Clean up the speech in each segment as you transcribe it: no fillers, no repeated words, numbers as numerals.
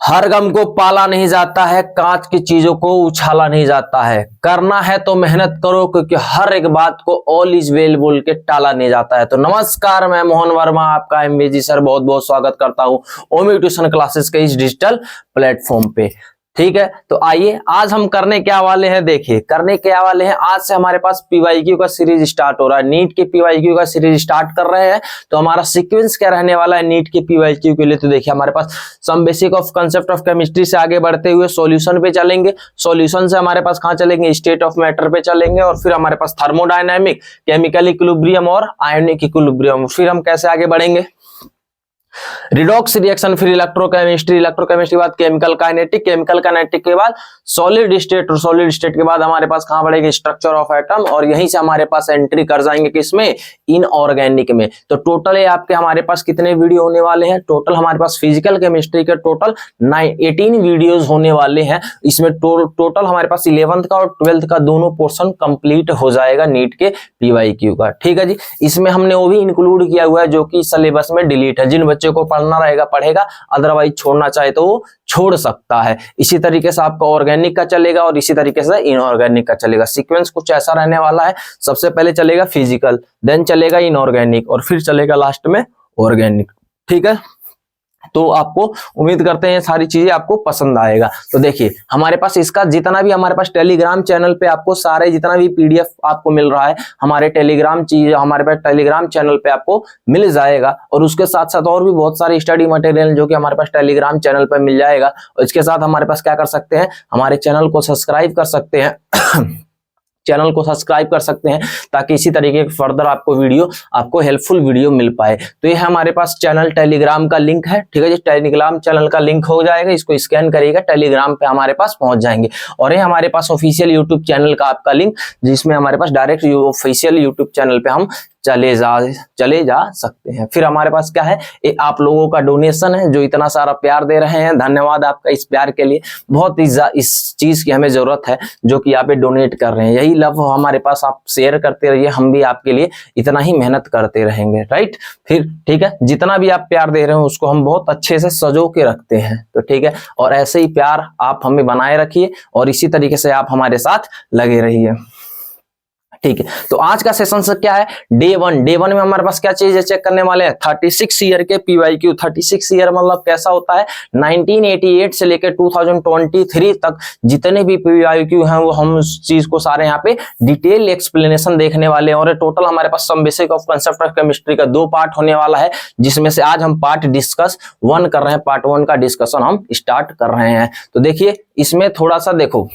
हर गम को पाला नहीं जाता है, कांच की चीजों को उछाला नहीं जाता है। करना है तो मेहनत करो, क्योंकि हर एक बात को ऑल इज वेल बोल के टाला नहीं जाता है। तो नमस्कार, मैं मोहन वर्मा आपका एमवीजी सर बहुत बहुत स्वागत करता हूं ओमी ट्यूशन क्लासेस के इस डिजिटल प्लेटफॉर्म पे। ठीक है, तो आइए आज हम करने क्या वाले हैं। देखिए करने क्या वाले हैं, आज से हमारे पास पीवाईक्यू का सीरीज स्टार्ट हो रहा है। नीट के पीवाईक्यू का सीरीज स्टार्ट कर रहे हैं। तो हमारा सीक्वेंस क्या रहने वाला है नीट के पीवाईक्यू के लिए, तो देखिए हमारे पास some basic of concept of chemistry से आगे बढ़ते हुए सॉल्यूशन पे चलेंगे। सॉल्यूशन से हमारे पास कहां चलेंगे, स्टेट ऑफ मैटर पे चलेंगे, और फिर हमारे पास थर्मोडायनामिक, केमिकल इक्विलिब्रियम और आयोनिक इक्विलिब्रियम। फिर हम कैसे आगे बढ़ेंगे, रिडॉक्स रिएक्शन, फिर इलेक्ट्रोकेमिस्ट्री, इलेक्ट्रोकेमिस्ट्री के बाद केमिकल काइनेटिक, केमिकल काइनेटिक के बाद सॉलिड स्टेट, और सॉलिड स्टेट के बाद हमारे पास कहां बढ़ेंगे, स्ट्रक्चर ऑफ एटम, और यहीं से हमारे पास एंट्री कर जाएंगे किसमें, इनऑर्गेनिक में। तो टोटल ये आपके हमारे पास कितने वीडियो होने वाले हैं, टोटल हमारे पास फिजिकल केमिस्ट्री के टोटल 18 वीडियोज होने वाले हैं। इसमें टोटल हमारे पास 11th का और 12th का दोनों पोर्शन कंप्लीट हो जाएगा नीट के पीवाईक्यू का। ठीक है जी, इसमें हमने वो भी इंक्लूड किया हुआ है जो कि सिलेबस में डिलीट है। जिन बच्चों को पढ़ना रहेगा पढ़ेगा, अदरवाइज छोड़ना चाहे तो वो छोड़ सकता है। इसी तरीके से आपका ऑर्गेनिक का चलेगा और इसी तरीके से इनऑर्गेनिक का चलेगा। सीक्वेंस कुछ ऐसा रहने वाला है, सबसे पहले चलेगा फिजिकल, देन चलेगा इनऑर्गेनिक, और फिर चलेगा लास्ट में ऑर्गेनिक। ठीक है, तो आपको उम्मीद करते हैं सारी चीजें आपको पसंद आएगा। तो देखिए हमारे पास इसका जितना भी हमारे पास टेलीग्राम चैनल पे आपको सारे जितना भी पीडीएफ आपको मिल रहा है, हमारे टेलीग्राम चीज हमारे पास टेलीग्राम चैनल पे आपको मिल जाएगा। और उसके साथ साथ और भी बहुत सारे स्टडी मटेरियल जो कि हमारे पास टेलीग्राम चैनल पे मिल जाएगा। और इसके साथ हमारे पास क्या कर सकते हैं, हमारे चैनल को सब्सक्राइब कर सकते हैं चैनल को सब्सक्राइब कर सकते हैं, ताकि इसी तरीके के फर्दर आपको हेल्पफुल वीडियो मिल पाए। तो ये हमारे पास चैनल टेलीग्राम का लिंक है। ठीक है जी, टेलीग्राम चैनल का लिंक हो जाएगा, इसको स्कैन करिएगा, टेलीग्राम पे हमारे पास पहुंच जाएंगे। और ये हमारे पास ऑफिशियल यूट्यूब चैनल का आपका लिंक, जिसमें हमारे पास डायरेक्ट ऑफिशियल यूट्यूब चैनल पे हम चले जा सकते हैं। फिर हमारे पास क्या है, ये आप लोगों का डोनेशन है जो इतना सारा प्यार दे रहे हैं। धन्यवाद आपका इस प्यार के लिए। बहुत ही इस चीज की हमें जरूरत है जो कि आप डोनेट कर रहे हैं। यही लव हमारे पास, आप शेयर करते रहिए, हम भी आपके लिए इतना ही मेहनत करते रहेंगे। राइट, फिर ठीक है, जितना भी आप प्यार दे रहे हैं उसको हम बहुत अच्छे से सजो के रखते हैं। तो ठीक है, और ऐसे ही प्यार आप हमें बनाए रखिए और इसी तरीके से आप हमारे साथ लगे रहिए। ठीक है, तो आज का सेशन से क्या है, डे वन में हमारे पास क्या चीज चेक करने वाले हैं, 36 ईयर के पीवाईक्यू। 36 ईयर मतलब कैसा होता है, 1988 से लेकर 2023 तक जितने भी पीवाईक्यू हैं वो हम उस चीज को सारे यहाँ पे डिटेल एक्सप्लेनेशन देखने वाले हैं। और टोटल हमारे पास some basic of concept of chemistry का 2 पार्ट होने वाला है, जिसमें से आज हम पार्ट डिस्कस 1 कर रहे हैं। पार्ट 1 का डिस्कशन हम स्टार्ट कर रहे हैं। तो देखिए इसमें थोड़ा सा देखो,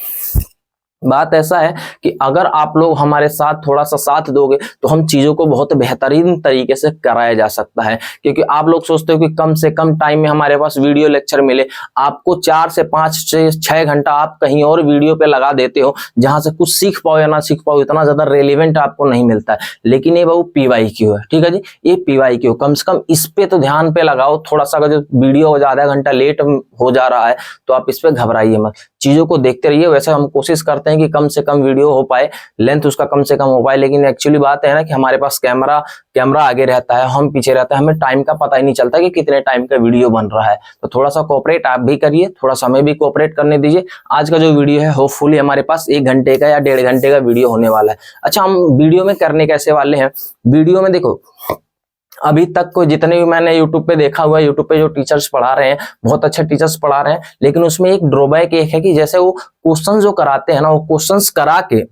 बात ऐसा है कि अगर आप लोग हमारे साथ थोड़ा सा साथ दोगे तो हम चीजों को बहुत बेहतरीन तरीके से कराया जा सकता है। क्योंकि आप लोग सोचते हो कि कम से कम टाइम में हमारे पास वीडियो लेक्चर मिले, आपको 4 से 5 से 6 घंटा आप कहीं और वीडियो पे लगा देते हो, जहां से कुछ सीख पाओ या ना सीख पाओ, इतना ज्यादा रेलिवेंट आपको नहीं मिलता है। लेकिन ये वो पीवाईक्यू है। ठीक है जी, ये पीवाईक्यू कम से कम इस पे तो ध्यान पे लगाओ थोड़ा सा। अगर जो वीडियो आधा घंटा लेट हो जा रहा है तो आप इस पे घबराइए मत, चीजों को देखते रहिए। वैसे हम कोशिश करते हैं कि कम से कम वीडियो हो पाए, लेंथ उसका कम से कम हो पाए, लेकिन एक्चुअली बात है ना कि हमारे पास कैमरा आगे रहता है, हम पीछे रहता है, हमें टाइम का पता ही नहीं चलता कि कितने टाइम का वीडियो बन रहा है। तो थोड़ा सा कोऑपरेट आप भी करिए, थोड़ा समय भी कोऑपरेट करने दीजिए। आज का जो वीडियो है होपफुली हमारे पास 1 घंटे का या 1.5 घंटे का वीडियो होने वाला है। अच्छा, हम वीडियो में करने कैसे वाले हैं, वीडियो में देखो अभी तक को जितने भी मैंने यूट्यूब पे देखा हुआ है, यूट्यूब पे जो टीचर्स पढ़ा रहे हैं बहुत अच्छे टीचर्स पढ़ा रहे हैं, लेकिन उसमें एक ड्रॉबैक एक है कि जैसे वो क्वेश्चन जो कराते हैं ना, वो क्वेश्चंस करा के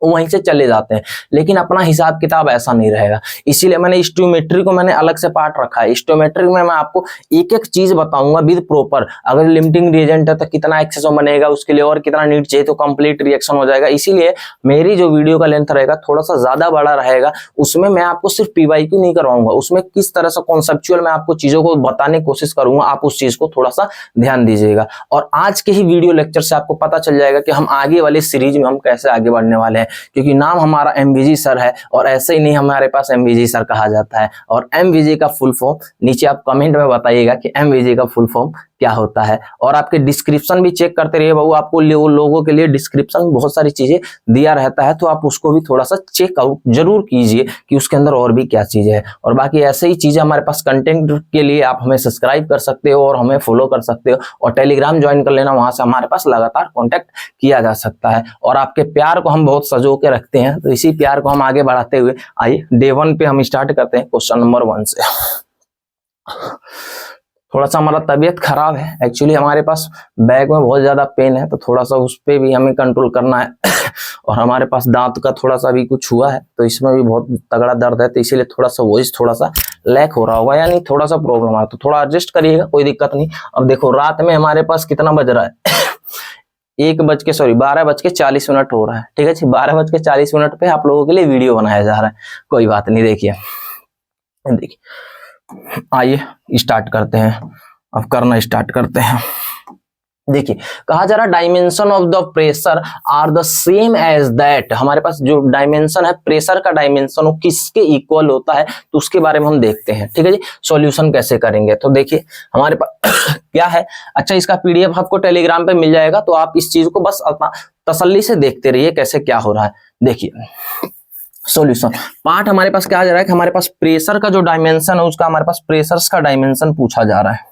वहीं से चले जाते हैं, लेकिन अपना हिसाब किताब ऐसा नहीं रहेगा। इसीलिए मैंने स्टोमेट्री को मैंने अलग से पार्ट रखा है। स्टोमेट्री में मैं आपको एक एक चीज बताऊंगा विद प्रॉपर। अगर लिमिटिंग रिएजेंट है तो कितना एक्सेसो बनेगा, उसके लिए और कितना नीट चाहिए तो कंप्लीट रिएक्शन हो जाएगा। इसीलिए मेरी जो वीडियो का लेंथ रहेगा थोड़ा सा ज्यादा बड़ा रहेगा। उसमें मैं आपको सिर्फ पीवाईक्यू नहीं करवाऊंगा, उसमें किस तरह से कॉन्सेप्चुअल मैं आपको चीजों को बताने की कोशिश करूंगा। आप उस चीज को थोड़ा सा ध्यान दीजिएगा। और आज के ही वीडियो लेक्चर से आपको पता चल जाएगा कि हम आगे वाली सीरीज में हम कैसे आगे बढ़ने वाले हैं। क्योंकि नाम हमारा एमवीजी सर है, और ऐसे ही नहीं हमारे पास एमवीजी सर कहा जाता है। और एमवीजी का फुल फॉर्म नीचे आप कमेंट में बताइएगा कि एमवीजी का फुल फॉर्म क्या होता है। और आपके डिस्क्रिप्शन भी चेक करते रहिए बाबू, आपको लोगों के लिए डिस्क्रिप्शन में बहुत सारी चीजें दिया रहता है, तो आप उसको भी थोड़ा सा चेकआउट जरूर कीजिए कि उसके अंदर और भी क्या चीजें है। और बाकी ऐसे ही चीजें हमारे पास कंटेंट के लिए आप हमें सब्सक्राइब कर सकते हो और हमें फॉलो कर सकते हो, और टेलीग्राम ज्वाइन कर लेना, वहां से हमारे पास लगातार कॉन्टेक्ट किया जा सकता है। और आपके प्यार को हम बहुत सजो के रखते हैं, तो इसी प्यार को हम आगे बढ़ाते हुए आइए डे 1 पे हम स्टार्ट करते हैं क्वेश्चन नंबर 1 से। थोड़ा सा हमारा तबीयत खराब है, एक्चुअली हमारे पास बैक में बहुत ज्यादा पेन है, तो थोड़ा सा उस पे भी हमें कंट्रोल करना है। और हमारे पास दांत का थोड़ा सा भी कुछ हुआ है, तो इसमें भी बहुत तगड़ा दर्द है, तो इसीलिए थोड़ा सा वॉइस थोड़ा सा लैक हो रहा होगा, यानी थोड़ा सा प्रॉब्लम है, तो थोड़ा एडजस्ट करिएगा, कोई दिक्कत नहीं। अब देखो रात में हमारे पास कितना बज रहा है 12:40 हो रहा है, ठीक है जी। 12:40 पे आप लोगों के लिए वीडियो बनाया जा रहा है, कोई बात नहीं। देखिए आइए स्टार्ट करते हैं, अब करना स्टार्ट करते हैं। देखिए कहा जा रहा dimension of the pressure are the same as that, हमारे पास जो डायमेंशन है प्रेशर का डायमेंशन वो किसके इक्वल होता है, तो उसके बारे में हम देखते हैं, ठीक है जी। सॉल्यूशन कैसे करेंगे, तो देखिए हमारे पास क्या है। अच्छा, इसका पीडीएफ आपको टेलीग्राम पे मिल जाएगा, तो आप इस चीज को बस तसल्ली से देखते रहिए कैसे क्या हो रहा है। देखिए सॉल्यूशन पार्ट हमारे पास क्या आ जा रहा है कि हमारे पास प्रेशर का जो डायमेंशन है उसका हमारे पास प्रेशर्स का डायमेंशन पूछा जा रहा है।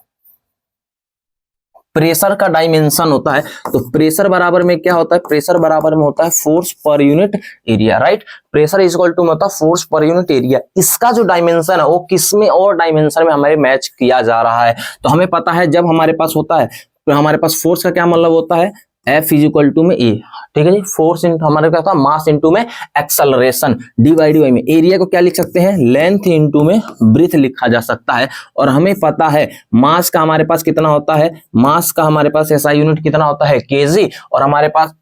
प्रेशर का डायमेंशन होता है, तो प्रेशर बराबर में क्या होता है, प्रेशर बराबर में होता है force per unit area, right. Pressure is equal to होता है फोर्स पर यूनिट एरिया। इसका जो डायमेंशन है वो किसमें और डायमेंशन में हमारे मैच किया जा रहा है, तो हमें पता है जब हमारे पास होता है तो हमारे पास फोर्स का क्या मतलब होता है, F इज इक्वल टू में ए, ठीक है जी। फोर्स इंटू हमारे क्या होता है मास इंटू में एक्सेलरेशन, डिवाइड बाई में एरिया को क्या लिख सकते हैं, लेंथ इंटू में ब्रीथ लिखा जा सकता है। और हमें पता है मास का हमारे पास कितना होता है, मास का हमारे पास ऐसा यूनिट कितना होता है केजी, और हमारे पास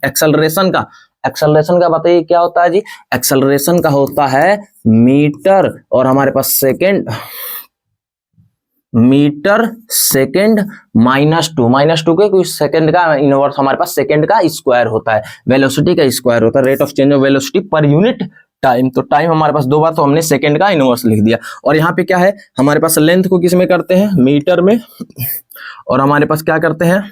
एक्सेलरेशन का बताइए क्या होता है जी, एक्सेलरेशन का होता है मीटर, और हमारे पास सेकेंड मीटर सेकेंड -2 के कुछ सेकेंड का इनवर्स हमारे पास सेकेंड का स्क्वायर होता है, वेलोसिटी का स्क्वायर होता है, rate of change of velocity per unit time. तो टाइम हमारे पास 2 बार, तो हमने सेकेंड का इनवर्स लिख दिया। और यहाँ पे क्या है हमारे पास लेंथ को किस में करते हैं, मीटर में, और हमारे पास क्या करते हैं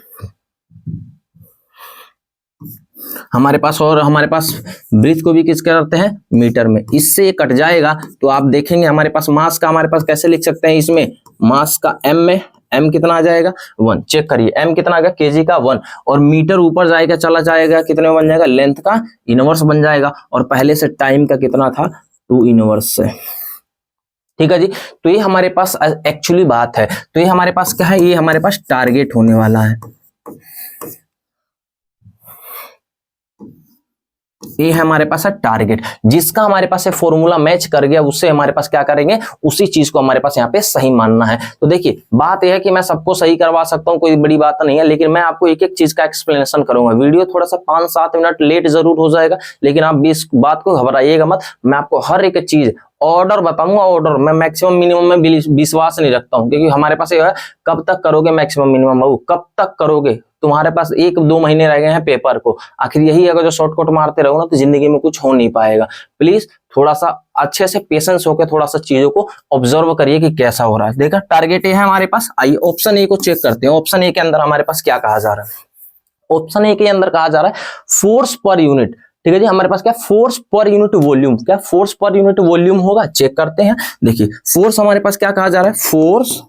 हमारे पास ब्रीथ को भी किस करते हैं, मीटर में। इससे ये कट जाएगा, तो आप देखेंगे हमारे पास मास का हमारे पास कैसे लिख सकते हैं, इसमें मास का m में m कितना आ जाएगा 1, चेक करिए m कितना आ गया केजी का 1, और मीटर ऊपर जाएगा चला जाएगा कितने में बन जाएगा, लेंथ का इनवर्स बन जाएगा, और पहले से टाइम का कितना था 2 इनवर्स से, ठीक है जी। तो ये हमारे पास एक्चुअली बात है, तो ये हमारे पास क्या है, ये हमारे पास टारगेट होने वाला है, ये है हमारे पास है टारगेट, जिसका हमारे पास फॉर्मूला मैच कर गया उससे हमारे पास क्या करेंगे, उसी चीज को हमारे पास यहाँ पे सही मानना है। तो देखिए बात यह है कि मैं सबको सही करवा सकता हूँ, कोई बड़ी बात नहीं है, लेकिन मैं आपको एक एक चीज का एक्सप्लेनेशन करूंगा। वीडियो थोड़ा सा 5-7 मिनट लेट जरूर हो जाएगा, लेकिन आप भी इस बात को घबराइएगा मत, मैं आपको हर एक चीज ऑर्डर बताऊंगा। ऑर्डर मैं मैक्सिमम मिनिमम में विश्वास नहीं रखता हूँ, क्योंकि हमारे पास ये है कब तक करोगे मैक्सिमम मिनिमम, बाबू कब तक करोगे, तुम्हारे पास 1-2 महीने रह गए हैं पेपर को, आखिर यही अगर जो शॉर्टकट मारते रहो ना तो जिंदगी में कुछ हो नहीं पाएगा। प्लीज थोड़ा सा अच्छे से पेशेंस होकर थोड़ा सा चीजों को ऑब्जर्व करिए कि कैसा हो रहा है। देखा टारगेट ये है हमारे पास। आइए ऑप्शन ए को चेक करते हैं, ऑप्शन ए के अंदर हमारे पास क्या कहा जा रहा है। ऑप्शन ए के अंदर कहा जा रहा है फोर्स पर यूनिट, ठीक है जी। हमारे पास क्या फोर्स पर यूनिट वॉल्यूम, क्या फोर्स पर यूनिट वॉल्यूम होगा, चेक करते हैं। देखिए फोर्स हमारे पास क्या कहा जा रहा है, फोर्स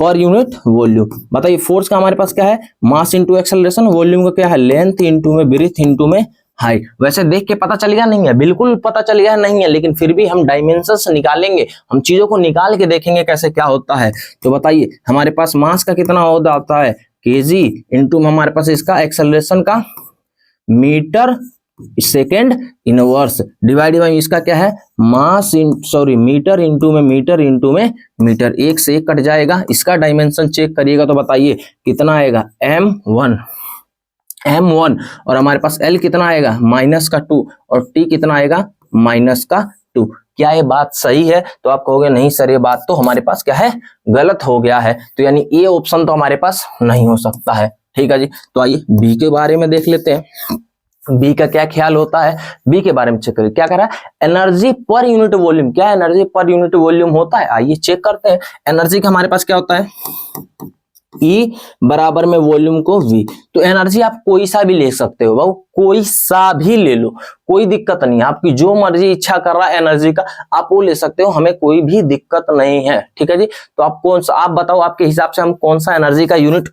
पर यूनिट वॉल्यूम। बताइए फोर्स का हमारे पास क्या है, मास इंटू एक्सेलरेशन, वॉल्यूम का क्या है, लेंथ इंटू में ब्रीथ इंटू में हाइट। वैसे देख के पता चल गया नहीं है, बिल्कुल पता चल गया नहीं है, लेकिन फिर भी हम डायमेंशंस निकालेंगे, हम चीजों को निकाल के देखेंगे कैसे क्या होता है। तो बताइए हमारे पास मास का कितना होता है केजी, इंटू हमारे पास इसका एक्सेलरेशन का metre second inverse, divide by इसका क्या है मीटर इंटू में मीटर, एक से एक कट जाएगा। इसका डायमेंशन चेक करिएगा तो बताइए कितना आएगा m1, और हमारे पास l कितना आएगा -2, और t कितना आएगा -2। क्या ये बात सही है, तो आप कहोगे नहीं सर ये बात तो हमारे पास क्या है गलत हो गया है, तो यानी ये ऑप्शन तो हमारे पास नहीं हो सकता है, ठीक है जी। तो आइए बी के बारे में देख लेते हैं, बी का क्या ख्याल होता है, बी के बारे में चेक करिए क्या कह रहा है, एनर्जी पर यूनिट वॉल्यूम। क्या एनर्जी पर यूनिट वॉल्यूम होता है, आइए चेक करते हैं। एनर्जी का हमारे पास क्या होता है, E बराबर में वॉल्यूम को V। तो एनर्जी आप कोई सा भी ले सकते हो भाऊ, कोई सा भी ले लो, कोई दिक्कत नहीं है। आपकी जो मर्जी इच्छा कर रहा है एनर्जी का आप वो ले सकते हो, हमें कोई भी दिक्कत नहीं है। ठीक है जी। तो आप कौन सा, आप बताओ आपके हिसाब से हम कौन सा एनर्जी का यूनिट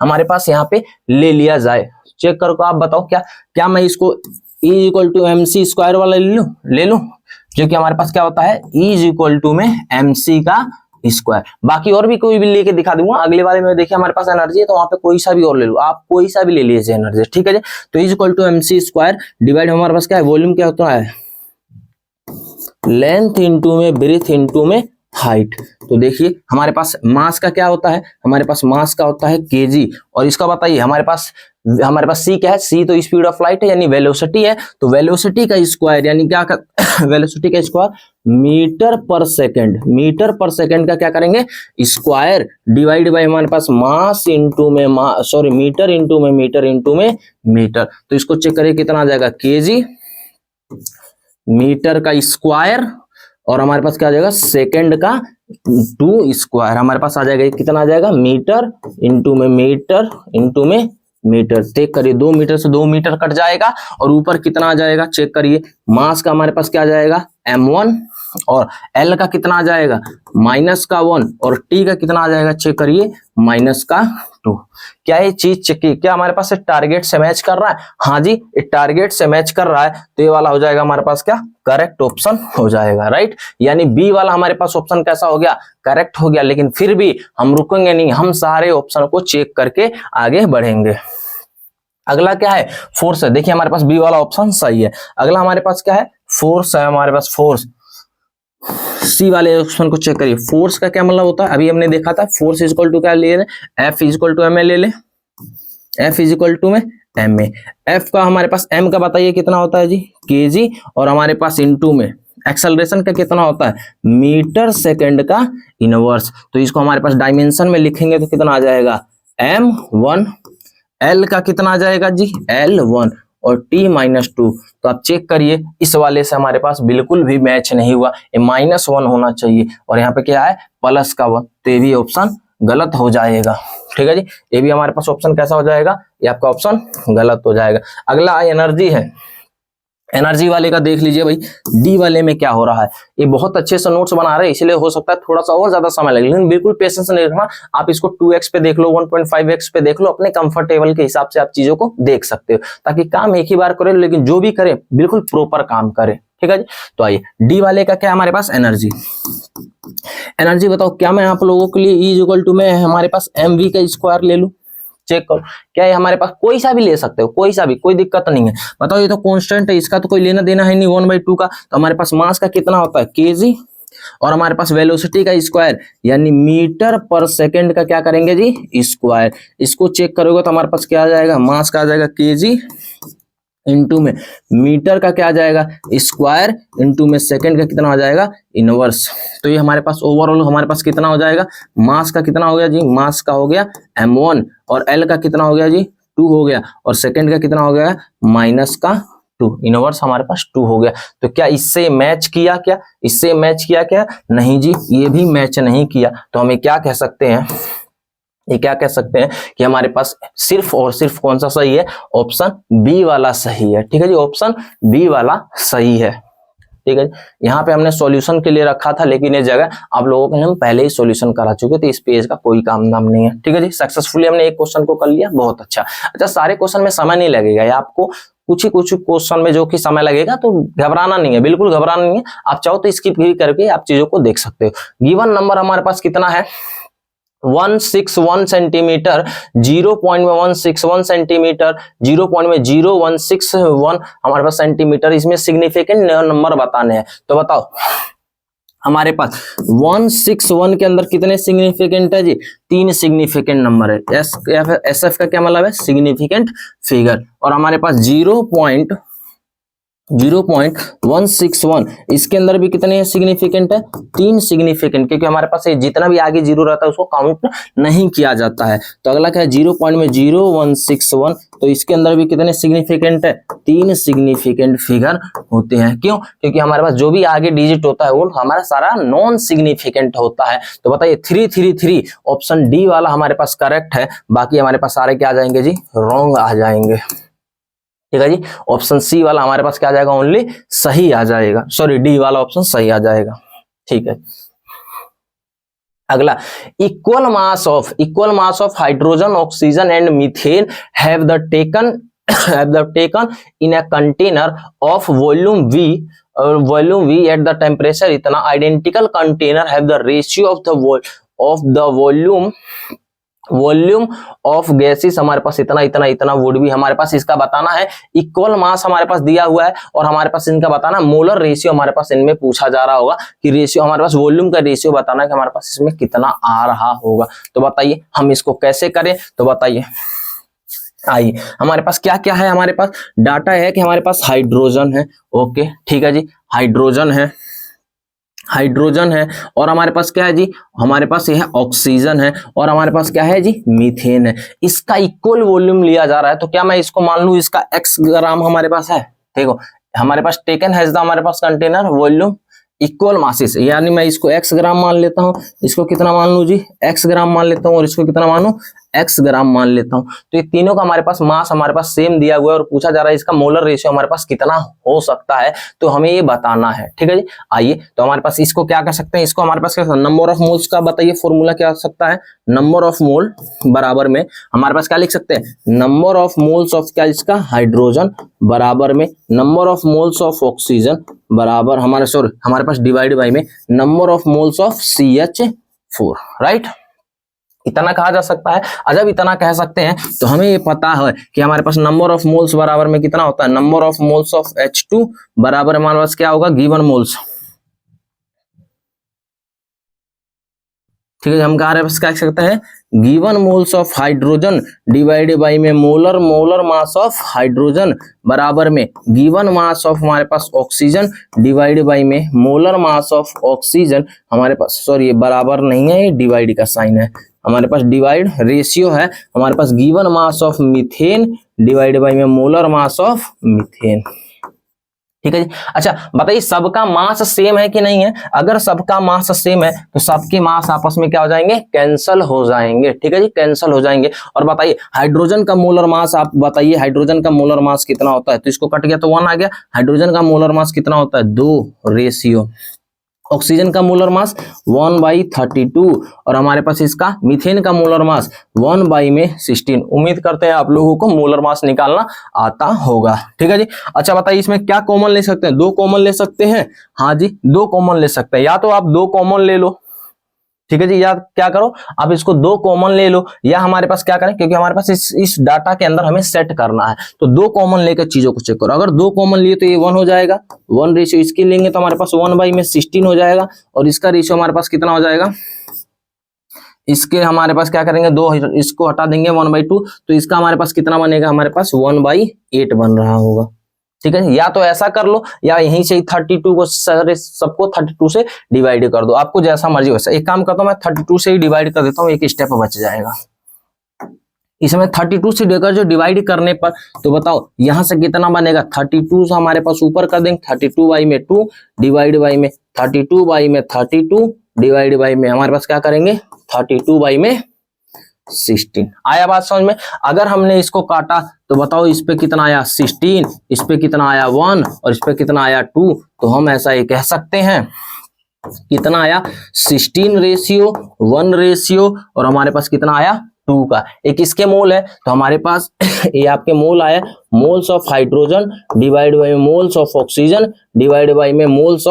हमारे पास यहाँ पे ले लिया जाए। चेक करो, आप बताओ क्या मैं इसको E equal to MC square वाला ले लूं, जो कि हमारे पास क्या होता है E इक्वल टू में MC का स्क्वायर। बाकी और भी कोई भी लेके दिखा दूंगा अगले वाले में। देखिए हमारे पास एनर्जी है तो वहां पे कोई सा भी और ले लो, आप कोई सा भी ले लीजिए एनर्जी। ठीक है जी। तो E equal to MC square divide हमारे पास क्या है, वॉल्यूम क्या होता है, लेंथ इंटू में ब्रीथ इंटू में हाइट। तो देखिए हमारे पास मास का क्या होता है, हमारे पास मास का होता है केजी। और इसका बताइए हमारे पास C क्या है, C तो स्पीड ऑफ लाइट है यानी वेलोसिटी है। तो वेलोसिटी का स्क्वायर यानी क्या वेलोसिटी का स्क्वायर मीटर पर सेकंड, मीटर पर सेकंड का क्या करेंगे स्क्वायर डिवाइड बाय हमारे पास मास इंटू में मीटर इंटू में मीटर इंटू में मीटर। तो इसको चेक करिए कितना आ जाएगा, केजी मीटर का स्क्वायर और हमारे पास क्या आ जाएगा सेकंड का 2 स्क्वायर। हमारे पास आ जाएगा कितना आ जाएगा, मीटर इंटू में मीटर इंटू में मीटर। चेक करिए 2 मीटर से 2 मीटर कट जाएगा और ऊपर कितना आ जाएगा, चेक करिए मास का हमारे पास क्या आ जाएगा m1 और L का कितना आ जाएगा -1 और T का कितना आ जाएगा, चेक करिए -2। क्या ये चीज चेक की, क्या हमारे पास टारगेट से मैच कर रहा है, हाँ जी ये टारगेट से मैच कर रहा है। तो ये वाला हो जाएगा हमारे पास क्या करेक्ट ऑप्शन हो जाएगा, राइट। यानी बी वाला हमारे पास ऑप्शन कैसा हो गया, करेक्ट हो गया। लेकिन फिर भी हम रुकेंगे नहीं, हम सारे ऑप्शन को चेक करके आगे बढ़ेंगे। अगला क्या है, फोर्स है। देखिए हमारे पास बी वाला ऑप्शन सही है। अगला हमारे पास क्या है, फोर्स है। हमारे पास फोर्स, सी वाले ऑप्शन को चेक करिए। फोर्स का क्या मतलब होता है, अभी हमने देखा था फोर्स इक्वल टू क्या ले लें, F equal to M A ले लें, F इक्वल टू में एम ए। F का हमारे पास M का बताइए कितना होता है जी, केजी, और हमारे पास इनटू में एक्सेलरेशन का कितना होता है, मीटर सेकंड का इनवर्स। तो इसको हमारे पास डायमेंशन में लिखेंगे तो कितना आ जाएगा m1, L का कितना आ जाएगा जी L1 और T-2। तो आप चेक करिए इस वाले से हमारे पास बिल्कुल भी मैच नहीं हुआ, ये -1 होना चाहिए और यहाँ पे क्या है +1। तो ये भी ऑप्शन गलत हो जाएगा। ठीक है जी, ये भी हमारे पास ऑप्शन कैसा हो जाएगा, ये आपका ऑप्शन गलत हो जाएगा। अगला एनर्जी है। एनर्जी वाले का देख लीजिए भाई, डी वाले में क्या हो रहा है। ये बहुत अच्छे से नोट्स बना रहे हैं इसलिए हो सकता है थोड़ा सा और ज्यादा समय लगे, लेकिन बिल्कुल पेशेंस नहीं रखना। आप इसको 2x पे देख लो, 1.5x पे देख लो, अपने कंफर्टेबल के हिसाब से आप चीजों को देख सकते हो, ताकि काम एक ही बार करें लेकिन जो भी करें बिल्कुल प्रॉपर काम करें। ठीक है जी। तो आइए डी वाले का क्या हमारे पास एनर्जी। एनर्जी बताओ, क्या मैं आप लोगों के लिए E इक्वल टू में हमारे पास mv का स्क्वायर ले लूं। चेक करो, क्या है हमारे पास कोई सा भी ले सकते हो, कोई सा भी, कोई दिक्कत नहीं है। बताओ ये तो कांस्टेंट है, इसका तो कोई लेना देना है नहीं 1/2 का। तो हमारे पास मास का कितना होता है केजी और हमारे पास वेलोसिटी का स्क्वायर यानी मीटर पर सेकंड का क्या करेंगे जी स्क्वायर। इसको चेक करोगे तो हमारे पास क्या आ जाएगा, मास का आ जाएगा केजी इंटू में मीटर का क्या आ जाएगा स्क्वायर इंटू में सेकंड का कितना आ जाएगा इनवर्स। तो ये हमारे पास ओवरऑल हमारे पास कितना हो जाएगा, मास का कितना हो गया जी, मास का हो गया m1 और L का कितना हो गया जी 2 हो गया और सेकंड का कितना हो गया -2, इनवर्स हमारे पास 2 हो गया। तो क्या इससे मैच किया, क्या इससे मैच किया, क्या नहीं जी ये भी मैच नहीं किया। तो हमें क्या कह सकते हैं, ये क्या कह सकते हैं कि हमारे पास सिर्फ और सिर्फ कौन सा सही है, ऑप्शन बी वाला सही है। ठीक है जी, ऑप्शन बी वाला सही है। ठीक है, यहाँ पे हमने सॉल्यूशन के लिए रखा था लेकिन ये जगह आप लोगों को हम पहले ही सॉल्यूशन करा चुके थे, इस पेज का कोई काम धाम नहीं है। ठीक है जी, सक्सेसफुली हमने एक क्वेश्चन को कर लिया, बहुत अच्छा। अच्छा सारे क्वेश्चन में समय नहीं लगेगा, ये आपको कुछ ही कुछ क्वेश्चन में जो कि समय लगेगा, तो घबराना नहीं है, बिल्कुल घबराना नहीं है। आप चाहो तो स्किप भी करके आप चीजों को देख सकते हो। गिवन नंबर हमारे पास कितना है 161 सेंटीमीटर, 0.161 सेंटीमीटर, 0.0161 हमारे पास सेंटीमीटर, इसमें सिग्निफिकेंट नंबर बताने हैं। तो बताओ हमारे पास 161 के अंदर कितने सिग्निफिकेंट है जी, 3 सिग्निफिकेंट नंबर है। SF का क्या मतलब है, सिग्निफिकेंट फिगर। और हमारे पास 0.161 इसके अंदर भी कितने सिग्निफिकेंट है, 3 सिग्निफिकेंट, क्योंकि हमारे पास जितना भी आगे जीरो रहता है उसको काउंट नहीं किया जाता है। तो अगला क्या है 0.0161 तो इसके अंदर भी कितने सिग्निफिकेंट है, 3 सिग्निफिकेंट फिगर होते हैं। क्यों? क्योंकि हमारे पास जो भी आगे डिजिट होता है वो हमारा सारा नॉन सिग्निफिकेंट होता है। तो बताइए 333 ऑप्शन डी वाला हमारे पास करेक्ट है, बाकी हमारे पास सारे क्या आ जाएंगे जी, रॉन्ग आ जाएंगे। ठीक है जी, ऑप्शन सी वाला हमारे पास क्या आ जाएगा, ओनली सही आ जाएगा, सॉरी डी वाला ऑप्शन सही आ जाएगा। ठीक है, अगला, equal mass of hydrogen, oxygen and methane have the taken in a container of volume V at the temperature इतना, identical container have the ratio of the volume of gases, हमारे पास इतना इतना इतना वुड भी हमारे पास इसका बताना है। इक्वल मास हमारे पास दिया हुआ है और हमारे पास इनका बताना, मोलर रेशियो हमारे पास इनमें पूछा जा रहा होगा कि रेशियो हमारे पास वॉल्यूम का रेशियो बताना है कि हमारे पास इसमें कितना आ रहा होगा। तो बताइए हम इसको कैसे करें, तो बताइए आइए, हमारे पास क्या क्या है, हमारे पास डाटा है कि हमारे पास हाइड्रोजन है, ओके ठीक है जी, हाइड्रोजन है और हमारे पास क्या है जी, हमारे पास यह ऑक्सीजन है और हमारे पास क्या है जी, मीथेन है। इसका इक्वल वॉल्यूम लिया जा रहा है, तो क्या मैं इसको मान लूं इसका x ग्राम हमारे पास है, देखो हमारे पास टेकन हैज द हमारे पास कंटेनर वॉल्यूम इक्वल मासेस, यानी मैं इसको x ग्राम मान लेता हूं, इसको कितना मान लूं जी, x ग्राम मान लेता हूं और इसको कितना मानूं, x ग्राम मान लेता हूं। तो ये तीनों का हमारे पास मास हमारे पास सेम दिया हुआ है और पूछा जा रहा है इसका मोलर रेशियो हमारे पास कितना हो सकता है, तो हमें ये बताना है। ठीक है जी, आइए तो हमारे पास इसको क्या कर सकते हैं, इसको हमारे पास क्या, नंबर ऑफ मोल्स का बताइए फॉर्मूला क्या हो सकता है, नंबर ऑफ मोल बराबर में हमारे पास क्या लिख सकते हैं, नंबर ऑफ मोल्स ऑफ क्या, इसका हाइड्रोजन बराबर में number of moles of oxygen बराबर हमारे पास डिवाइड बाय में number of moles of CH4, right. इतना कहा जा सकता है। जब इतना कह सकते हैं तो हमें ये पता है कि हमारे पास नंबर ऑफ मोल्स बराबर में कितना होता है, number of moles of H2 बराबर हमारे पास क्या होगा, गिवन मोल्स। ठीक है, हम कह सकते हैं given moles of hydrogen divided by में मोलर मास ऑफ हाइड्रोजन बराबर में गिवन मास ऑफ हमारे पास ऑक्सीजन डिवाइडेड बाय में मोलर मास ऑफ ऑक्सीजन, हमारे पास सॉरी ये बराबर नहीं है, ये डिवाइड का साइन है, हमारे पास डिवाइड रेशियो है, हमारे पास given mass of methane divided by में मोलर मास ऑफ मीथेन। ठीक है जी, अच्छा बताइए सबका मास सेम है कि नहीं है, अगर सबका मास सेम है तो सबके मास आपस में क्या हो जाएंगे, कैंसल हो जाएंगे। ठीक है जी, कैंसल हो जाएंगे। और बताइए हाइड्रोजन का मोलर मास, आप बताइए हाइड्रोजन का मोलर मास कितना होता है, तो इसको कट गया तो 1 आ गया। हाइड्रोजन का मोलर मास कितना होता है, 2 रेशियो। ऑक्सीजन का मोलर मास 1/32 और हमारे पास इसका मीथेन का मोलर मास 1 में 16। उम्मीद करते हैं आप लोगों को मोलर मास निकालना आता होगा। ठीक है जी, अच्छा बताइए इसमें क्या कॉमन ले सकते हैं, 2 कॉमन ले सकते हैं, हाँ जी 2 कॉमन ले सकते हैं, या तो आप 2 कॉमन ले लो, ठीक है जी, या क्या करो आप इसको 2 कॉमन ले लो, या हमारे पास क्या करें, क्योंकि हमारे पास इस डाटा के अंदर हमें सेट करना है, तो 2 कॉमन लेकर चीजों को चेक करो। अगर 2 कॉमन लिए तो ये 1 हो जाएगा, 1 रेशियो इसकी लेंगे तो हमारे पास 1 में 16 हो जाएगा और इसका रेशियो हमारे पास कितना हो जाएगा, इसके हमारे पास क्या करेंगे 2, इसको हटा देंगे 1/2, तो इसका हमारे पास कितना बनेगा, हमारे पास 1/8 बन रहा होगा। ठीक है, या तो ऐसा कर लो या यहीं से 32 को सबको 32 से डिवाइड कर दो, आपको जैसा मर्जी वैसा। एक काम करता हूं मैं 32 से ही डिवाइड कर देता हूं, एक स्टेप बच जाएगा। इसमें 32 से देकर जो डिवाइड करने पर तो बताओ यहां से कितना बनेगा, 32 हमारे पास ऊपर कर देंगे, 32/2 डिवाइड बाई में 32/32 डिवाइड बाई में हमारे पास क्या करेंगे 32/16। आया बात समझ में। अगर हमने इसको काटा तो बताओ इस पे कितना आया 16, इस पे कितना आया 1 और इस पे कितना आया 2, तो हम ऐसा ये कह सकते हैं कितना आया 16 रेशियो 1 रेशियो और हमारे पास कितना आया 2 का। एक इसके मोल है तो हमारे पास ये आपके मोल आया moles of hydrogen divide by moles of oxygen divide by में मोल्स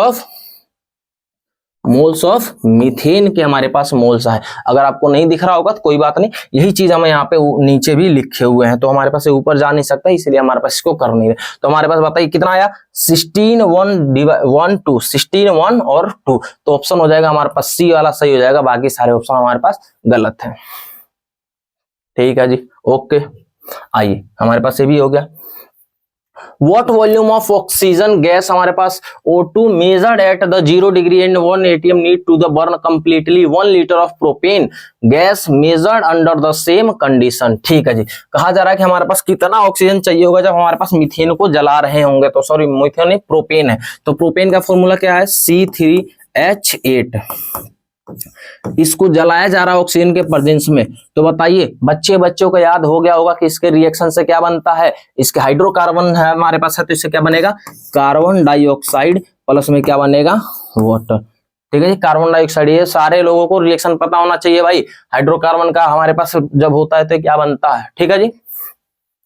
ऑफ मीथेन के हमारे पास मोल्स है। अगर आपको नहीं दिख रहा होगा तो कोई बात नहीं, यही चीज हमें यहाँ पे नीचे भी लिखे हुए हैं, तो हमारे पास ऊपर जा नहीं सकता इसलिए हमारे पास इसको कर नहीं रहे। तो हमारे पास बताइए कितना आया 16 1 2 16 1 और 2, तो ऑप्शन हो जाएगा हमारे पास सी वाला सही हो जाएगा, बाकी सारे ऑप्शन हमारे पास गलत है। ठीक है जी, ओके। आइए हमारे पास ये भी हो गया। What volume of oxygen gas हमारे पास O2 measured at the 0 degree and 1 atm need to the burn completely 1 litre of propane gas measured under the same condition. ठीक है जी, कहा जा रहा है कि हमारे पास कितना ऑक्सीजन चाहिए होगा जब हमारे पास मीथेन को जला रहे होंगे, तो सॉरी मीथेन नहीं प्रोपेन है, तो प्रोपेन का फॉर्मूला क्या है C3H8। इसको जलाया जा रहा है ऑक्सीजन के प्रेजेंस में, तो बताइए बच्चों को याद हो गया होगा कि इसके रिएक्शन से क्या बनता है, इसके हाइड्रोकार्बन है हमारे पास है, तो इससे क्या बनेगा कार्बन डाइऑक्साइड प्लस में क्या बनेगा वाटर। ठीक है जी, कार्बन डाइऑक्साइड, ये सारे लोगों को रिएक्शन पता होना चाहिए भाई, हाइड्रोकार्बन का हमारे पास जब होता है तो क्या बनता है। ठीक है जी,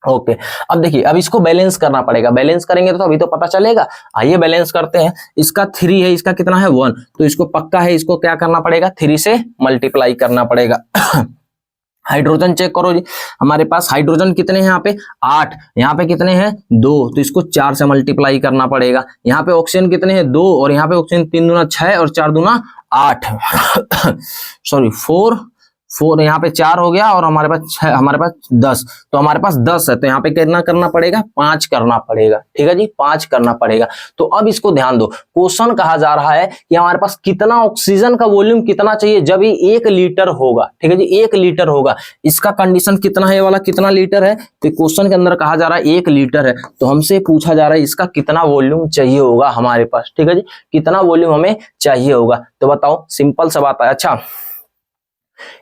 ओके अब देखिए, अब इसको बैलेंस करना पड़ेगा, बैलेंस करेंगे तो अभी तो पता चलेगा। आइए बैलेंस करते हैं, इसका 3 है, इसका कितना है 1, तो इसको पक्का है, इसको क्या करना पड़ेगा 3 से मल्टीप्लाई करना पड़ेगा। हाइड्रोजन चेक करो जी, हमारे पास हाइड्रोजन कितने हैं यहाँ पे 8, यहाँ पे कितने हैं 2, तो इसको 4 से मल्टीप्लाई करना पड़ेगा। यहाँ पे ऑक्सीजन कितने हैं 2, और यहाँ पे ऑक्सीजन 3 दूना 6 और 4 दूना 8 सॉरी 4 यहाँ पे 4 हो गया और हमारे पास 6, हमारे पास 10, तो हमारे पास 10 है, तो यहाँ पे कितना करना पड़ेगा 5 करना पड़ेगा। ठीक है जी, 5 करना पड़ेगा। तो अब इसको ध्यान दो, क्वेश्चन कहा जा रहा है कि हमारे पास कितना ऑक्सीजन का वॉल्यूम कितना चाहिए जब ये 1 लीटर होगा। ठीक है जी, 1 लीटर होगा, इसका कंडीशन कितना है, ये वाला कितना लीटर है, तो क्वेश्चन के अंदर कहा जा रहा है 1 लीटर है, तो हमसे पूछा जा रहा है इसका कितना वॉल्यूम चाहिए होगा हमारे पास। ठीक है जी, कितना वॉल्यूम हमें चाहिए होगा, तो बताओ, सिंपल सा बात है। अच्छा,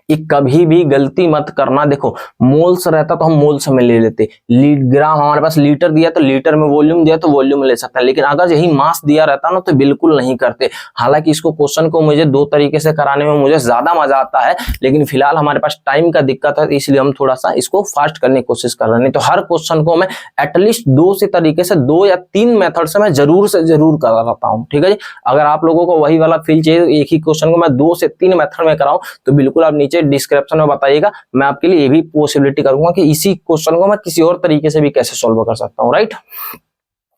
ये कभी भी गलती मत करना, देखो मोल्स रहता तो हम मोल्स में ले लेते, ग्राम हमारे पास लीटर दिया तो लीटर में, वॉल्यूम दिया तो वॉल्यूम ले सकते हैं, लेकिन अगर यही मास दिया रहता ना तो बिल्कुल नहीं करते। हालांकि इसको क्वेश्चन को मुझे 2 तरीके से कराने में मुझे ज्यादा मजा आता है, लेकिन फिलहाल हमारे पास टाइम का दिक्कत है, इसलिए हम थोड़ा सा इसको फास्ट करने की कोशिश कर रहे हैं। तो हर क्वेश्चन को मैं एटलीस्ट 2 से तरीके से 2 या 3 मेथड से मैं जरूर से जरूर कराता हूँ। ठीक है जी, अगर आप लोगों को वही वाला फील चाहिए, एक ही क्वेश्चन को मैं 2 से 3 मेथड में कराऊं, तो बिल्कुल आप नीचे डिस्क्रिप्शन में बताइएगा, मैं आपके लिए ये भी पॉसिबिलिटी करूंगा कि इसी क्वेश्चन को मैं किसी और तरीके से भी कैसे सॉल्व कर सकता हूं। राइट,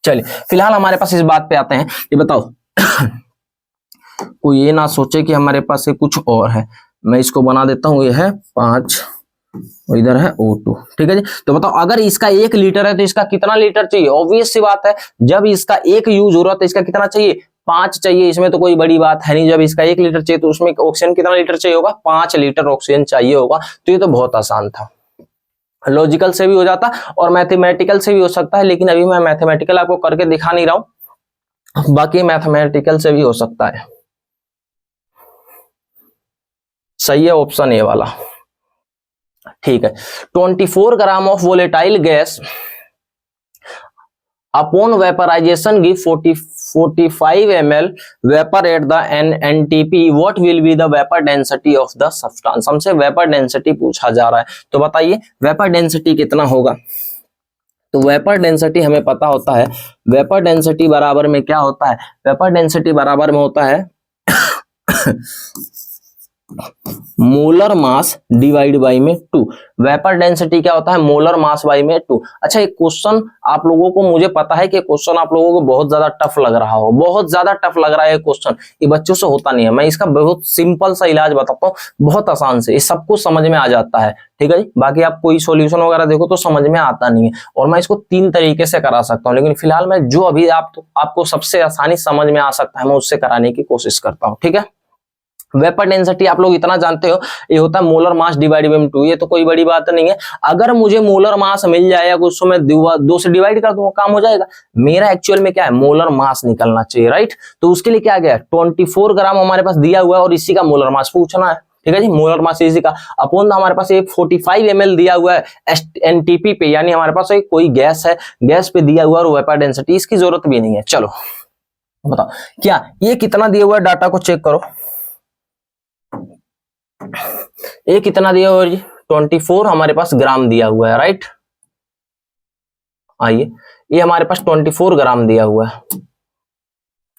चलिए फिलहाल हमारे पास इस बात पे आते हैं, ये बताओ कोई ये ना सोचे कि हमारे पास ये कुछ और है, मैं इसको बना देता हूं, ये है 5, इधर है O2। ठीक है जी, तो बताओ अगर इसका 1 लीटर है तो इसका कितना लीटर चाहिए। ऑब्वियस सी बात है, जब इसका 1 यूज हो रहा है तो इसका कितना चाहिए 5 चाहिए, इसमें तो कोई बड़ी बात है नहीं। जब इसका 1 लीटर चाहिए तो उसमें ऑक्सीजन कितना लीटर चाहिए होगा 5 लीटर ऑक्सीजन चाहिए होगा। तो ये तो बहुत आसान था, लॉजिकल से भी हो जाता और मैथमेटिकल से भी हो सकता है, लेकिन अभी मैं मैथमेटिकल आपको करके दिखा नहीं रहा हूं, बाकी मैथमेटिकल से भी हो सकता है। सही है ऑप्शन ए वाला। ठीक है, 24 gram of volatile gas upon vaporisation give 45 ml vapor at the NTP, what will be the vapor density of the substance। हमसे वेपर डेंसिटी पूछा जा रहा है, तो बताइए वेपर डेंसिटी कितना होगा। तो वेपर डेंसिटी हमें पता होता है, वेपर डेंसिटी बराबर में क्या होता है, वेपर डेंसिटी बराबर में होता है मोलर मास डिवाइड बाई में 2। वेपर डेंसिटी क्या होता है, मोलर मास बाई में 2। अच्छा, एक क्वेश्चन आप लोगों को, मुझे पता है कि क्वेश्चन आप लोगों को बहुत ज्यादा टफ लग रहा हो, बहुत ज्यादा टफ लग रहा है क्वेश्चन, ये बच्चों से होता नहीं है। मैं इसका बहुत सिंपल सा इलाज बताता हूँ, बहुत आसान से, ये सबको समझ में आ जाता है। ठीक है जी, बाकी आप कोई सॉल्यूशन वगैरह देखो तो समझ में आता नहीं है, और मैं इसको 3 तरीके से करा सकता हूँ, लेकिन फिलहाल मैं जो अभी आपको सबसे आसानी समझ में आ सकता है मैं उससे कराने की कोशिश करता हूँ। ठीक है, वेपर डेंसिटी आप लोग इतना जानते हो, ये होता है मोलर मास डिवाइड बाई 2, ये तो कोई बड़ी बात नहीं है। अगर मुझे मोलर मास मिल जाए उसको मैं 2 से डिवाइड कर दूंगा, काम हो जाएगा। मेरा एक्चुअल में क्या है, मोलर मास निकलना चाहिए। राइट, तो उसके लिए क्या गया 24 ग्राम हमारे पास दिया हुआ है और इसी का मोलर मास पूछना है। ठीक है जी, मोलर मास इसी का अपॉन हमारे पास एक 45 ml दिया हुआ है NTP पे, यानी हमारे पास एक कोई गैस है, गैस पे दिया हुआ है और वेपर डेंसिटी इसकी जरूरत भी नहीं है। चलो बताओ क्या ये कितना दिया हुआ है, डाटा को चेक करो, ये कितना दिया हुआ है जी 24 हमारे पास ग्राम दिया हुआ है। राइट, आइए ये हमारे पास 24 ग्राम दिया हुआ है,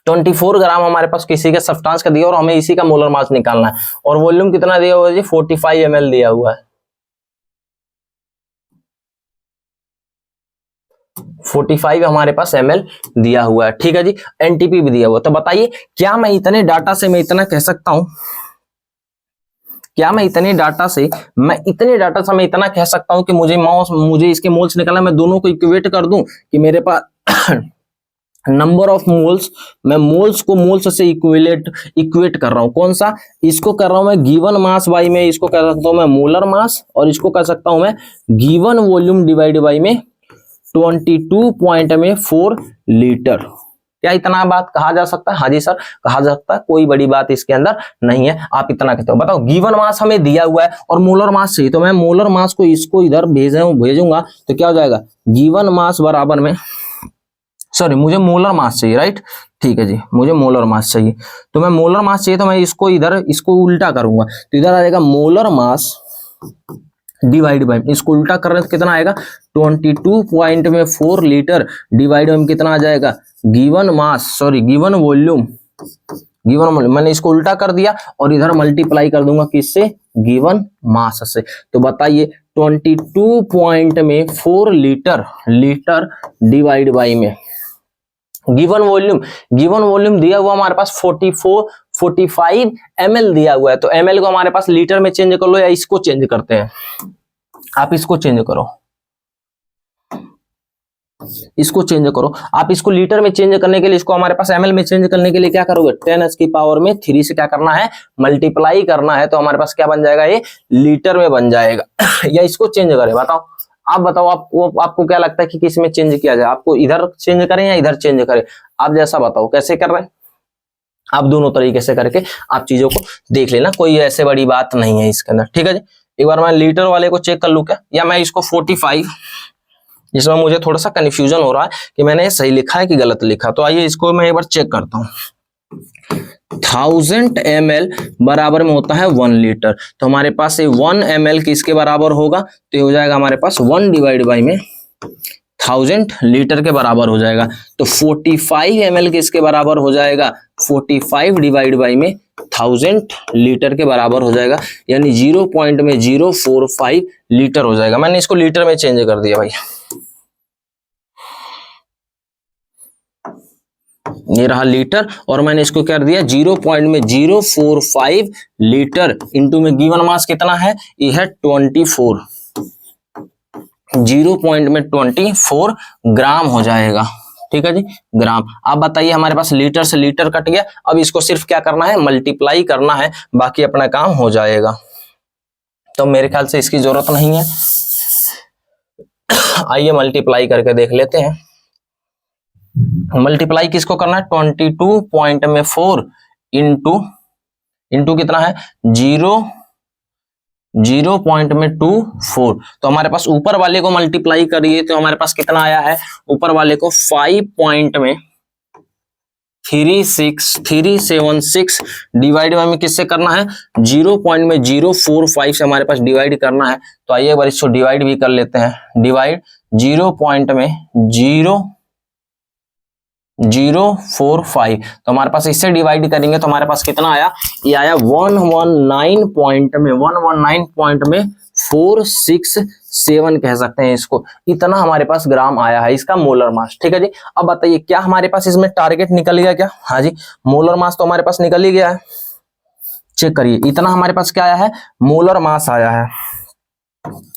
24 ग्राम हमारे पास किसी के सब्सटेंस का दिया और हमें इसी का मोलर मास निकालना है। और वॉल्यूम कितना दिया हुआ है जी 45 ml दिया हुआ है, 45 हमारे पास ml दिया हुआ है। ठीक है जी, NTP भी दिया हुआ है। तो बताइए क्या मैं इतने डाटा से मैं इतना कह सकता हूं क्या मैं इतने डाटा से मैं इतना कह सकता हूं कि मुझे इसके मोल्स निकालना, मैं दोनों को इक्वेट कर दूं कि मेरे पास नंबर ऑफ मोल्स, मैं मोल्स को मोल्स से इक्वेट कर रहा हूं। कौन सा? इसको कर रहा हूं मैं गिवन मास बाई में, इसको कर सकता हूं मैं मोलर मास, और इसको कर सकता हूं मैं गिवन वॉल्यूम डिवाइड बाई में 22.4 लीटर। क्या इतना बात कहा जा सकता है? हाँ जी सर, कहा जा सकता है, कोई बड़ी बात इसके अंदर नहीं है। आप इतना कहते हो। बताओ, गिवन मास हमें दिया हुआ है और मोलर मास चाहिए, तो मैं मोलर मास को इसको इधर भेजूंगा तो क्या हो जाएगा? गिवन मास बराबर में, सॉरी मुझे मोलर मास चाहिए, राइट, ठीक है जी, मुझे मोलर मास चाहिए। तो मैं मोलर मास चाहिए तो मैं इसको उल्टा करूंगा, तो इधर आ जाएगा मोलर मास डिवाइड बाई, इसको उल्टा करने से कितना आएगा? 22.4 लीटर डिवाइड बाई कितना आ जाएगा? Given mass, sorry given volume, मैंने इसको उल्टा कर दिया और इधर मल्टीप्लाई कर दूंगा किससे? गिवन मास से। तो बताइए 22.4 लीटर डिवाइड बाई में गिवन वॉल्यूम दिया हुआ हमारे पास 45 ml दिया हुआ है, तो ml को हमारे पास लीटर में चेंज कर लो, या इसको चेंज करते हैं, आप इसको चेंज करो, आप इसको लीटर में चेंज करने के लिए, इसको हमारे पास ml में चेंज करने के लिए क्या करोगे? 10 की पावर में 3 से क्या करना है? मल्टीप्लाई करना है, तो हमारे पास क्या बन जाएगा? ये लीटर में बन जाएगा। या इसको चेंज करें? बताओ, आप बताओ, आपको क्या लगता है कि किस में चेंज किया जाए? आपको इधर चेंज करें या इधर चेंज करें? आप जैसा बताओ, कैसे कर रहे हैं? आप दोनों तरीके से करके आप चीजों को देख लेना, कोई ऐसे बड़ी बात नहीं है इसके अंदर, ठीक है जी। एक बार मैं लीटर वाले को चेक कर लूं क्या, या मैं इसको 45, जिसमें मुझे थोड़ा सा कंफ्यूजन हो रहा है कि मैंने सही लिखा है कि गलत लिखा, तो आइए इसको मैं एक बार चेक करता हूँ। 1000 ml बराबर में होता है 1 लीटर, तो हमारे पास ये 1 ml किसके बराबर होगा? तो ये हो जाएगा हमारे पास 1 डिवाइड बाई में 1000 लीटर के बराबर हो जाएगा। तो 45 ml किसके बराबर हो जाएगा? 45 डिवाइड बाई में 1000 लीटर के बराबर हो जाएगा, यानी 0.045 लीटर हो जाएगा। मैंने इसको लीटर में चेंज कर दिया भाई, ये रहा लीटर, और मैंने इसको कर दिया 0.045 लीटर इंटू में गिवन मास कितना है? ये है 24, 0.24 ग्राम हो जाएगा, ठीक है जी, ग्राम। अब बताइए, हमारे पास लीटर से लीटर कट गया, अब इसको सिर्फ क्या करना है? मल्टीप्लाई करना है, बाकी अपना काम हो जाएगा। तो मेरे ख्याल से इसकी जरूरत नहीं है। आइए मल्टीप्लाई करके देख लेते हैं। मल्टीप्लाई किसको करना है? 22.4 इंटू कितना है? 0.24, तो हमारे पास ऊपर वाले को मल्टीप्लाई करिए तो हमारे पास कितना आया है? ऊपर वाले को 5.376 डिवाइड में किससे करना है? 0.045 से हमारे पास डिवाइड करना है। तो आइए एक बार इसको डिवाइड भी कर लेते हैं। डिवाइड 0.045, तो हमारे पास इससे डिवाइड करेंगे तो हमारे पास कितना आया? ये आया 119.467 कह सकते हैं इसको, इतना हमारे पास ग्राम आया है इसका मोलर मास, ठीक है जी। अब बताइए, क्या हमारे पास इसमें टारगेट निकल गया क्या? हाँ जी, मोलर मास तो हमारे पास निकल ही गया है। चेक करिए, इतना हमारे पास क्या आया है? मोलर मास आया है।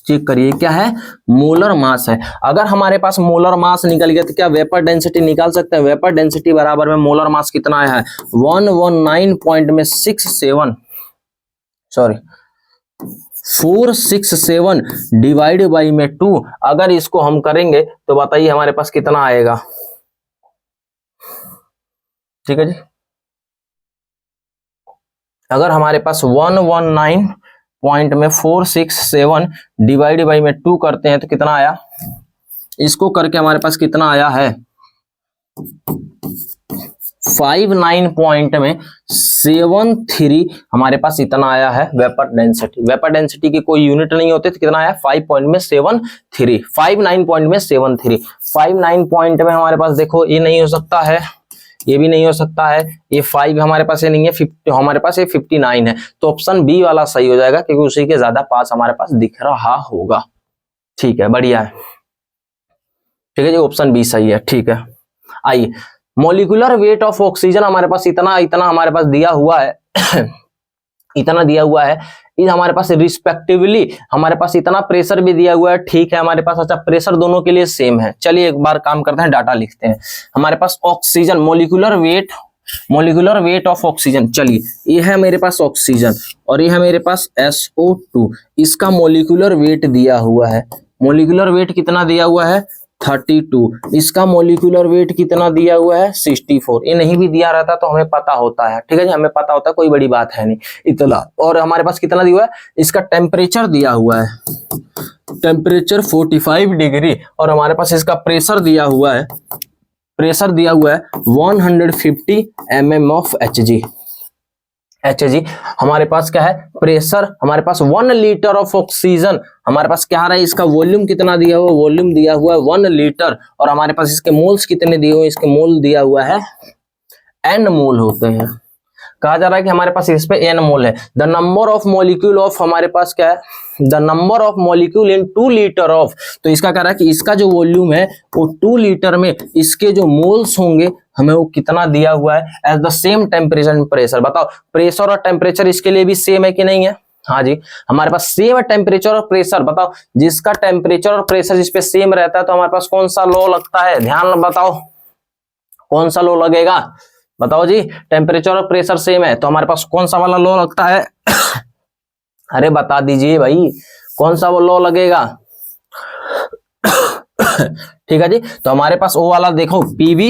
चेक करिए, क्या है? मोलर मास है। अगर हमारे पास मोलर मास निकल गया तो क्या वेपर डेंसिटी निकाल सकते हैं? वेपर डेंसिटी बराबर में मोलर मास कितना आया है? 467 डिवाइड बाई में 2, अगर इसको हम करेंगे तो बताइए हमारे पास कितना आएगा? ठीक है जी, अगर हमारे पास 119.467 डिवाइड बाई में 2 करते हैं तो कितना आया? इसको करके हमारे पास कितना आया है? 59.73 हमारे पास इतना आया है वेपर डेंसिटी। वेपर डेंसिटी की कोई यूनिट नहीं होती, तो कितना आया? 5.73, 59.73। 59 पॉइंट में हमारे पास देखो, ये नहीं हो सकता है, ये भी नहीं हो सकता है, ये 5 हमारे पास ये नहीं है, 50 हमारे पास ये 59 है, तो ऑप्शन बी वाला सही हो जाएगा, क्योंकि उसी के ज्यादा पास हमारे पास दिख रहा होगा। ठीक है, बढ़िया है, ठीक है जी, ऑप्शन बी सही है। ठीक है, आइए, मॉलिक्यूलर वेट ऑफ ऑक्सीजन हमारे पास इतना हमारे पास दिया हुआ है इतना दिया हुआ है, ये हमारे पास रिस्पेक्टिवली हमारे पास इतना प्रेशर भी दिया हुआ है, ठीक है हमारे पास। अच्छा, प्रेशर दोनों के लिए सेम है। चलिए एक बार काम करते हैं, डाटा लिखते हैं। हमारे पास oxygen molecular weight of oxygen. चलिए ये है मेरे पास ऑक्सीजन और ये है मेरे पास SO2। इसका मोलिकुलर वेट दिया हुआ है, मोलिकुलर वेट कितना दिया हुआ है 32। इसका मोलिकुलर वेट कितना दिया हुआ है 64। ये नहीं भी दिया रहता तो हमें पता होता है, ठीक है जी, हमें पता होता है, कोई बड़ी बात है नहीं इतना। और हमारे पास कितना दिया हुआ है, इसका टेम्परेचर दिया हुआ है, टेम्परेचर 45 डिग्री। और हमारे पास इसका प्रेशर दिया हुआ है, प्रेशर दिया हुआ है 150 mm ऑफ Hg। हमारे पास क्या है प्रेशर, हमारे पास 1 लीटर ऑफ ऑक्सीजन, हमारे पास क्या आ रहा है, इसका वॉल्यूम कितना दिया हुआ, वॉल्यूम दिया हुआ है 1 लीटर। और हमारे पास इसके मोल्स कितने दिए हुए, इसके मोल दिया हुआ है n मोल होते हैं। कहा जा रहा है कि हमारे पास इस पे n मोल है। The number of molecule of, हमारे पास क्या है, the number of molecule in 2 litre of. तो इसका कह रहा है कि इसका जो वॉल्यूम है वो 2 लीटर में इसके जो मोल्स होंगे हमें वो कितना दिया हुआ है as the same temperature and pressure. बताओ प्रेशर और टेम्परेचर इसके लिए भी सेम है कि नहीं है? हाँ जी, हमारे पास सेम टेम्परेचर और प्रेशर। बताओ जिसका टेम्परेचर और प्रेशर जिस पे सेम रहता है तो हमारे पास कौन सा लॉ लगता है, ध्यान बताओ कौन सा लॉ लगेगा, बताओ जी। टेम्परेचर और प्रेशर सेम है तो हमारे पास कौन सा वाला लॉ लगता है? अरे बता दीजिए भाई, कौन सा वो लॉ लगेगा? ठीक है जी, तो हमारे पास वो वाला देखो पीवी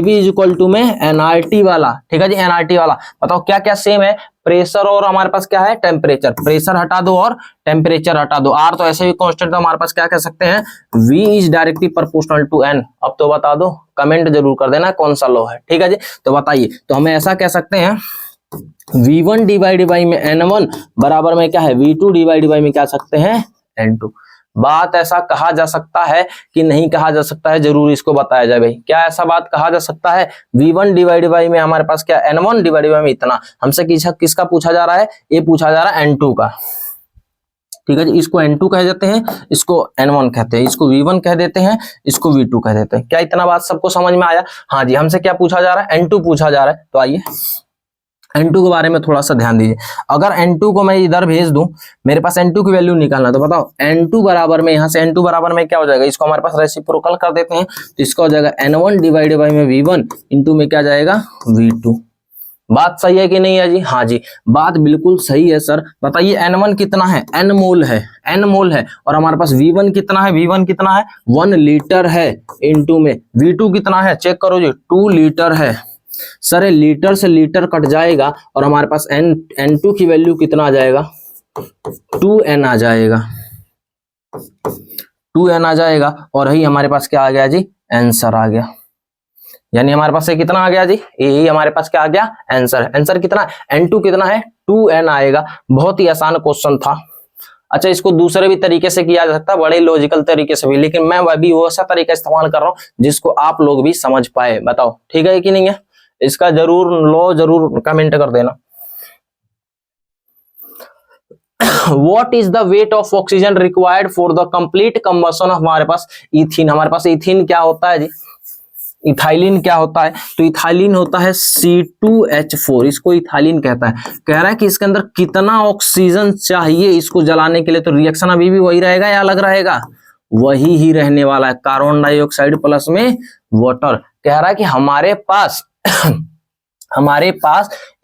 इज इक्वल टू में एनआरटी वाला, ठीक है जी, एनआरटी वाला। बताओ क्या क्या सेम है, प्रेशर और हमारे पास क्या है टेम्परेचर। प्रेशर हटा दो और टेम्परेचर हटा दो, आर तो ऐसे भी कांस्टेंट, तो हमारे पास क्या कह सकते हैं, V is directly proportional to N। अब तो बता दो, कमेंट जरूर कर देना कौन सा लॉ है, ठीक है जी। तो बताइए, तो हमें ऐसा कह सकते हैं V1 डिवाइड बाई में N1 बराबर में क्या है V2 डिवाइड बाई में क्या सकते हैं N2। बात ऐसा कहा जा सकता है कि नहीं कहा जा सकता है, जरूर इसको बताया जाए भाई। क्या ऐसा बात कहा जा सकता है, V1 डिवाइड बाई में हमारे पास क्या N1 डिवाइड बाई में इतना। हमसे किसका पूछा जा रहा है, ये पूछा जा रहा है N2 का, ठीक है जी। इसको N2 कह देते हैं, इसको N1 कहते हैं, इसको V1 कह देते हैं, इसको V2 कह देते हैं। क्या इतना बात सबको समझ में आया? हाँ जी, हमसे क्या पूछा जा रहा है, N2 पूछा जा रहा है। तो आइए N2 के बारे में थोड़ा सा ध्यान दीजिए। अगर N2 को मैं इधर भेज दूं, मेरे पास N2 की वैल्यू निकालना, तो बताओ N2 बराबर में, यहाँ से N2 बराबर में क्या हो जाएगा, इसको हमारे पास रेसिप्रोकल कर देते हैं तो इसका हो जाएगा N1 डिवाइड बाई में V1 इंटू में क्या जाएगा V2। बात सही है कि नहीं है जी? हाँ जी, बात बिल्कुल सही है सर। बताइए N1 कितना है, N मोल है, N मोल है। और हमारे पास V1 कितना है, V1 कितना है 1 लीटर है, इंटू में V2 कितना है, चेक करो जी 2 लीटर है। सर लीटर से लीटर कट जाएगा और हमारे पास N2 की वैल्यू कितना आ जाएगा, 2N आ जाएगा, 2N आ जाएगा। और यही हमारे पास क्या आ गया जी, आंसर आ गया। यानी हमारे पास ये कितना आ गया जी, यही हमारे पास क्या आ गया, आंसर। आंसर कितना, N2 कितना है 2N आएगा। बहुत ही आसान क्वेश्चन था। अच्छा, इसको दूसरे भी तरीके से किया जा सकता है, बड़े लॉजिकल तरीके से भी, लेकिन मैं अभी वैसा तरीका इस्तेमाल कर रहा हूँ जिसको आप लोग भी समझ पाए। बताओ ठीक है कि नहीं है? इसका जरूर लॉ जरूर कमेंट कर देना। What is the weight of oxygen required for the complete combustion of हमारे पास इथीन। हमारे पास इथीन क्या होता है जी, इथाइलिन क्या होता है, तो इथाइलिन होता है C2H4, इसको इथाइलिन कहता है। कह रहा है कि इसके अंदर कितना ऑक्सीजन चाहिए इसको जलाने के लिए, तो रिएक्शन अभी भी वही रहेगा या अलग रहेगा, वही ही रहने वाला है, कार्बन डाइऑक्साइड प्लस में वाटर। कह रहा है कि हमारे पास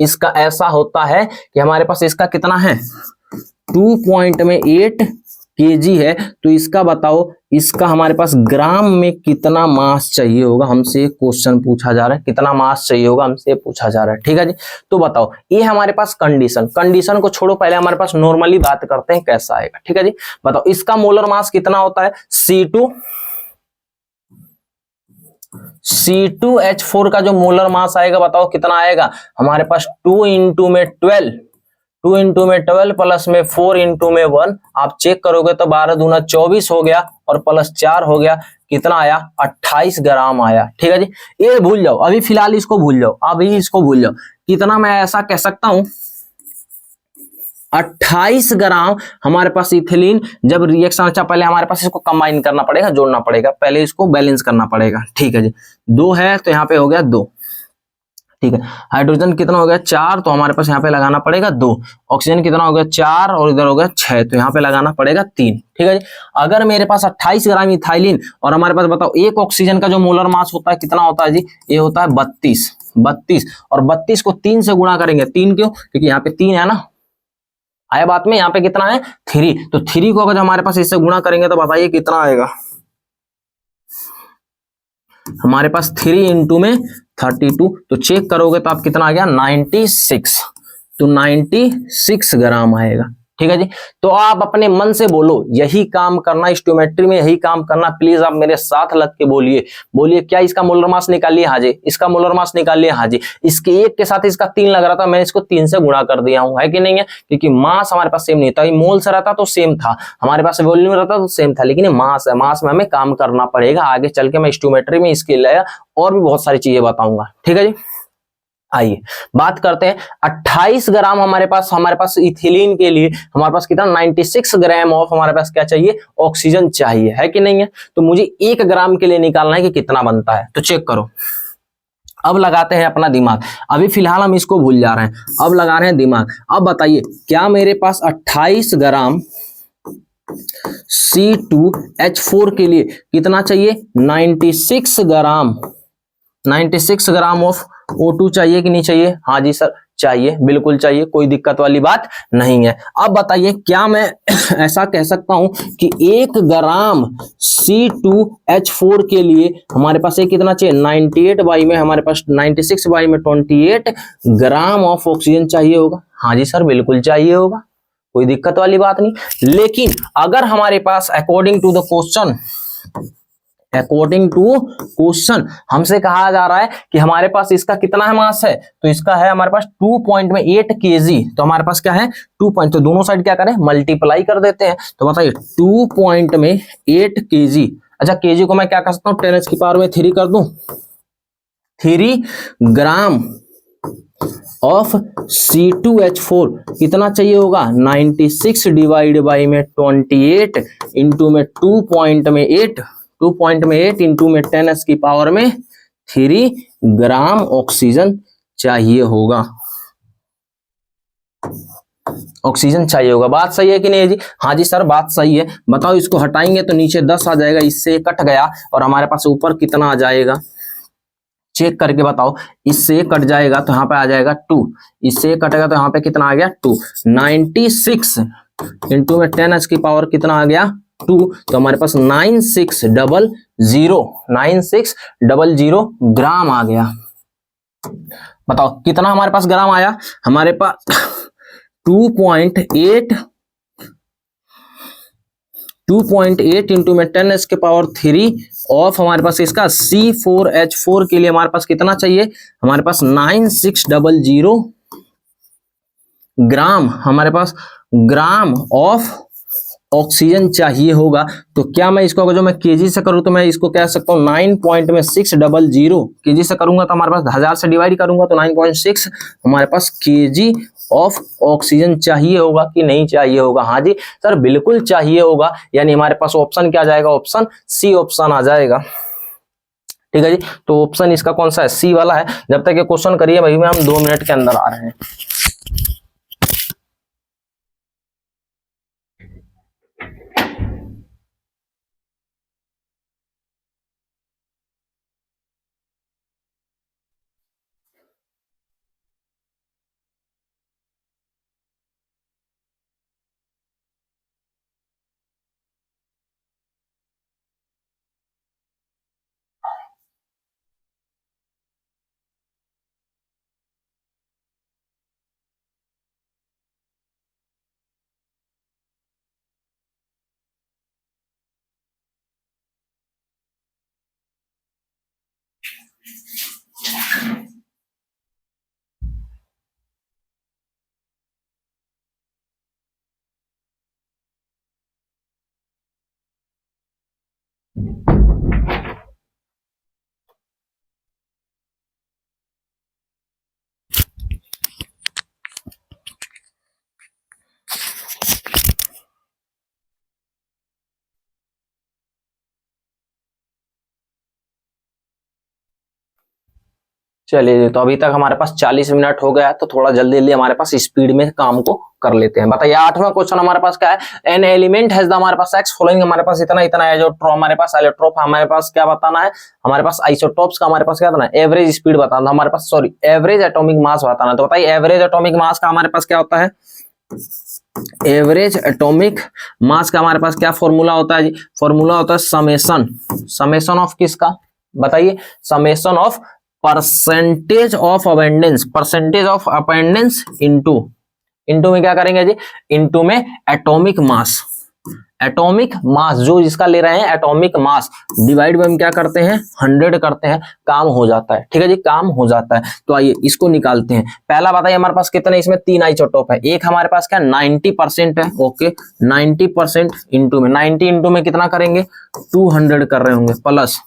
इसका ऐसा होता है कि हमारे पास इसका कितना है 2.8 kg है, तो इसका बताओ, इसका हमारे पास ग्राम में कितना मास चाहिए होगा, हमसे क्वेश्चन पूछा जा रहा है, कितना मास चाहिए होगा हमसे पूछा जा रहा है, ठीक है जी। तो बताओ, ये हमारे पास कंडीशन को छोड़ो, पहले हमारे पास नॉर्मली बात करते हैं कैसा आएगा, ठीक है जी। बताओ इसका मोलर मास कितना होता है, C2H4 का जो मोलर मास आएगा बताओ कितना आएगा, हमारे पास 2 इंटू में 12 प्लस में 4 इंटू में 1, आप चेक करोगे तो 12 दूना 24 हो गया और प्लस 4 हो गया, कितना आया 28 ग्राम आया, ठीक है जी। ये भूल जाओ, अभी फिलहाल इसको भूल जाओ, अभी इसको भूल जाओ। कितना मैं ऐसा कह सकता हूं 28 ग्राम हमारे पास इथिलीन जब रिएक्शन। अच्छा, पहले हमारे पास इसको कंबाइन करना पड़ेगा, जोड़ना पड़ेगा, पहले इसको बैलेंस करना पड़ेगा, ठीक है जी। 2 है तो यहाँ पे हो गया 2, ठीक है। हाइड्रोजन कितना हो गया 4, तो हमारे पास यहाँ पे लगाना पड़ेगा 2। ऑक्सीजन कितना हो गया 4 और इधर हो गया 6, तो यहाँ पे लगाना पड़ेगा 3। ठीक है जी। अगर मेरे पास 28 ग्राम इथाइलिन और हमारे पास बताओ एक ऑक्सीजन का जो मोलर मास होता है कितना होता है जी, ये होता है 32 और 32 को 3 से गुणा करेंगे। 3 क्यों, क्योंकि यहाँ पे 3 है ना, आया बात में। यहाँ पे कितना है 3, तो 3 को अगर हमारे पास इससे गुणा करेंगे तो बताइए कितना आएगा। हमारे पास 3 इंटू में 32, तो चेक करोगे तो आप कितना आ गया 96, तो 96 ग्राम आएगा। ठीक है जी। तो आप अपने मन से बोलो यही काम करना, स्टोमेट्री में यही काम करना। प्लीज आप मेरे साथ लग के बोलिए, बोलिए क्या इसका मोलर मास निकालिए, हाँ जी। इसका मोलर मास निकालिए, हाँ जी। इसके एक के साथ इसका 3 लग रहा था, मैंने इसको 3 से गुणा कर दिया हूं, है कि नहीं है, क्योंकि मास हमारे पास सेम नहीं था। मोल से रहता तो सेम था, हमारे पास वॉल्यूम रहता तो सेम था, लेकिन मास है, मास में हमें काम करना पड़ेगा। आगे चल के मैं स्टोमेट्री में इसके लिए और भी बहुत सारी चीजें बताऊंगा। ठीक है जी। आइए बात करते हैं 28 ग्राम हमारे पास इथिलीन के लिए हमारे पास कितना 96 ग्राम ऑफ हमारे पास क्या चाहिए, ऑक्सीजन चाहिए, है कि नहीं है। तो मुझे 1 ग्राम के लिए निकालना है कि कितना बनता है, तो चेक करो। अब लगाते हैं अपना दिमाग, अभी फिलहाल हम इसको भूल जा रहे हैं, अब लगा रहे हैं दिमाग। अब बताइए क्या मेरे पास 28 ग्राम C2H4 के लिए कितना चाहिए, 96 ग्राम ऑफ O2 चाहिए कि नहीं चाहिए, हाँ जी सर चाहिए, बिल्कुल चाहिए, कोई दिक्कत वाली बात नहीं है। अब बताइए क्या मैं ऐसा कह सकता हूं कि 1 ग्राम C2H4 के लिए हमारे पास ये कितना चाहिए, 98 बाई में हमारे पास 96 बाई में 28 ग्राम ऑफ ऑक्सीजन चाहिए होगा, हाँ जी सर बिल्कुल चाहिए होगा, कोई दिक्कत वाली बात नहीं। लेकिन अगर हमारे पास अकॉर्डिंग टू क्वेश्चन हमसे कहा जा रहा है कि हमारे पास इसका कितना है मास है, तो इसका है हमारे पास 2.8 kg, तो हमारे पास क्या है 2 पॉइंट, तो दोनों साइड क्या करें मल्टीप्लाई कर देते हैं, तो बताइए 2.8 kg। अच्छा केजी को मैं क्या कर सकता हूँ 10 की पावर में 3 कर दूं, 3 ग्राम ऑफ C2H4 कितना चाहिए होगा 96 डिवाइड बाई में 28 इंटू में 2.8 इंटू में 10 की पावर में 3 ग्राम ऑक्सीजन चाहिए होगा, ऑक्सीजन चाहिए होगा। बात सही है कि नहीं है जी, हाँ जी सर बात सही है। बताओ इसको हटाएंगे तो नीचे 10 आ जाएगा, इससे कट गया और हमारे पास ऊपर कितना आ जाएगा, चेक करके बताओ। इससे कट जाएगा तो यहाँ पे आ जाएगा 2, इससे कटेगा तो यहाँ पे कितना आ गया 2, 96 इंटू में 10 की पावर कितना आ गया 2, तो हमारे पास 9600 ग्राम आ गया। बताओ कितना हमारे पास ग्राम आया, हमारे पास 2.8 इंटू में 10 के पावर 3 ऑफ हमारे पास इसका C4H4 के लिए हमारे पास कितना चाहिए, हमारे पास 9600 ग्राम हमारे पास ग्राम ऑफ ऑक्सीजन चाहिए होगा। तो क्या मैं इसको अगर जो मैं केजी से करूं तो मैं इसको कह सकता हूं 9.600 केजी से करूंगा तो हमारे पास 1000 से डिवाइड करूंगा तो 9.6 हमारे पास केजी ऑफ ऑक्सीजन चाहिए होगा कि नहीं चाहिए होगा, हाँ जी सर बिल्कुल चाहिए होगा। यानी हमारे पास ऑप्शन क्या जाएगा, ऑप्शन सी ऑप्शन आ जाएगा। ठीक है जी, तो ऑप्शन इसका कौन सा है, सी वाला है। जब तक ये क्वेश्चन करिए भाई में हम 2 मिनट के अंदर आ रहे हैं। चलिए जी, तो अभी तक हमारे पास 40 मिनट हो गया है, तो थोड़ा जल्दी जल्दी हमारे पास स्पीड में काम को कर लेते हैं। बताइए 8वां क्वेश्चन हमारे पास क्या है, एन एलिमेंट हैज द हमारे पास एक्स फॉलोइंग, हमारे पास इतना इतना है जो हमारे पास एलोट्रोप, हमारे पास क्या बताना है, हमारे पास आइसोटोप्स का हमारे पास क्या बताना है, एवरेज स्पीड बताना, हमारे पास सॉरी एवरेज एटॉमिक मास बताना। तो बताइए एवरेज एटॉमिक मास का हमारे पास क्या होता है, एवरेज एटॉमिक मास का हमारे पास क्या फॉर्मूला होता है जी, फॉर्मूला होता है समेशन, समेशन ऑफ किसका बताइए, summation of percentage of abundance, percentage of abundance into में क्या करेंगे जी, इनटू में एटॉमिक मास, एटॉमिक मास जो जिसका ले रहे हैं एटॉमिक मास डिवाइड में हम क्या करते हैं 100 करते हैं, काम हो जाता है। ठीक है जी, काम हो जाता है। तो आइए इसको निकालते हैं। पहला बताइए हमारे पास कितने, इसमें 3 आइसोटोप है, एक हमारे पास क्या 90% है, ओके 90% इंटू में 90 इंटू में कितना करेंगे 200 कर रहे होंगे, प्लस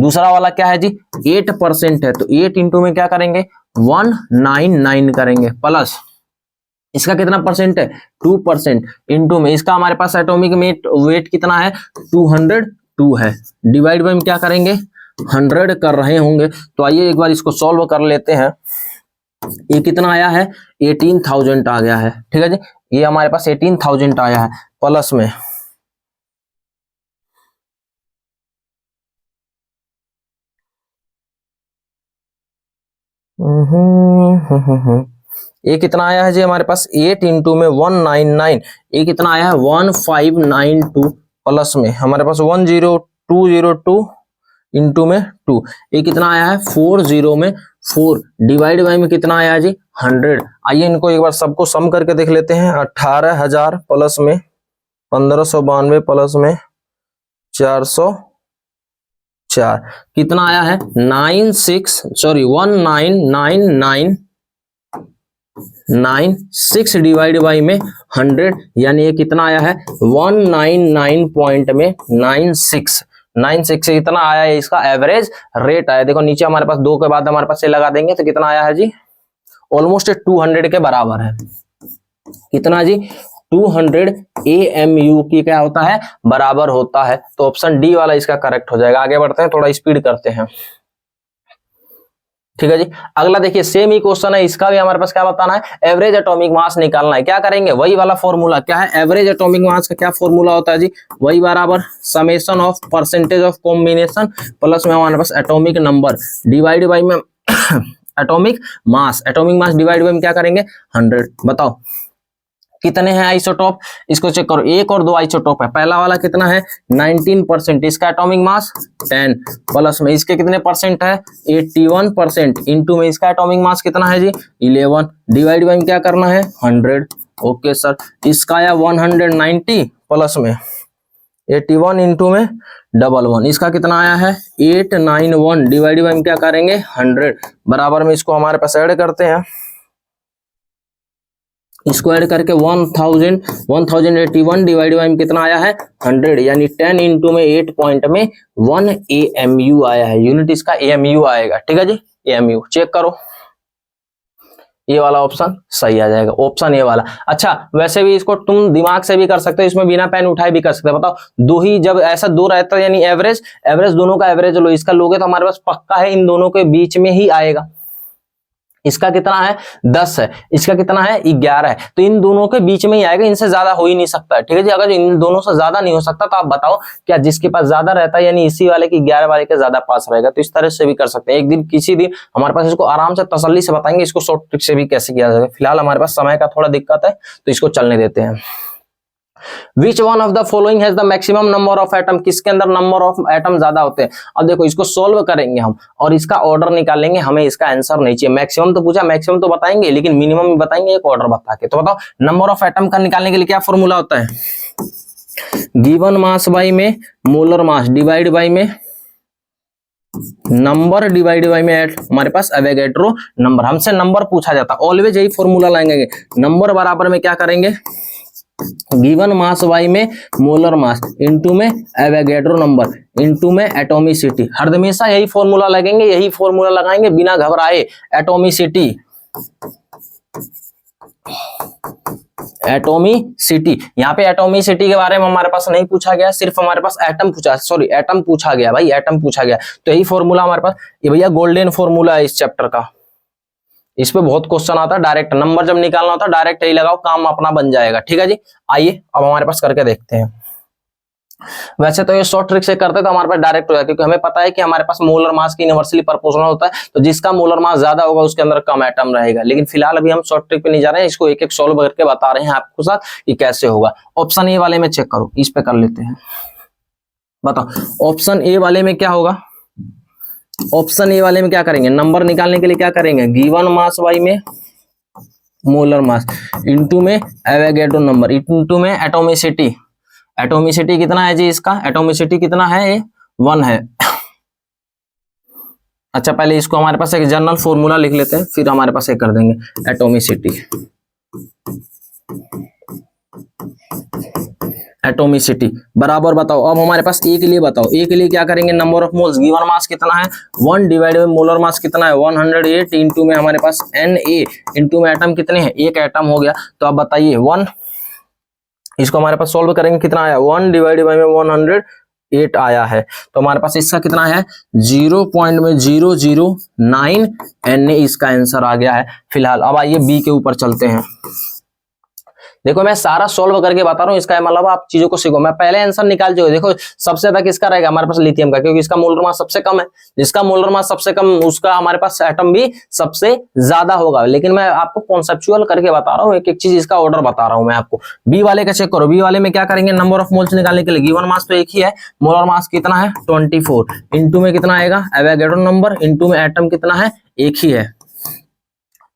दूसरा वाला क्या है जी 8% है, तो 8 इंटू में क्या करेंगे 199 करेंगे, प्लस इसका कितना परसेंट है 2% इंटू में इसका हमारे पास एटॉमिक वेट कितना है 202 है, डिवाइड बाय हम क्या करेंगे 100 कर रहे होंगे। तो आइए एक बार इसको सॉल्व कर लेते हैं। ये कितना आया है 18,000 आ गया है। ठीक है जी, ये हमारे पास 18,000 आया है, प्लस में ये कितना आया है जी हमारे पास 8 इंटू में 199, ये कितना आया है 1592, प्लस में हमारे पास 10202 इंटू में 2, ये कितना आया है 40 में 4, डिवाइड बाई में कितना आया जी 100। आइए इनको एक बार सबको सम करके देख लेते हैं। 18,000 प्लस में 1592 प्लस में 404 कितना आया है 1996 डिवाइड बाई में 100, यानी ये कितना आया है 199 पॉइंट में 96 से इतना आया है, इसका एवरेज रेट आया। देखो नीचे हमारे पास 2 के बाद हमारे पास ये लगा देंगे तो कितना आया है जी ऑलमोस्ट 200 के बराबर है। कितना जी 200 AMU की क्या होता है बराबर होता है। तो ऑप्शन डी वाला इसका करेक्ट हो जाएगा। आगे बढ़ते हैं, थोड़ा स्पीड करते हैं। ठीक है जी, अगला देखिए सेम ही क्वेश्चन है, इसका भी हमारे पास क्या बताना है एवरेज एटॉमिक मास निकालना है। क्या करेंगे वही वाला फॉर्मूला, क्या है एवरेज एटॉमिक मास का क्या फॉर्मूला होता है जी, वही बराबर summation of percentage of combination plus में हमारे पास एटॉमिक नंबर डिवाइड बाई में एटॉमिक मास डिवाइड बाई में क्या करेंगे 100। बताओ कितने हैं आइसोटोप, इसको चेक करो, 1 और 2 आइसोटोप है। पहला वाला कितना है 19%, इसका एटॉमिक मास 10, प्लस में इसके कितने परसेंट है 81%, इंटू में इसका एटॉमिक मास कितना है जी 11, डिवाइड बाई में क्या करना है 100। ओके सर, इसका आया 190 प्लस में 81 इंटू में 11, इसका कितना आया है 891, डिवाइड बाई में क्या करेंगे 100, बराबर में इसको हमारे पास ऐड करते हैं। इसको ऐड करके 1081 डिवाइड बाई में कितना आया है 100, यानी 10 इंटू में 8 पॉइंट में 1 AMU आया है, यूनिट इसका AMU आएगा। ठीक है जी, AMU चेक करो, ये वाला ऑप्शन सही आ जाएगा, ऑप्शन ए वाला। अच्छा वैसे भी इसको तुम दिमाग से भी कर सकते हो, इसमें बिना पेन उठाए भी कर सकते हो। बताओ दो ही जब ऐसा दो रहता है यानी एवरेज दोनों का एवरेज लो, इसका लोगे तो हमारे पास पक्का है इन दोनों के बीच में ही आएगा। इसका कितना है 10 है, इसका कितना है 11 है, तो इन दोनों के बीच में ही आएगा, इनसे ज्यादा हो ही नहीं सकता है। ठीक है जी, अगर इन दोनों से ज्यादा नहीं हो सकता तो आप बताओ क्या जिसके पास ज्यादा रहता है यानी इसी वाले की 11 वाले के ज्यादा पास रहेगा। तो इस तरह से भी कर सकते हैं, एक दिन किसी दिन हमारे पास इसको आराम से तसल्ली से बताएंगे इसको शॉर्ट ट्रिक से भी कैसे किया जाएगा। फिलहाल हमारे पास समय का थोड़ा दिक्कत है तो इसको चलने देते हैं। Which one of the following has the maximum number of atom, किसके अंदर नंबर ऑफ एटम ज्यादा होते हैं। अब देखो इसको सोल्व करेंगे हम और इसका ऑर्डर निकालेंगे, हमें इसका आंसर नहीं चाहिए। मैक्सिमम तो पूछा, मैक्सिमम तो बताएंगे लेकिन मिनिमम भी बताएंगे एक ऑर्डर बता के। तो बताओ नंबर ऑफ एटम का निकालने के लिए क्या फॉर्मूला होता है, गिवन मास बाई में मोलर मास डिवाइड बाई में नंबर डिवाइड बाई में हमारे पास एवोगैड्रो नंबर। हमसे नंबर पूछा जाता, ऑलवेज यही फॉर्मूला लाएंगे, नंबर बराबर में क्या करेंगे गिवन मास बाई में मोलर मास इंटू में एवोगैड्रो नंबर इंटू में एटॉमिसिटी। हर हमेशा यही फॉर्मूला लगेंगे, यही फॉर्मूला लगाएंगे बिना घबराए। एटॉमिसिटी एटोमिसिटी, यहाँ पे एटोमिसिटी के बारे में हमारे पास नहीं पूछा गया, सिर्फ हमारे पास एटम पूछा, सॉरी एटम पूछा गया भाई, एटम पूछा गया। तो यही फॉर्मूला हमारे पास, ये भैया गोल्डन फॉर्मूला है इस चैप्टर का, इस पे बहुत क्वेश्चन आता है, डायरेक्ट नंबर जब निकालना होता है डायरेक्ट यही लगाओ, काम अपना बन जाएगा। ठीक है जी, आइए अब हमारे पास करके देखते हैं। वैसे तो ये शॉर्ट ट्रिक से करते तो हमारे पास डायरेक्ट हो जाए, क्योंकि हमें पता है कि हमारे पास मोलर मास की यूनिवर्सली प्रोपोर्शनल होता है, तो जिसका मोलर मास ज्यादा होगा उसके अंदर कम एटम रहेगा। लेकिन फिलहाल अभी हम शॉर्ट ट्रिक पे नहीं जा रहे हैं, इसको एक एक सॉल्व करके बता रहे हैं आपको साथ कि कैसे होगा। ऑप्शन ए वाले में चेक करो, इस पे कर लेते हैं, बताओ ऑप्शन ए वाले में क्या होगा। ऑप्शन ए वाले में क्या करेंगे, नंबर निकालने के लिए क्या करेंगे, गिवन मास वाई में मोलर मास इनटू में एवोगैड्रो नंबर इनटू में एटोमिसिटी। एटोमिसिटी कितना है जी इसका, एटोमिसिटी कितना है, ये 1 है। अच्छा पहले इसको हमारे पास एक जनरल फॉर्मूला लिख लेते हैं, फिर हमारे पास एक कर देंगे एटोमिसिटी। एटोमिसिटी बराबर बताओ, अब हमारे पास ए के लिए बताओ, ए के लिए क्या करेंगे, number of moles, given mass कितना है 1 डिवाइड बाय मोलर मास कितना है 108 इंटू में हमारे पास Na इंटू में एटम कितने हैं, एक एटम हो गया। तो आप बताइए 1, इसको हमारे पास सॉल्व करेंगे कितना आया, 1 डिवाइड बाय में 108 आया है। तो हमारे पास इसका कितना है 0.009 Na इसका आंसर आ गया है फिलहाल। अब आइए बी के ऊपर चलते हैं। देखो मैं सारा सॉल्व करके बता रहा हूँ, इसका मतलब आप चीजों को सीखो। मैं पहले आंसर निकाल चुका, देखो सबसे ज्यादा किसका रहेगा हमारे पास, लिथियम का, क्योंकि इसका मोलर मास सबसे कम है। जिसका मोलर मास सबसे कम उसका हमारे पास एटम भी सबसे ज्यादा होगा। लेकिन मैं आपको कॉन्सेप्चुअल करके बता रहा हूँ, एक एक चीज इसका ऑर्डर बता रहा हूँ मैं आपको। बी वाले का चेक करो, बी वाले में क्या करेंगे, नंबर ऑफ मोल्स निकालने के लिए गिवन मास तो एक ही है, मोलर मास कितना है 24 इंटू में कितना आएगा एवोगैड्रो नंबर इंटू में एटम कितना है एक ही है,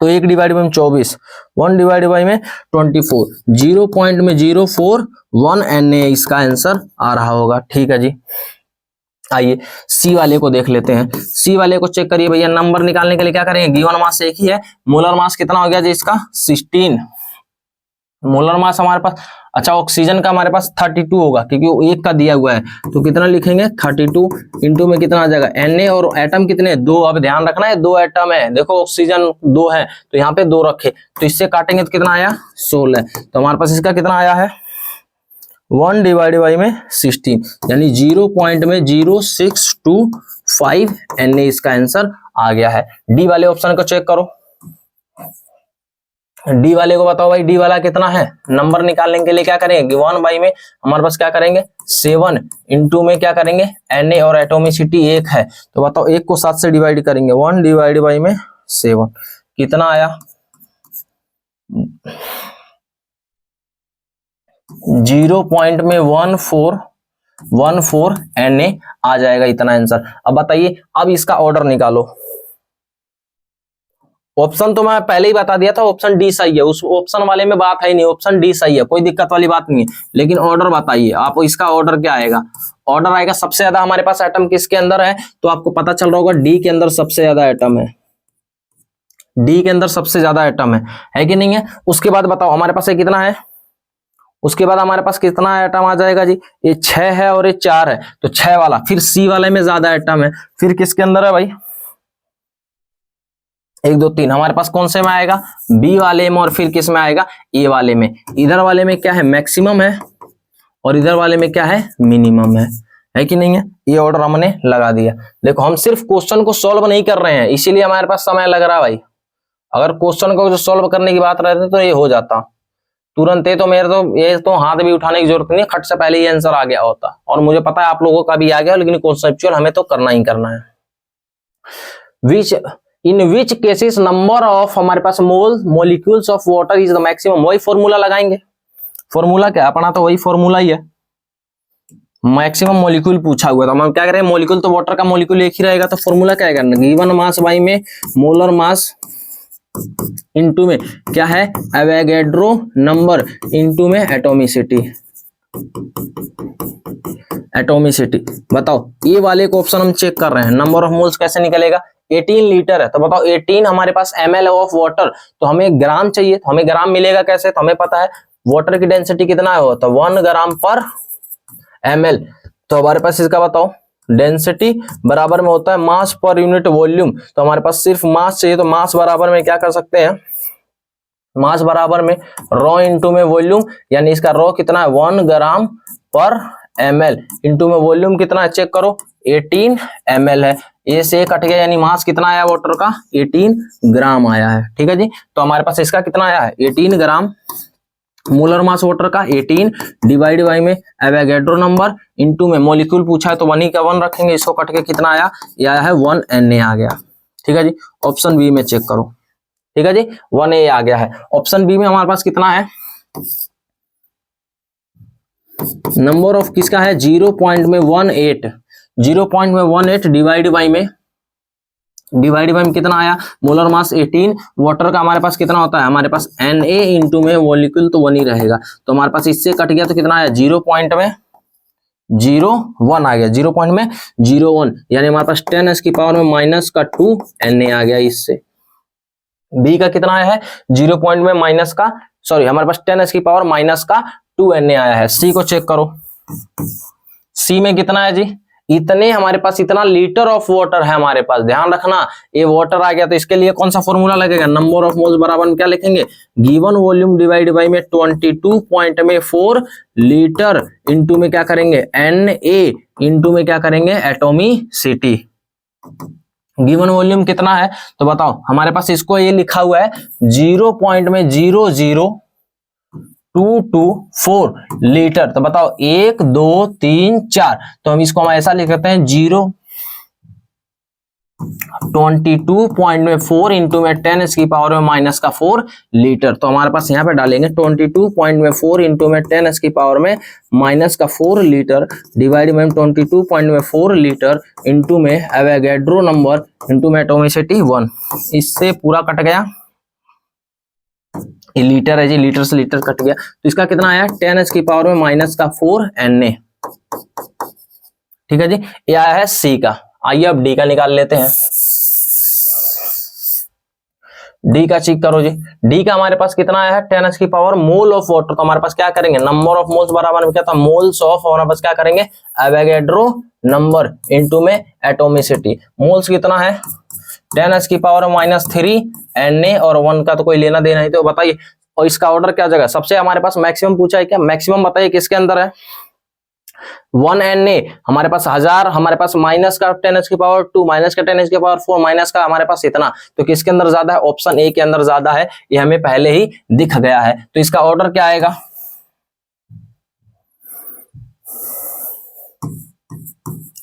तो 1 डिवाइड बाई में 24, 1 डिवाइड बाई में 24, 0.041 Na इसका आंसर आ रहा होगा। ठीक है जी, आइए सी वाले को देख लेते हैं। सी वाले को चेक करिए भैया, नंबर निकालने के लिए क्या करेंगे, गिवन मास एक ही है, मोलर मास कितना हो गया जी इसका 16, मोलर मास हमारे पास, अच्छा ऑक्सीजन का हमारे पास 32 होगा क्योंकि वो एक का दिया हुआ है, तो कितना लिखेंगे 32 इंटू में कितना आ जाएगा Na, और एटम कितने 2, अब ध्यान रखना है 2 एटम है, देखो ऑक्सीजन 2 है तो यहाँ पे 2 रखे, तो इससे काटेंगे तो कितना आया 16, तो हमारे पास इसका कितना आया है 1 डिवाइड बाई में 16, यानी 0.0625 Na इसका आंसर आ गया है। डी वाले ऑप्शन को चेक करो, डी वाले को बताओ भाई, डी वाला कितना है, नंबर निकालने के लिए क्या करेंगे, 1 बाई में हमारे पास क्या करेंगे 7 इंटू में क्या करेंगे Na, और एटोमिसिटी 1 है, तो बताओ 1 को 7 से डिवाइड करेंगे, 1 डिवाइड बाई में 7 कितना आया 0.14 Na आ जाएगा इतना आंसर। अब बताइए, अब इसका ऑर्डर निकालो। ऑप्शन तो मैं पहले ही बता दिया था, ऑप्शन डी सही है, उस ऑप्शन वाले में बात है नहीं, ऑप्शन डी सही है, कोई दिक्कत वाली बात नहीं है। लेकिन ऑर्डर बताइए आप, इसका ऑर्डर क्या आएगा, ऑर्डर आएगा सबसे ज्यादा हमारे पास एटम किसके अंदर है, तो आपको पता चल रहा होगा डी के अंदर सबसे ज्यादा एटम है, डी के अंदर सबसे ज्यादा एटम है कि नहीं है। उसके बाद बताओ हमारे पास ये कितना है, उसके बाद हमारे पास कितना एटम आ जाएगा जी, ये 6 है और ये 4 है, तो 6 वाला, फिर सी वाले में ज्यादा एटम है, फिर किसके अंदर है भाई 1 2 3, हमारे पास कौन से में आएगा बी वाले में, और फिर किस में आएगा ए वाले में। इधर वाले में क्या है मैक्सिमम है, और इधर वाले में क्या है मिनिमम है कि नहीं है। ये ऑर्डर हमने लगा दिया। देखो हम सिर्फ क्वेश्चन को सॉल्व नहीं कर रहे हैं, इसीलिए हमारे पास समय लग रहा है भाई। अगर क्वेश्चन को जो सॉल्व करने की बात रहती तो ये हो जाता तुरंत, तो मेरे तो ये तो हाथ भी उठाने की जरूरत नहीं, खट से पहले ये आंसर आ गया होता। और मुझे पता है आप लोगों का भी आ गया, लेकिन कॉन्सेप्चुअल हमें तो करना ही करना है। In which cases number of हमारे पास molecules of water is the maximum, वही फॉर्मूला लगाएंगे। फॉर्मूला क्या अपना, तो वही फॉर्मूला ही है, मैक्सिमम मॉलिक्यूल पूछा हुआ था। हम क्या करें, मॉलिक्यूल तो वाटर का मॉलिक्यूल एक ही रहेगा, तो फॉर्मूला क्या है, गिवन मास बाई में मोलर मास इनटू में क्या है एवोगैड्रो नंबर इनटू में एटोमिसिटी। एटोमिसिटी बताओ, ये वाले को ऑप्शन हम चेक कर रहे हैं, नंबर ऑफ मोल्स कैसे निकलेगा, 18 लीटर है, तो बताओ 18 हमारे पास ml ऑफ वाटर, तो हमें ग्राम चाहिए, तो हमें ग्राम मिलेगा कैसे, तो हमें पता है वाटर की डेंसिटी कितना है, तो 1 ग्राम पर ml, तो हमारे पास इसका बताओ डेंसिटी बराबर में होता है मास पर यूनिट वॉल्यूम, तो हमारे पास सिर्फ मास चाहिए, तो मास बराबर में क्या कर सकते हैं मास बराबर में रॉ इंटू में वॉल्यूम, यानी इसका रॉ कितना है 1 ग्राम पर ml इंटू में वॉल्यूम कितना है चेक करो 18 ml है। ये से कट गया, यानी मास कितना आया वाटर का 18 ग्राम आया है। ठीक है जी, तो हमारे पास इसका कितना आया है 18 ग्राम। मोलर मास वाटर का 18 डिवाइड बाई में एवोगैड्रो नंबर इंटू में मॉलिक्यूल पूछा है तो 1 ही का 1 रखेंगे, इसको कट के कितना आया, ये आया है 1 Na आ गया। ठीक है जी, ऑप्शन बी में चेक करो। ठीक है जी, 1A आ गया है। ऑप्शन बी में हमारे पास कितना है, नंबर ऑफ किसका है 0.18 0.18 डिवाइड बाई में कितना आया, मोलर मास 18, वाटर का हमारे पास कितना होता है, हमारे पास Na इंटू में मॉलिक्यूल तो 1 ही रहेगा, तो हमारे पास इससे कट गया तो कितना आया 0.01 आ गया, 0.01 यानी हमारे पास 10 की पावर में माइनस का 2 Na आ गया। इससे बी का कितना आया है 0 में माइनस का हमारे पास 10 की पावर माइनस का 2 Na आया है। सी को चेक करो, सी में कितना है जी, इतने हमारे पास इतना लीटर ऑफ वाटर है हमारे पास। ध्यान रखना ये वाटर आ गया तो इसके लिए कौन सा फॉर्मूला लगेगा, नंबर ऑफ मोल्स बराबर में क्या लिखेंगे, गिवन वॉल्यूम डिवाइड बाई में 22.4 लीटर इंटू में क्या करेंगे Na इंटू में क्या करेंगे एटोमिसिटी। गिवन वॉल्यूम कितना है तो बताओ, हमारे पास इसको ये लिखा हुआ है 0.00224 लीटर, तो बताओ 1 2 3 4, तो हम इसको हम ऐसा लिख सकते हैं 22.4 इंटू में 10 की पावर में माइनस का 4 लीटर, तो हमारे पास यहाँ पे डालेंगे 22.4 इंटू में 10 की पावर में माइनस का 4 लीटर डिवाइड में 22.4 लीटर इंटू में एवोगैड्रो नंबर इंटू में एटोमिसिटी 1। इससे पूरा कट गया, ये लीटर है जी, लीटर से लीटर कट गया, तो इसका कितना आया 10 की पावर में माइनस का 4 Na। ठीक है जी, ये आया है सी का। आइए अब डी का निकाल लेते हैं। डी का चेक करो जी, डी का हमारे पास कितना आया है 10 की पावर मोल ऑफ वाटर, तो हमारे पास क्या करेंगे नंबर ऑफ मोल्स बराबर में क्या था मोल्स ऑफ, और हमारे पास क्या करेंगे एवोगैड्रो नंबर इंटू में एटोमिसिटी। मोल्स कितना है 10 की पावर माइनस 3 Na और 1 का तो कोई लेना देना नहीं, तो बताइए और इसका ऑर्डर क्या जगह, सबसे हमारे पास मैक्सिमम पूछा है क्या, मैक्सिमम बताइए किसके अंदर है 1 Na, हमारे पास 1000, हमारे पास माइनस का 10 की पावर 2 माइनस का 10 की पावर 4 माइनस का हमारे पास इतना, तो किसके अंदर ज्यादा है, ऑप्शन ए के अंदर ज्यादा है, ये हमें पहले ही दिख गया है। तो इसका ऑर्डर क्या आएगा,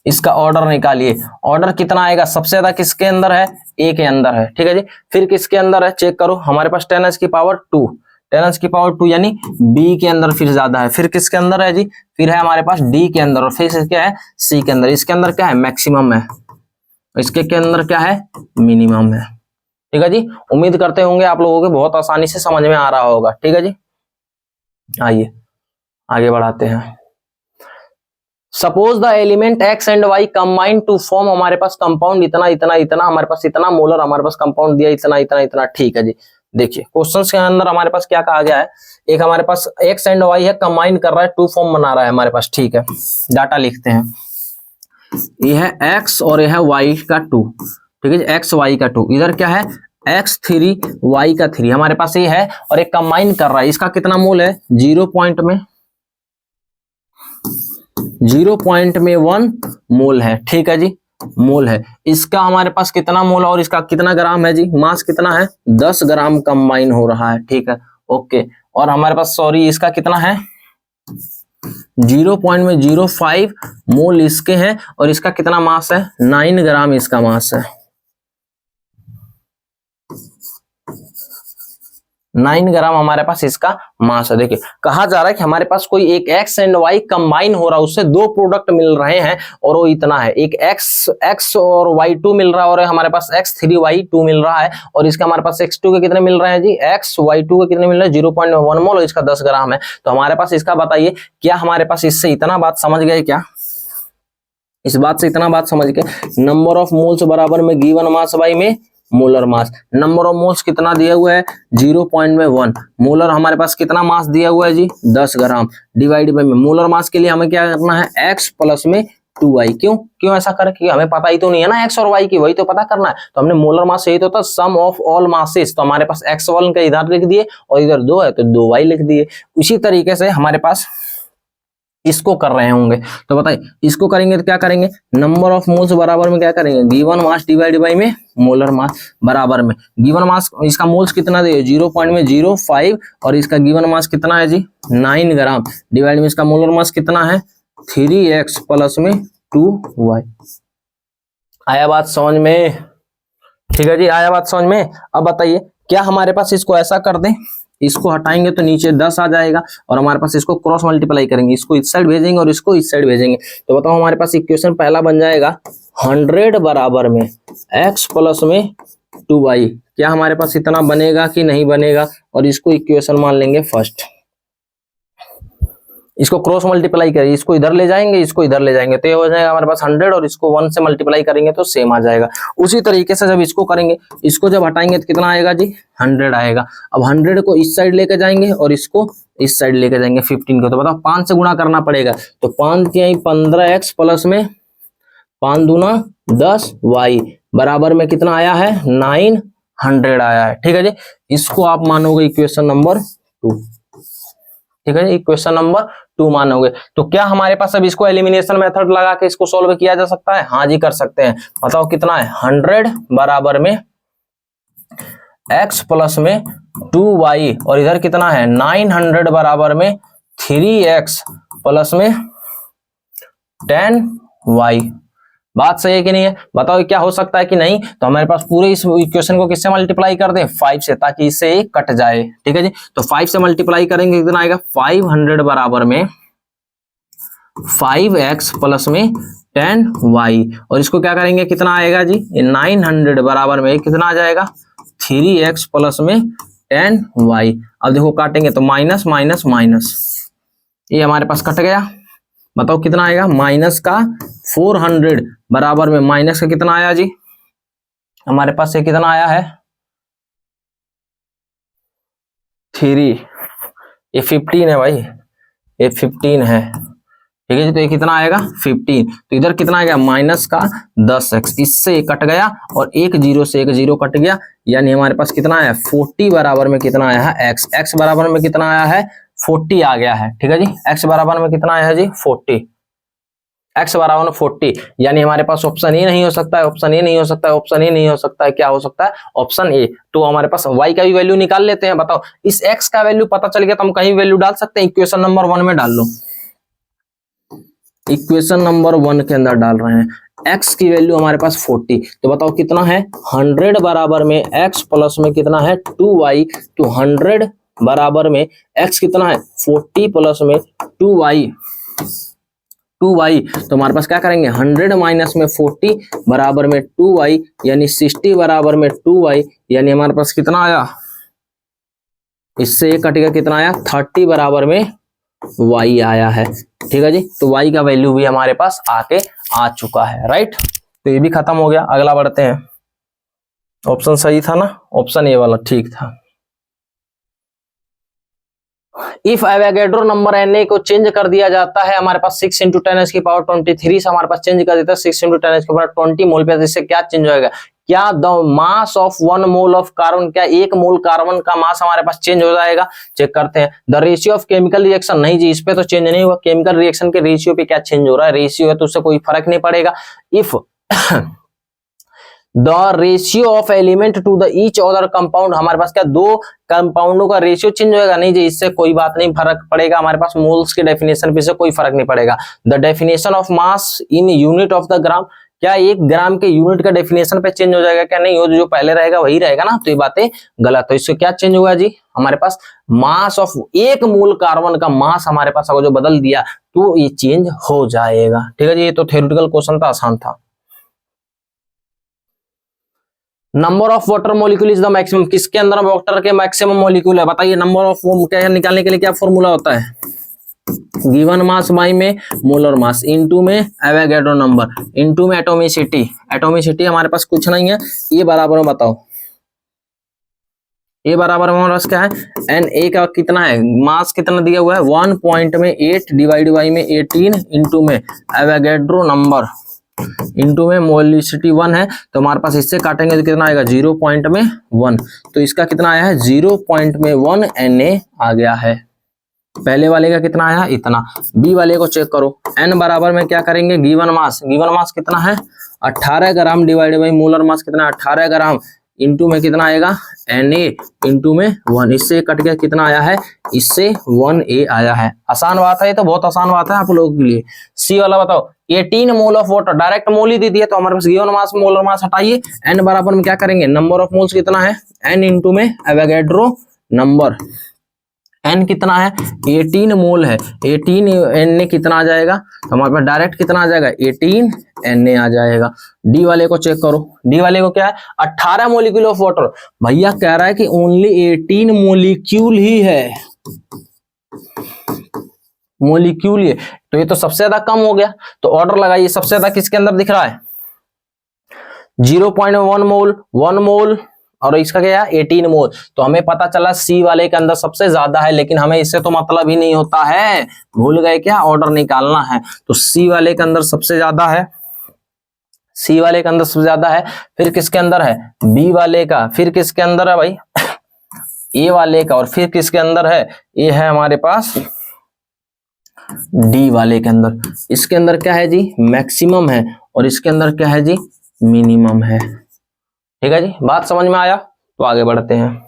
इसका ऑर्डर निकालिए, ऑर्डर कितना आएगा, सबसे ज्यादा किसके अंदर है ए के अंदर है। ठीक है जी, फिर किसके अंदर है चेक करो, हमारे पास 10 की पावर 2 10 की पावर 2 यानी बी के अंदर फिर ज्यादा है, फिर किसके अंदर है जी, फिर है हमारे पास डी के अंदर, और फिर क्या है सी के अंदर। इसके अंदर क्या है मैक्सिमम है, इसके के अंदर क्या है मिनिमम है। ठीक है जी, उम्मीद करते होंगे आप लोगों को बहुत आसानी से समझ में आ रहा होगा। ठीक है जी, आइए आगे बढ़ाते हैं। Suppose the element X and Y combine to form, हमारे पास कंपाउंड इतना इतना इतना, हमारे पास इतना मोलर, हमारे पास कंपाउंड दिया इतना इतना इतना। ठीक है जी, देखिए क्वेश्चंस के अंदर हमारे पास क्या कहा गया है, एक हमारे पास एक्स एंड वाई है, कंबाइन कर रहा है, 2 फॉर्म बना रहा है हमारे पास। ठीक है, डाटा लिखते हैं, ये है एक्स और ये है वाई का 2। ठीक है, एक्स वाई का 2, इधर क्या है x3 y का 3, हमारे पास ये है, और एक कंबाइन कर रहा है, इसका कितना मोल है 0.1 मोल है। ठीक है जी, मोल है, इसका हमारे पास कितना मोल और इसका कितना ग्राम है जी, मास कितना है 10 ग्राम कंबाइन हो रहा है। ठीक है, ओके, और हमारे पास इसका कितना है 0.05 मोल इसके हैं, और इसका कितना मास है 9 ग्राम इसका मास है, 9 ग्राम हमारे पास इसका मास है। देखिए कहा जा रहा है कि हमारे पास कोई एक एक्स एंड वाई कंबाइन हो रहा है, उससे 2 प्रोडक्ट मिल रहे हैं और वो इतना है, एक एक्स और y2 मिल रहा है, और हमारे पास x3y2 मिल रहा है, और इसका हमारे पास x2 के कितने मिल रहे हैं जी, xy2 के कितने मिल रहे हैं 0.1 मोल, और इसका 10 ग्राम है। तो हमारे पास इसका बताइए, क्या हमारे पास इससे इतना बात समझ गए क्या, इस बात से इतना बात समझ गए, नंबर ऑफ मोल्स बराबर में गिवन मास बाई में molar mass. Number of moles कितना दिया हुआ है 0.1, मोलर हमारे पास कितना मास दिया हुआ है जी 10 ग्राम, डिवाइड बाई में मोलर मास के लिए हमें क्या करना है x प्लस में 2y। क्यों ऐसा करें? क्योंकि हमें पता ही तो नहीं है ना x और y की, वही तो पता करना है। तो हमने मोलर मास यही तो था, सम ऑफ ऑल मासेस। तो हमारे पास x1 का इधर लिख दिए और इधर 2 है तो 2y लिख दिए। उसी तरीके से हमारे पास इसको कर रहे होंगे, तो बताइए इसको करेंगे तो क्या करेंगे? नंबर ऑफ मोल्स बराबर में क्या करेंगे? गिवन मास डिवाइड बाय में मोलर मास बराबर में गिवन मास। इसका मोल्स कितना दे? 0.05 और इसका गिवन मास कितना है जी? 9 ग्राम डिवाइड में इसका मोलर मास कितना है? 3x प्लस में 2y। आया बात समझ में? ठीक है जी, आया बात समझ में? अब बताइए क्या हमारे पास इसको ऐसा कर दें, इसको हटाएंगे तो नीचे 10 आ जाएगा और हमारे पास इसको क्रॉस मल्टीप्लाई करेंगे, इसको इस साइड भेजेंगे और इसको इस साइड भेजेंगे, तो बताओ हमारे पास इक्वेशन पहला बन जाएगा 100 बराबर में x प्लस में 2y। क्या हमारे पास इतना बनेगा कि नहीं बनेगा? और इसको इक्वेशन मान लेंगे फर्स्ट, इसको क्रॉस मल्टीप्लाई करेंगे, इसको इधर ले जाएंगे, इसको इधर ले जाएंगे, तो ये हो जाएगा हमारे पास 100 और इसको 1 से मल्टीप्लाई करेंगे तो सेम आ जाएगा। उसी तरीके से जब इसको करेंगे, इसको जब हटाएंगे तो कितना आएगा जी? 100 आएगा। अब 100 को इस साइड लेके जाएंगे और इसको इस साइड लेके जाएंगे 15 को, तो बताओ 5 से गुणा करना पड़ेगा, तो 5 के 15x प्लस में 5 दूना 10y बराबर में कितना आया है? 900 आया है। ठीक है जी, इसको आप मानोगे इक्वेशन नंबर 2। ठीक है जी, इक्वेशन नंबर 2 मानोगे। तो क्या हमारे पास अब इसको एलिमिनेशन मेथड लगा के इसको सॉल्व किया जा सकता है? हाँ जी कर सकते हैं। बताओ कितना है? 100 बराबर में x प्लस में 2y और इधर कितना है? 900 बराबर में 3x प्लस में 10y। बात सही है कि नहीं है? बताओ क्या हो सकता है कि नहीं? तो हमारे पास पूरे इस इक्वेशन को किससे मल्टीप्लाई कर दें? 5 से, ताकि इससे एक कट जाए। ठीक है जी, तो 5 से मल्टीप्लाई करेंगे कितना आएगा? 500 बराबर में 5x प्लस में 10y और इसको क्या करेंगे? कितना आएगा जी? 900 बराबर में कितना आ जाएगा? 3x प्लस में 10y। अब देखो काटेंगे तो माइनस माइनस माइनस, ये हमारे पास कट गया। बताओ कितना आएगा? माइनस का 400 बराबर में माइनस का कितना आया जी? हमारे पास ये कितना आया है? 3। ये 15 है भाई, ये 15 है। ठीक है जी, तो ये कितना आएगा? 15। तो इधर कितना आएगा? माइनस का 10x, इससे कट गया और एक जीरो से एक जीरो कट गया, यानी हमारे पास कितना आया? 40 बराबर में कितना आया है? x। x बराबर में कितना आया है? 40 आ गया है। ठीक है जी, x बराबर में कितना आया है जी? 40। x बराबर में 40, यानी हमारे पास ऑप्शन ए नहीं हो सकता है, ऑप्शन ए नहीं हो सकता है, ऑप्शन ए नहीं हो सकता है। क्या हो सकता है? Option A. तो हमारे पास y का भी वैल्यू निकाल लेते हैं। बताओ इस x का वैल्यू पता चल गया तो हम कहीं वैल्यू डाल सकते हैं? इक्वेशन नंबर 1 में डाल लो, इक्वेशन नंबर 1 के अंदर डाल रहे हैं। x की वैल्यू हमारे पास 40, तो बताओ कितना है? 100 बराबर में x प्लस में कितना है? 2y। तो 100 बराबर में x कितना है? 40 प्लस में 2y। तो हमारे पास क्या करेंगे? 100 माइनस में 40 बराबर में 2y, यानी 60 बराबर में 2y, यानी हमारे पास कितना आया? इससे ये कट गया, कितना आया? 30 बराबर में y आया है। ठीक है जी, तो y का वैल्यू भी हमारे पास आके आ चुका है। राइट, तो ये भी खत्म हो गया। अगला बढ़ते हैं। ऑप्शन सही था ना? ऑप्शन ए वाला ठीक था। इफ एवोगैड्रो नंबर Na को चेंज कर दिया जाता है, हमारे पास 6 × 10⁻23 से हमारे पास चेंज कर देता है 6 × 10⁻20 मोल पे, इससे क्या चेंज होएगा? क्या the mass of 1 mole of carbon, क्या 1 मोल कार्बन का मास हमारे पास चेंज हो जाएगा? चेक करते हैं। The ratio of chemical reaction, नहीं जी इस पे तो चेंज नहीं हुआ। केमिकल रिएक्शन के रेशियो पे क्या चेंज हो रहा है? रेशियो है तो उससे कोई फर्क नहीं पड़ेगा। If the ratio of element to the each other compound, हमारे पास क्या 2 कंपाउंडों का रेशियो चेंज होएगा? नहीं जी इससे कोई बात नहीं, फर्क पड़ेगा हमारे पास मोल्स के डेफिनेशन पे से कोई फर्क नहीं पड़ेगा। The definition of mass in unit of the gram, क्या 1 ग्राम के यूनिट का डेफिनेशन पे चेंज हो जाएगा? क्या नहीं हो, जो पहले रहेगा वही रहेगा ना, तो ये बातें गलत है। इससे क्या चेंज हुआ जी? हमारे पास मास ऑफ 1 मोल कार्बन का मास हमारे पास अगर जो बदल दिया तो ये चेंज हो जाएगा। ठीक है जी, ये तो थ्योरेटिकल क्वेश्चन था, आसान था। Number of water molecule is the maximum, किसके अंदर वाटर के मैक्सिमम मॉलिक्यूल है? बताइए। नंबर ऑफ क्या निकालने के लिए क्या फॉर्मूला होता है? गिवन मास बाई में मोलर मास, इनटू में एवोगैड्रो नंबर, इनटू में एटोमिसिटी। एटोमिसिटी हमारे पास कुछ नहीं है, ये बराबर में बताओ ए बराबर हमारे पास क्या है, एन ए का कितना है, मास कितना दिया हुआ है 1.8 डिवाइड बाई में 18 इंटू में एवोगैड्रो नंबर इंटू में मोलिसिटी 1 है, तो हमारे पास इससे काटेंगे तो कितना आएगा 0.1, तो इसका कितना आया है 0.1 Na आ गया है। पहले वाले का कितना आया इतना। बी वाले को चेक करो, एन बराबर में क्या करेंगे, गिवन मास कितना है 18 gram divide by molar mass कितना 18 ग्राम इंटू में कितना आएगा Na इंटू में 1, इससे कट गया कितना आया है, इससे 1A आया है। आसान बात है, ये तो बहुत आसान बात है आप लोगों के लिए। सी वाला बताओ, 18 मोल ऑफ वाटर, डायरेक्ट मोल ही दे दिया तो हमारे पास गिवन मास मोलर मास हटाइए, एन बराबर में क्या करेंगे, नंबर ऑफ मोल्स कितना है एन इंटू में एवोगैड्रो नंबर, एन कितना है 18 मोल है, 18 Na कितना आ जाएगा, तो हमारे पास डायरेक्ट कितना आ जाएगा 18 Na आ जाएगा। डी वाले को चेक करो, डी वाले को क्या है 18 मोलिक्यूल ऑफ वाटर, भैया कह रहा है कि ओनली 18 मोलिक्यूल ही है, मोलिक्यूल ही है, तो ये तो सबसे ज्यादा कम हो गया, तो ऑर्डर लगाइए सबसे ज्यादा किसके अंदर दिख रहा है 0.1 मोल, 1 मोल और इसका क्या है 18 मोल, तो हमें पता चला सी वाले के अंदर सबसे ज्यादा है, लेकिन हमें इससे तो मतलब ही नहीं होता है, भूल गए क्या, ऑर्डर निकालना है, तो सी वाले के अंदर सबसे ज्यादा है, सी वाले के अंदर सबसे ज्यादा है, फिर किसके अंदर है बी वाले का, फिर किसके अंदर है भाई ए वाले का, और फिर किसके अंदर है, ये है हमारे पास डी वाले के अंदर। इसके अंदर क्या है जी मैक्सिमम है, और इसके अंदर क्या है जी मिनिमम है। ठीक है जी, बात समझ में आया, तो आगे बढ़ते हैं।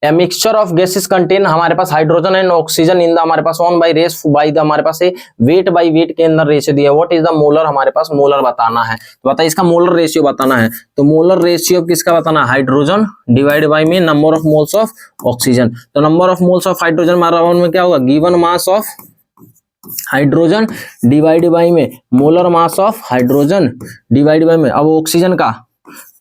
A mixture of gases contain, हमारे पास hydrogen and oxygen in the हमारे पास 1/रेस बाई द हमारे पास वेट बाई वेट के अंदर रेशियो दिया, व्हाट इज द मोलर, हमारे पास मोलर बताना है, तो बताइए इसका मोलर रेशियो बताना है, तो मोलर रेशियो किसका बताना है हाइड्रोजन डिवाइड बाई में number of moles of oxygen, तो number of moles of hydrogen बराबर में क्या होगा given mass of hydrogen divide by में molar mass of hydrogen divide by में, अब ऑक्सीजन का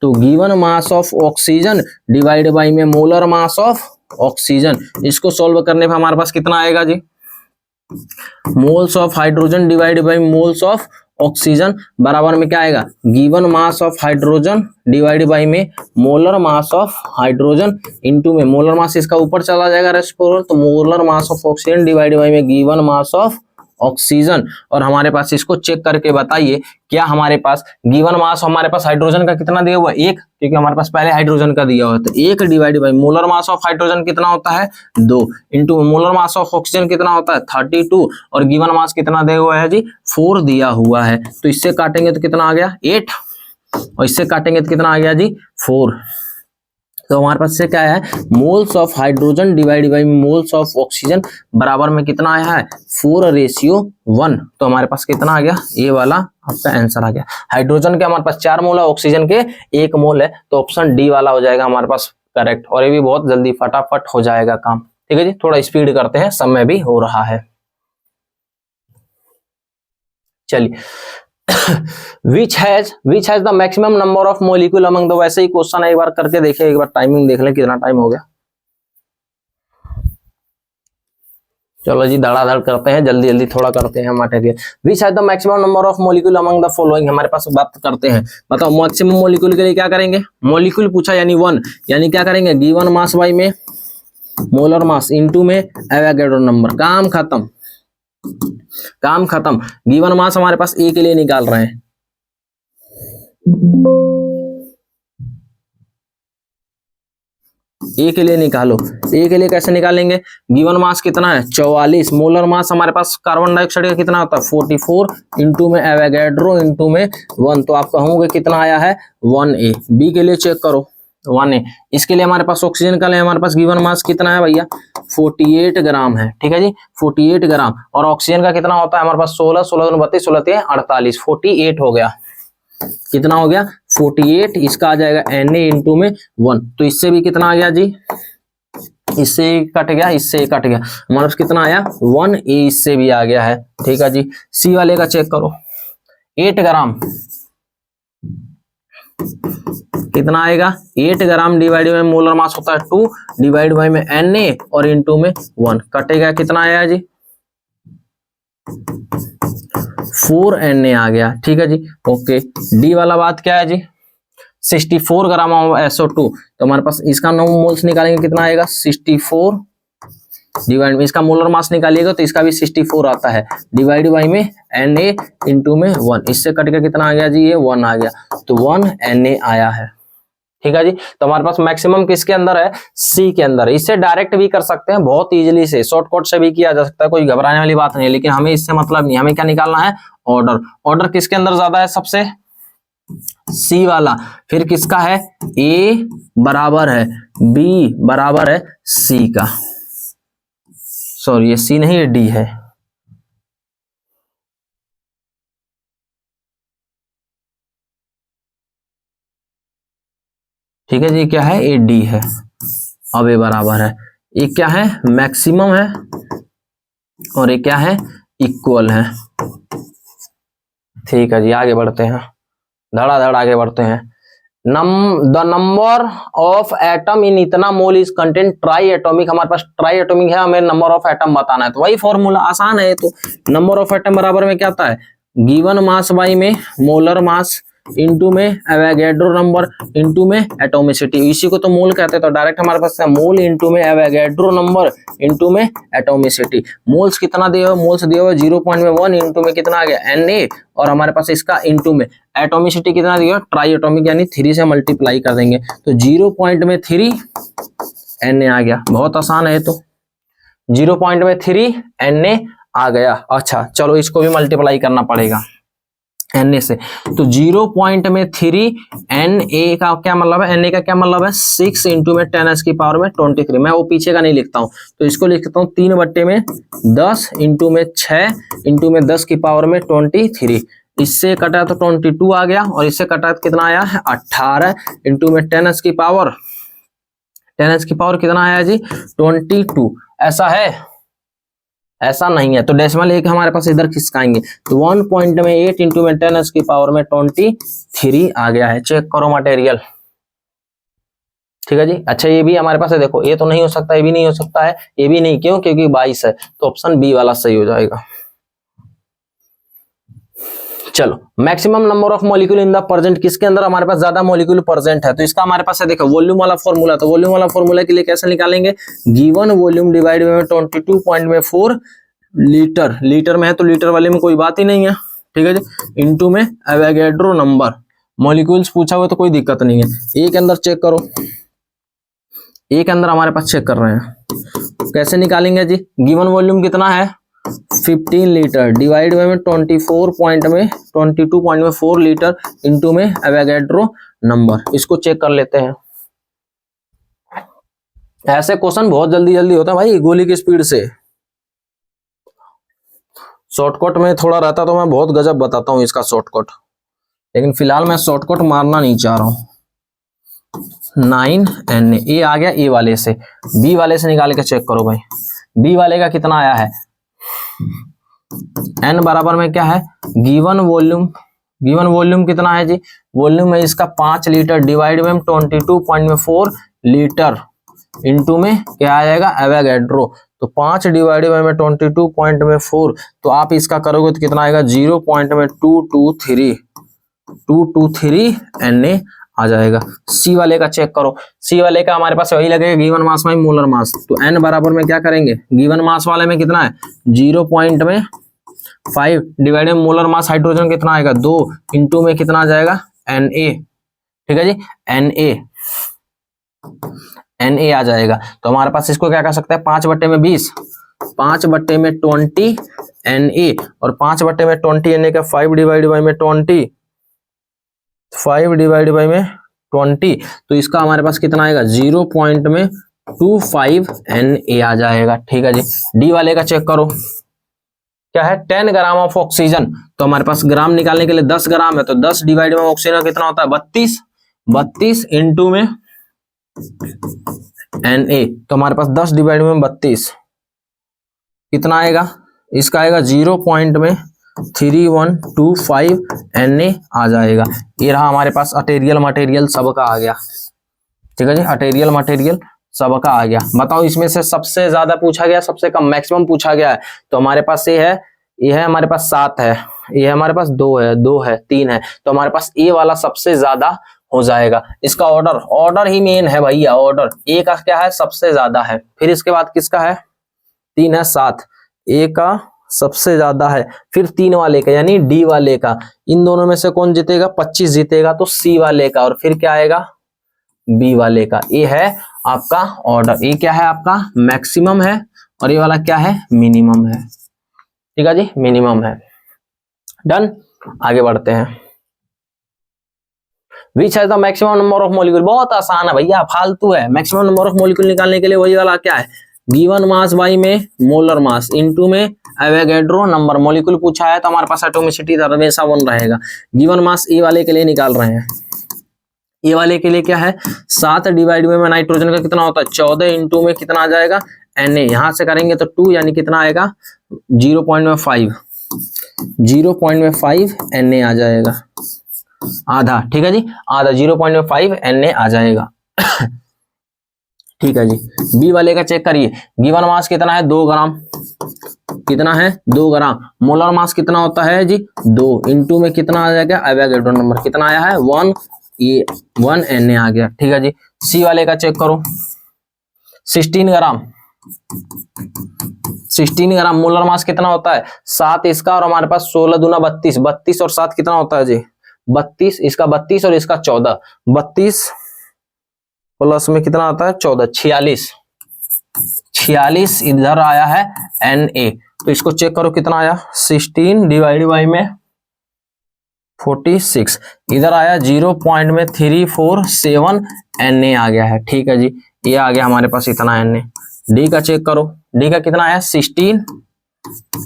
तो given mass of oxygen divide by में मोलर मास ऑफ ऑक्सीजन, इसको सॉल्व करने पे हमारे पास कितना आएगा जी moles of hydrogen divide by moles of oxygen बराबर में क्या आएगा given mass of hydrogen divide by में molar mass of hydrogen into में मोलर मास इसका ऊपर चला जाएगा रेस्पोरल, तो molar mass of oxygen divide by में गिवन मास ऑफ ऑक्सीजन, और हमारे पास इसको चेक करके बताइए क्या हमारे पास गिवन मास हमारे पास हाइड्रोजन का कितना दिया हुआ है 1, क्योंकि हमारे पास पहले हाइड्रोजन का दिया हुआ है, तो 1 divide by molar mass of hydrogen कितना होता है 2 into molar mass of oxygen कितना होता है 32, और गिवन मास कितना दिया हुआ है जी 4 दिया हुआ है, तो इससे काटेंगे तो कितना आ गया 8, और इससे काटेंगे तो कितना आ गया जी 4, तो हमारे पास से क्या है moles of hydrogen divide by moles of oxygen बराबर में कितना आया है 4:1, तो हमारे पास कितना आ गया ये वाला आपका आंसर आ गया। हाइड्रोजन के हमारे पास 4 मोल है, ऑक्सीजन के 1 मोल है, तो ऑप्शन डी वाला हो जाएगा हमारे पास करेक्ट, और ये भी बहुत जल्दी फटाफट हो जाएगा काम। ठीक है जी, थोड़ा स्पीड करते हैं, समय भी हो रहा है। चलिए which has the maximum number of molecule among the, वैसे ही क्वेश्चन है, एक बार करके देखिए, एक बार टाइमिंग देख लें कितना टाइम हो गया। चलो जी धड़ाधड़ करते हैं, जल्दी जल्दी थोड़ा करते हैं material. which has the maximum number of molecule among the following, हमारे पास बात करते हैं, बताओ मैक्सिमम मोलिक्यूल के लिए क्या करेंगे, मोलिक्यूल पूछा यानी 1, यानी क्या करेंगे गिवन मास बाई में मोलर मास इनटू में एवोगैड्रो नंबर, काम खत्म, काम खत्म। गिवन मास हमारे पास ए के लिए निकाल रहे हैं, ए के लिए निकालो, ए के लिए कैसे निकालेंगे, गिवन मास कितना है 44, मोलर मास हमारे पास कार्बन डाइऑक्साइड का कितना होता है 44 इंटू में एवोगैड्रो इंटू में 1, तो आप कहोगे कितना आया है 1A। बी के लिए चेक करो 1A, इसके लिए हमारे पास ऑक्सीजन का लिए हमारे पास गिवन मास कितना है भैया 48 ग्राम है। ठीक है जी 48 ग्राम, और ऑक्सीजन का कितना होता है हमारे पास 16 16 32 16 48, 48 हो गया, कितना हो गया 48, इसका आ जाएगा Na इंटू में 1, तो इससे भी कितना आ गया जी, इससे कट गया, इससे कट गया, हमारे पास कितना आया 1A, इससे भी आ गया है। ठीक है जी, सी वाले का चेक करो 8 ग्राम कितना आएगा 8 ग्राम डिवाइड में मोलर मास होता है 2 डिवाइड बाई में Na और इंटू में 1, कटेगा कितना आया जी 4Na आ गया। ठीक है जी ओके। डी वाला बात क्या है जी, 64 ग्राम ऑफ SO2, तो हमारे पास इसका 9 मोल्स निकालेंगे कितना आएगा 64 डिवाइड में इसका मोलर मास निकालिएगा तो इसका भी 64 आता है, डिवाइड बाई में Na इंटू में 1, इससे कट के कितना आ गया जी ये 1 आ गया, तो 1 Na आया है। ठीक है जी, तो हमारे पास मैक्सिमम किसके अंदर है, सी के अंदर। इससे डायरेक्ट भी कर सकते हैं बहुत इजीली से, शॉर्टकट से भी किया जा सकता है, कोई घबराने वाली बात नहीं है, लेकिन हमें इससे मतलब नहीं, हमें क्या निकालना है ऑर्डर। ऑर्डर किसके अंदर ज्यादा है सबसे, सी वाला, फिर किसका है ए बराबर है बी बराबर है सी का, सॉरी ये सी नहीं ये डी है। ठीक है जी, क्या है ये डी है, अब ये बराबर है, ये क्या है मैक्सिमम है और ये क्या है इक्वल है। ठीक है जी, आगे बढ़ते हैं, धड़ाधड़ आगे बढ़ते हैं। The number of atom in इतना mole is content triatomic, हमारे पास ट्राई एटॉमिक है, हमें नंबर ऑफ एटम बताना है, तो वही फॉर्मूला आसान है। तो नंबर ऑफ एटम बराबर में क्या आता है, गिवन मास बाई में मोलर मास इनटू में एवोगैड्रो नंबर इनटू में एटोमिसिटी, इसी को तो मोल कहते हैं, तो डायरेक्ट हमारे पास है मोल इनटू में एवोगैड्रो नंबर इनटू में एटोमिसिटी। मोल्स कितना दिया हुआ, मोल्स दिया हुआ 0.1 इनटू में कितना आ गया Na, और हमारे पास इसका इनटू में एटोमिसिटी कितना दिया, ट्राई एटॉमिक यानी 3 से मल्टीप्लाई कर देंगे, तो 0.3 Na आ गया, बहुत आसान है। तो 0.3 Na आ गया। अच्छा चलो इसको भी मल्टीप्लाई करना पड़ेगा Na से, तो 0.3 Na का क्या मतलब है, Na का क्या मतलब है 6 इंटू में 10 की पावर में 23, मैं वो पीछे का नहीं लिखता हूँ, तो इसको लिखता हूँ 3/10 इंटू में 6 इंटू में 10 की पावर में 23, इससे कटा तो 22 आ गया, और इससे कटा तो कितना आया है 18 इंटू में 10 की पावर कितना आया जी 22, ऐसा है, ऐसा नहीं है, तो डेसिमल एक हमारे पास इधर खिसकाएंगे, तो 1.8 इंटू में 10 की पावर में 23 आ गया है। चेक करो मटेरियल। ठीक है जी, अच्छा ये भी हमारे पास है, देखो ये तो नहीं हो सकता, ये भी नहीं हो सकता है, ये भी नहीं, क्यों, क्योंकि 22 है, तो ऑप्शन बी वाला सही हो जाएगा। चलो maximum number of molecule in the present, किसके अंदर हमारे पास ज्यादा मॉलिक्यूल प्रेजेंट है, तो इसका हमारे पास है देखो वॉल्यूम वाला फॉर्मूला, तो वॉल्यूम वाला फॉर्मूला के लिए कैसे निकालेंगे, गिवन वॉल्यूम डिवाइड में 22.4 लीटर, लीटर में है तो लीटर वाले में कोई बात ही नहीं है। ठीक है जी, इनटू में एवोगैड्रो नंबर, मॉलिक्यूल्स पूछा हुआ तो कोई दिक्कत नहीं है। ए के अंदर चेक करो, ए के अंदर हमारे पास चेक कर रहे हैं, कैसे निकालेंगे जी, गिवन वॉल्यूम कितना है 15 लीटर डिवाइड में 22.4 लीटर इंटू में एवोगैड्रो नंबर, इसको चेक कर लेते हैं। ऐसे क्वेश्चन बहुत जल्दी जल्दी होता है भाई, गोली की स्पीड से, शॉर्टकट में थोड़ा रहता तो मैं बहुत गजब बताता हूँ इसका शॉर्टकट, लेकिन फिलहाल मैं शॉर्टकट मारना नहीं चाह रहा हूँ। 9Na ए आ गया, ए वाले से, बी वाले से निकाल के चेक करो भाई, बी वाले का कितना आया है, n बराबर में क्या है गिवन वॉल्यूम कितना है जी, वॉल्यूम है इसका 5 लीटर डिवाइड में 22.4 लीटर इंटू में क्या आ जाएगा एवोगैड्रो, तो 5 डिवाइड में 22.4, तो आप इसका करोगे तो कितना आएगा 0.223 Na आ जाएगा। सी वाले का चेक करो, सी वाले का हमारे पास वही लगेगा गिवन मास में मोलर मास, तो n बराबर में क्या करेंगे, गिवन मास वाले में कितना है 0.5 डिवाइड में मोलर मास हाइड्रोजन कितना आएगा 2 इंटू में कितना आ जाएगा Na। ठीक है जी, Na आ जाएगा, तो हमारे पास इसको क्या कर सकते हैं 5/20, 5/20 Na, और 5/20 Na का 5 डिवाइड बाई में 20, 5 डिवाइड बाई में 20, तो इसका हमारे पास कितना आएगा 0.25 Na आ जाएगा। ठीक है जी, डी वाले का चेक करो, क्या है 10 ग्राम ऑफ ऑक्सीजन, तो हमारे पास ग्राम निकालने के लिए 10 ग्राम है, तो 10 डिवाइड में ऑक्सीजन कितना होता है 32 इंटू में Na, तो हमारे पास 10 डिवाइड में 32 कितना आएगा, इसका आएगा 0.3125 Na आ जाएगा। ये रहा हमारे पास अटेरियल मटेरियल सबका आ गया। ठीक है जी, अटेरियल मटेरियल सबका आ गया। बताओ इसमें से सबसे ज्यादा पूछा गया, सबसे कम, मैक्सिमम पूछा गया है, तो हमारे पास ये है हमारे पास 7 है, ये हमारे पास 2 है 3 है, तो हमारे पास ए वाला सबसे ज्यादा हो जाएगा। इसका ऑर्डर, ऑर्डर ही मेन है भैया, ऑर्डर। ए का क्या है, सबसे ज्यादा है, फिर इसके बाद किसका है, 3 है 7, ए का सबसे ज्यादा है, फिर 3 वाले का यानी डी वाले का। इन दोनों में से कौन जीतेगा, 25 जीतेगा तो सी वाले का, और फिर क्या आएगा, बी वाले का। ये है आपका ऑर्डर। ये क्या है आपका मैक्सिमम है, और ये वाला क्या है, मिनिमम है। ठीक है जी, मिनिमम है। डन, आगे बढ़ते हैं। Which has the maximum number of molecule, बहुत आसान है भैया, फालतू है। मैक्सिमम नंबर ऑफ मॉलिक्यूल निकालने के लिए वही वाला क्या है, गिवन मास बाई में मोलर मास इनटू में एवोगैड्रो नंबर। मॉलिक्यूल पूछा है तो हमारे पास एटॉमिसिटी हमेशा 1 रहेगा। गिवन मास ए वाले के लिए निकाल रहे हैं, ए वाले के लिए क्या है, 7 डिवाइड में नाइट्रोजन का कितना होता है 14, इंटू में कितना आ जाएगा Na, यहां से करेंगे तो 2 यानी कितना आएगा 0.5 Na आ जाएगा, आधा। ठीक है जी, आधा 0.5 Na आ जाएगा। ठीक है जी, बी वाले का चेक करिए। गिवन मास कितना है 2 ग्राम, कितना है 2 ग्राम। मोलर मास कितना होता है जी 2, इंटू में कितना आ जाएगा एवोगैड्रो नंबर कितना आया है 1, ये 1 Na आ गया। ठीक है जी, सी वाले का चेक करो। 16 ग्राम, 16 ग्राम। मोलर मास कितना होता है 7 इसका, और हमारे पास 16 दूना 32, 32 और 7 कितना होता है जी 32, इसका 32 और इसका 14, 32 प्लस में कितना आता है 14, 46, 46 इधर आया है Na। तो इसको चेक करो कितना आया 16 डिवाइड बाई में 46, इधर आया 0.347 Na आ गया है। ठीक है जी, ये आ गया हमारे पास इतना Na। डी का चेक करो, डी का कितना आया 16,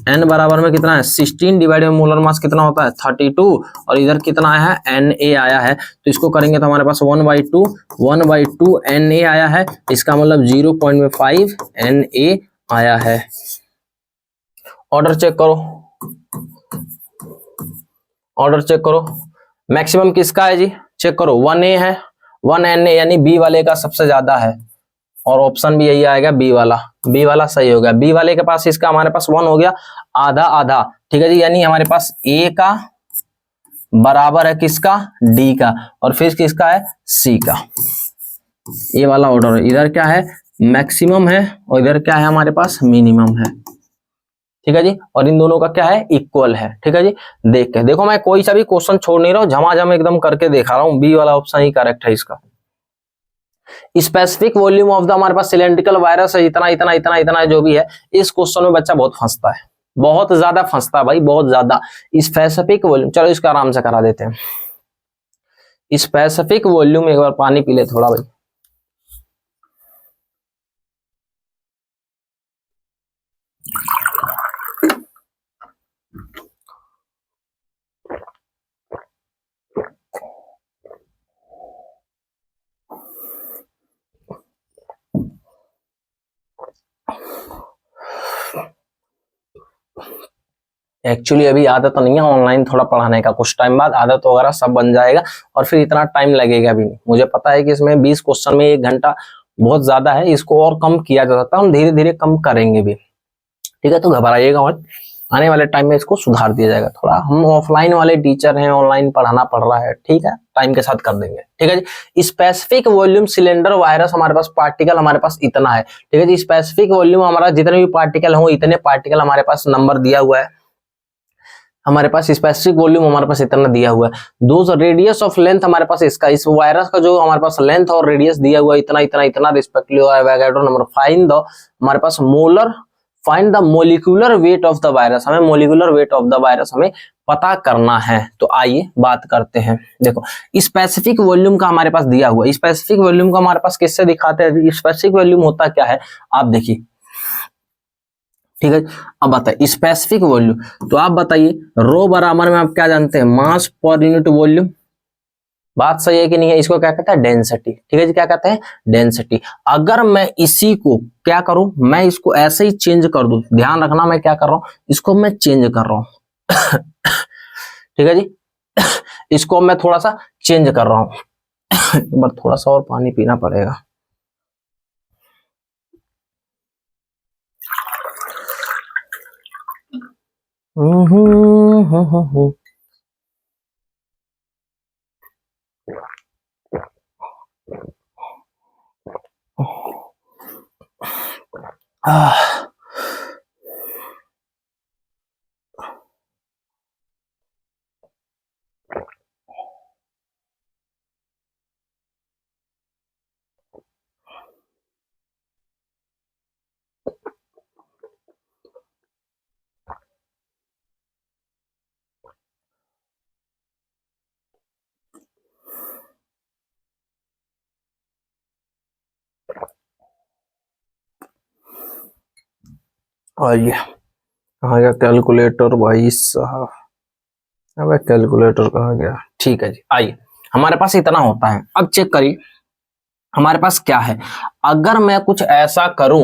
n बराबर में कितना है 16 डिवाइड में मोलर मास कितना होता है 32, और इधर कितना आया है Na आया है। तो इसको करेंगे तो हमारे पास 1/2 Na आया है, इसका मतलब 0.5 Na आया है। ऑर्डर चेक करो, ऑर्डर चेक करो। मैक्सिमम किसका है जी, चेक करो 1A है, 1 Na यानी बी वाले का सबसे ज्यादा है, और ऑप्शन भी यही आएगा बी वाला। बी वाला सही हो गया, बी वाले के पास इसका हमारे पास 1 हो गया, आधा आधा। ठीक है जी, यानी हमारे पास ए का बराबर है किसका, डी का, और फिर किसका है सी का। ये वाला ऑर्डर है, इधर क्या है मैक्सिमम है, और इधर क्या है हमारे पास मिनिमम है। ठीक है जी, और इन दोनों का क्या है इक्वल है। ठीक है जी, देख के देखो, मैं कोई सा भी क्वेश्चन छोड़ नहीं रहा हूं, झमाझम एकदम करके दिखा रहा हूं। बी वाला ऑप्शन ही करेक्ट है इसका। स्पेसिफिक वॉल्यूम ऑफ द, हमारे पास सिलेंड्रिकल वायरस है इतना इतना इतना इतना जो भी है। इस क्वेश्चन में बच्चा बहुत फंसता है, बहुत ज्यादा फंसता है भाई, बहुत ज्यादा। स्पेसिफिक वॉल्यूम, चलो इसका आराम से करा देते हैं। स्पेसिफिक वॉल्यूम, एक बार पानी पी ले थोड़ा भाई। एक्चुअली अभी आदत तो नहीं है ऑनलाइन थोड़ा पढ़ाने का, कुछ टाइम बाद आदत वगैरह सब बन जाएगा, और फिर इतना टाइम लगेगा भी नहीं। मुझे पता है कि इसमें 20 क्वेश्चन में 1 घंटा बहुत ज्यादा है, इसको और कम किया जा सकता है, हम धीरे धीरे कम करेंगे भी। ठीक है, तो घबराइएगा मत, आने वाले टाइम में इसको सुधार दिया जाएगा। थोड़ा हम ऑफलाइन वाले टीचर हैं, ऑनलाइन पढ़ाना पड़ रहा है, ठीक है, टाइम के साथ कर देंगे। ठीक है जी, स्पेसिफिक वॉल्यूम सिलेंडर वायरस, हमारे पास पार्टिकल हमारे पास इतना है। ठीक है जी, स्पेसिफिक वॉल्यूम हमारा जितने भी पार्टिकल हो इतने पार्टिकल हमारे पास नंबर दिया हुआ है, हमारे पास स्पेसिफिक वॉल्यूम हमारे पास इतना दिया हुआ है। दो रेडियस ऑफ लेंथ हमारे पास इसका, इस वायरस का जो हमारे पास लेंथ और रेडियस दिया हुआ है इतना इतना इतना respectively Avogadro number. Find the, हमारे पास molar, find the molecular weight of the virus, हमें molecular weight of the virus हमें पता करना है। तो आइए बात करते हैं। देखो, स्पेसिफिक वॉल्यूम का हमारे पास दिया हुआ है, स्पेसिफिक वॉल्यूम का हमारे पास किससे दिखाते हैं, स्पेसिफिक वॉल्यूम होता क्या है आप देखिए। ठीक है, अब बताइए स्पेसिफिक वॉल्यूम, तो आप बताइए रो बराबर में आप क्या जानते हैं, मास पर यूनिट वॉल्यूम। बात सही है कि नहीं है, इसको क्या कहते हैं डेंसिटी। ठीक है जी, क्या कहते हैं डेंसिटी। अगर मैं इसी को क्या करूं, मैं इसको ऐसे ही चेंज कर दूं, ध्यान रखना मैं क्या कर रहा हूं, इसको मैं चेंज कर रहा हूं। ठीक है जी, इसको मैं थोड़ा सा चेंज कर रहा हूं। एक बार थोड़ा सा और पानी पीना पड़ेगा। आह, आइए कहाँ गया कैलकुलेटर भाई साहब। अब कैलकुलेटर कहाँ गया। ठीक है जी, आइए हमारे पास इतना होता है। अब चेक करिए हमारे पास क्या है। अगर मैं कुछ ऐसा करूं,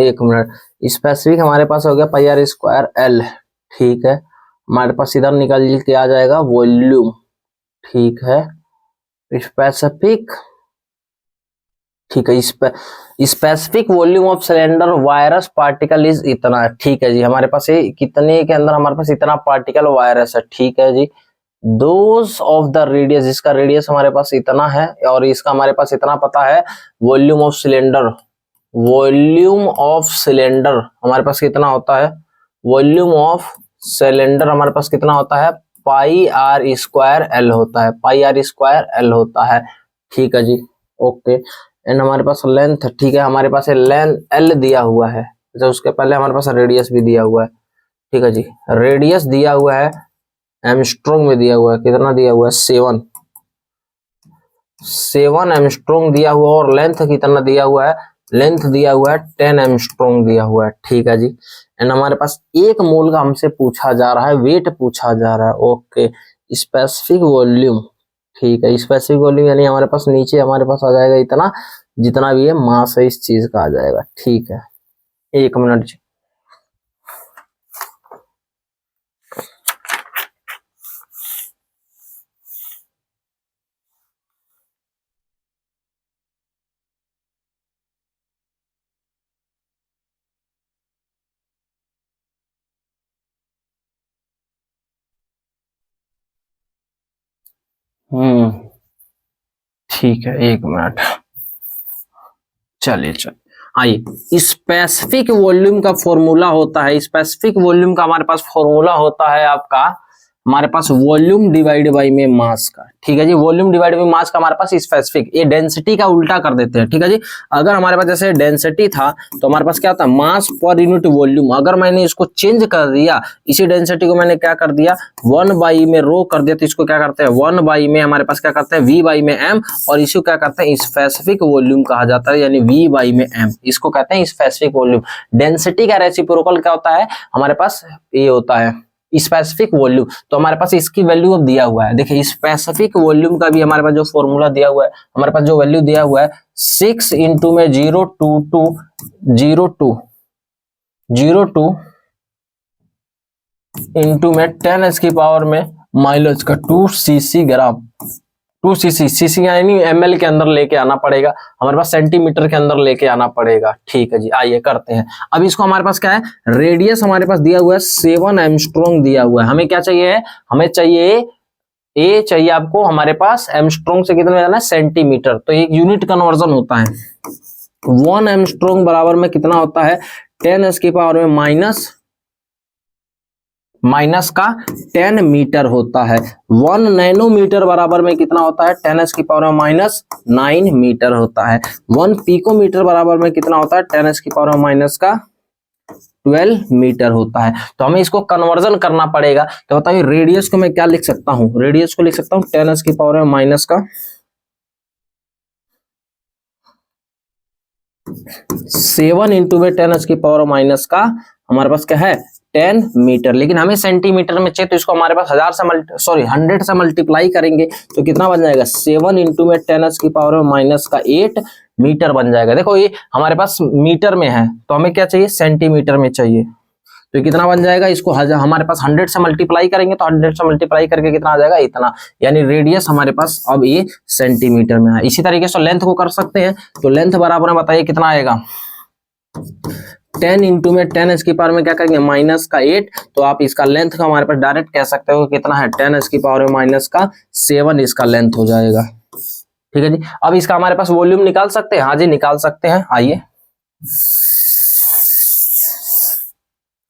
एक मिनट, स्पेसिफिक हमारे पास हो गया पाई आर स्क्वायर एल। ठीक है, हमारे पास इधर निकल के आ जाएगा वॉल्यूम। ठीक है, स्पेसिफिक, ठीक है, specific volume of cylinder virus particle is इतना। ठीक है जी, हमारे पास ये कितने के अंदर हमारे पास इतना पार्टिकल वायरस है। ठीक है जी, दोज ऑफ द रेडियस, इसका रेडियस हमारे पास इतना है और इसका हमारे पास इतना पता है। Volume of cylinder, volume of cylinder हमारे पास कितना होता है। वॉल्यूम ऑफ सिलेंडर हमारे पास कितना होता है, पाई आर स्क्वायर एल होता है, पाई आर स्क्वायर एल होता है। ठीक है जी, ओके। एंड हमारे पास लेंथ, ठीक है, हमारे पास लेंथ एल दिया हुआ है। अच्छा, उसके पहले हमारे पास रेडियस भी दिया हुआ है। ठीक है जी, रेडियस दिया हुआ है एमस्ट्रॉन्ग में दिया हुआ है। कितना दिया हुआ है, 7 एमस्ट्रॉन्ग दिया हुआ है। और लेंथ कितना दिया हुआ है, लेंथ दिया हुआ है 10 एमस्ट्रॉन्ग दिया हुआ है। ठीक है जी, एंड हमारे पास 1 मोल का हमसे पूछा जा रहा है, वेट पूछा जा रहा है। ओके, स्पेसिफिक वॉल्यूम, ठीक है, स्पेसिफिक वॉल्यूम यानी हमारे पास नीचे हमारे पास आ जाएगा इतना, जितना भी है मास है इस चीज का आ जाएगा। ठीक है, 1 मिनट जी। ठीक है, 1 मिनट, चलिए आइए। स्पेसिफिक वॉल्यूम का फॉर्मूला होता है, स्पेसिफिक वॉल्यूम का हमारे पास फॉर्मूला होता है आपका, हमारे पास वॉल्यूम डिवाइड बाई में मास का। ठीक है जी, वॉल्यूम डिवाइड बाई मास का हमारे पास स्पेसिफिक, ये डेंसिटी का उल्टा कर देते हैं। ठीक है जी, अगर हमारे पास जैसे डेंसिटी था तो हमारे पास क्या था, मास पर यूनिट वॉल्यूम। अगर मैंने इसको चेंज कर दिया, इसी डेंसिटी को मैंने क्या कर दिया, 1 बाई में रो कर दिया, तो इसको क्या करते हैं 1 बाई में हमारे पास क्या करते हैं V बाई में M, और इसको क्या करते हैं स्पेसिफिक वॉल्यूम कहा जाता है, यानी V बाई में M, इसको कहते हैं स्पेसिफिक वॉल्यूम। डेंसिटी का रेसिप्रोकल क्या होता है, हमारे पास ये होता है स्पेसिफिक वॉल्यूम। तो हमारे पास इसकी वैल्यू अब दिया हुआ है, देखिए स्पेसिफिक वॉल्यूम का भी हमारे पास जो फॉर्मूला दिया हुआ है, हमारे पास जो वैल्यू दिया हुआ है 6 इंटू में 0.2 इंटू में 10 की पावर में माइनस का 2 cc ग्राम, 2 cc यानी ml के अंदर लेके आना पड़ेगा, हमारे पास सेंटीमीटर के अंदर लेके आना पड़ेगा। ठीक है जी, आइए करते हैं। अब इसको हमारे पास क्या है, रेडियस हमारे पास दिया हुआ है 7 एमस्ट्रॉन्ग दिया हुआ है। हमें क्या चाहिए, हमें चाहिए ए चाहिए आपको, हमारे पास एमस्ट्रॉन्ग से कितना जाना है, सेंटीमीटर। तो एक यूनिट कन्वर्जन होता है, 1 एमस्ट्रॉन्ग बराबर में कितना होता है, 10 की पावर में माइनस का 10 मीटर होता है। 1 नैनोमीटर बराबर में कितना होता है, 10 की पावर में माइनस 9 मीटर होता है। 1 पिकोमीटर बराबर में कितना होता है, 10 की पावर में माइनस का 12 मीटर होता है। तो हमें इसको कन्वर्जन करना पड़ेगा। तो बताइए रेडियस को मैं क्या लिख सकता हूं, रेडियस को लिख सकता हूं 10 की पावर में माइनस का 7 इंटू में 10 की पावर माइनस का हमारे पास क्या है 10 मीटर। लेकिन हमें सेंटीमीटर में चाहिए, तो इसको हमारे पास 100 से मल्टीप्लाई करेंगे तो कितना बन जाएगा, 7 इंटू में 10 की पावर में माइनस का 8 मीटर बन जाएगा। देखो ये हमारे पास मीटर में है, तो हमें क्या चाहिए, सेंटीमीटर में चाहिए। तो कितना बन जाएगा, इसको हमारे पास 100 से मल्टीप्लाई करेंगे तो 100 से मल्टीप्लाई करके कितना आ जाएगा, इतना। यानी रेडियस हमारे पास अब ये सेंटीमीटर में है। इसी तरीके से लेंथ को कर सकते हैं, तो लेंथ बराबर में बताइए कितना आएगा, 10 इंटू में 10 की पावर में क्या करेंगे, माइनस का 8। तो आप इसका लेंथ का हमारे पास डायरेक्ट कह सकते हो कितना है, 10 की पावर में माइनस का 7 इसका लेंथ हो जाएगा। ठीक है जी। अब इसका हमारे पास वॉल्यूम निकाल सकते हैं, हाँ जी निकाल सकते हैं। आइए,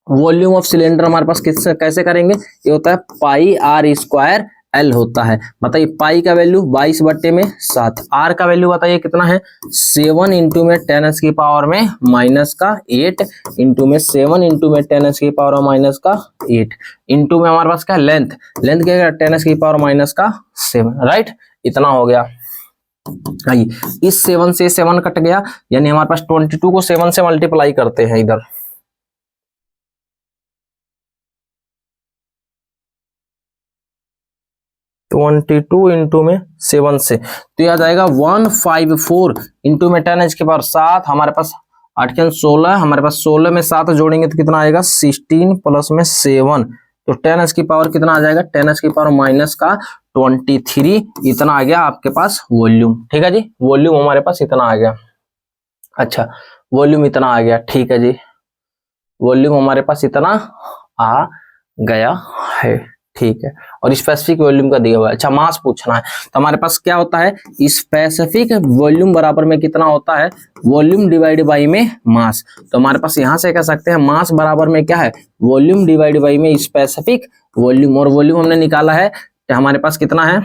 वॉल्यूम ऑफ सिलेंडर हमारे पास कैसे करेंगे, ये होता है पाई आर स्क्वायर एल होता है। बताइए पाई का वैल्यू 22/7, आर का वैल्यू बताइए कितना है 7 इंटू में 10 की पावर में माइनस का 8 इंटू में 7 इंटू में 10 की पावर माइनस का 8 इंटू में हमारे पास क्या है लेंथ, लेंथ क्या है 10 की पावर माइनस का 7, राइट, इतना हो गया। आइए, इस 7 से 7 कट गया, यानी हमारे पास 22 को 7 से मल्टीप्लाई करते हैं इधर, 22 इंटू में 7 से, तो यह आ जाएगा 154 इंटू में 10 की पावर 7, हमारे पास 8 के 16, हमारे पास 16 में 7 जोड़ेंगे तो कितना आएगा 16 प्लस में 7, तो 10 की पावर कितना आ जाएगा 10 की पावर माइनस का 23, इतना आ गया आपके पास वॉल्यूम। ठीक है जी, वॉल्यूम हमारे पास इतना आ गया। अच्छा, वॉल्यूम इतना आ गया, ठीक है जी, वॉल्यूम हमारे पास इतना आ गया है, ठीक है। और स्पेसिफिक वॉल्यूम का दिया हुआ है। अच्छा, मास पूछना है, तो हमारे पास क्या होता है स्पेसिफिक वॉल्यूम बराबर में कितना होता है वॉल्यूम डिवाइड बाई में मास, तो हमारे पास यहां से कह सकते हैं मास बराबर में क्या है वॉल्यूम डिवाइड बाई में स्पेसिफिक वॉल्यूम, और वॉल्यूम हमने निकाला है हमारे पास कितना है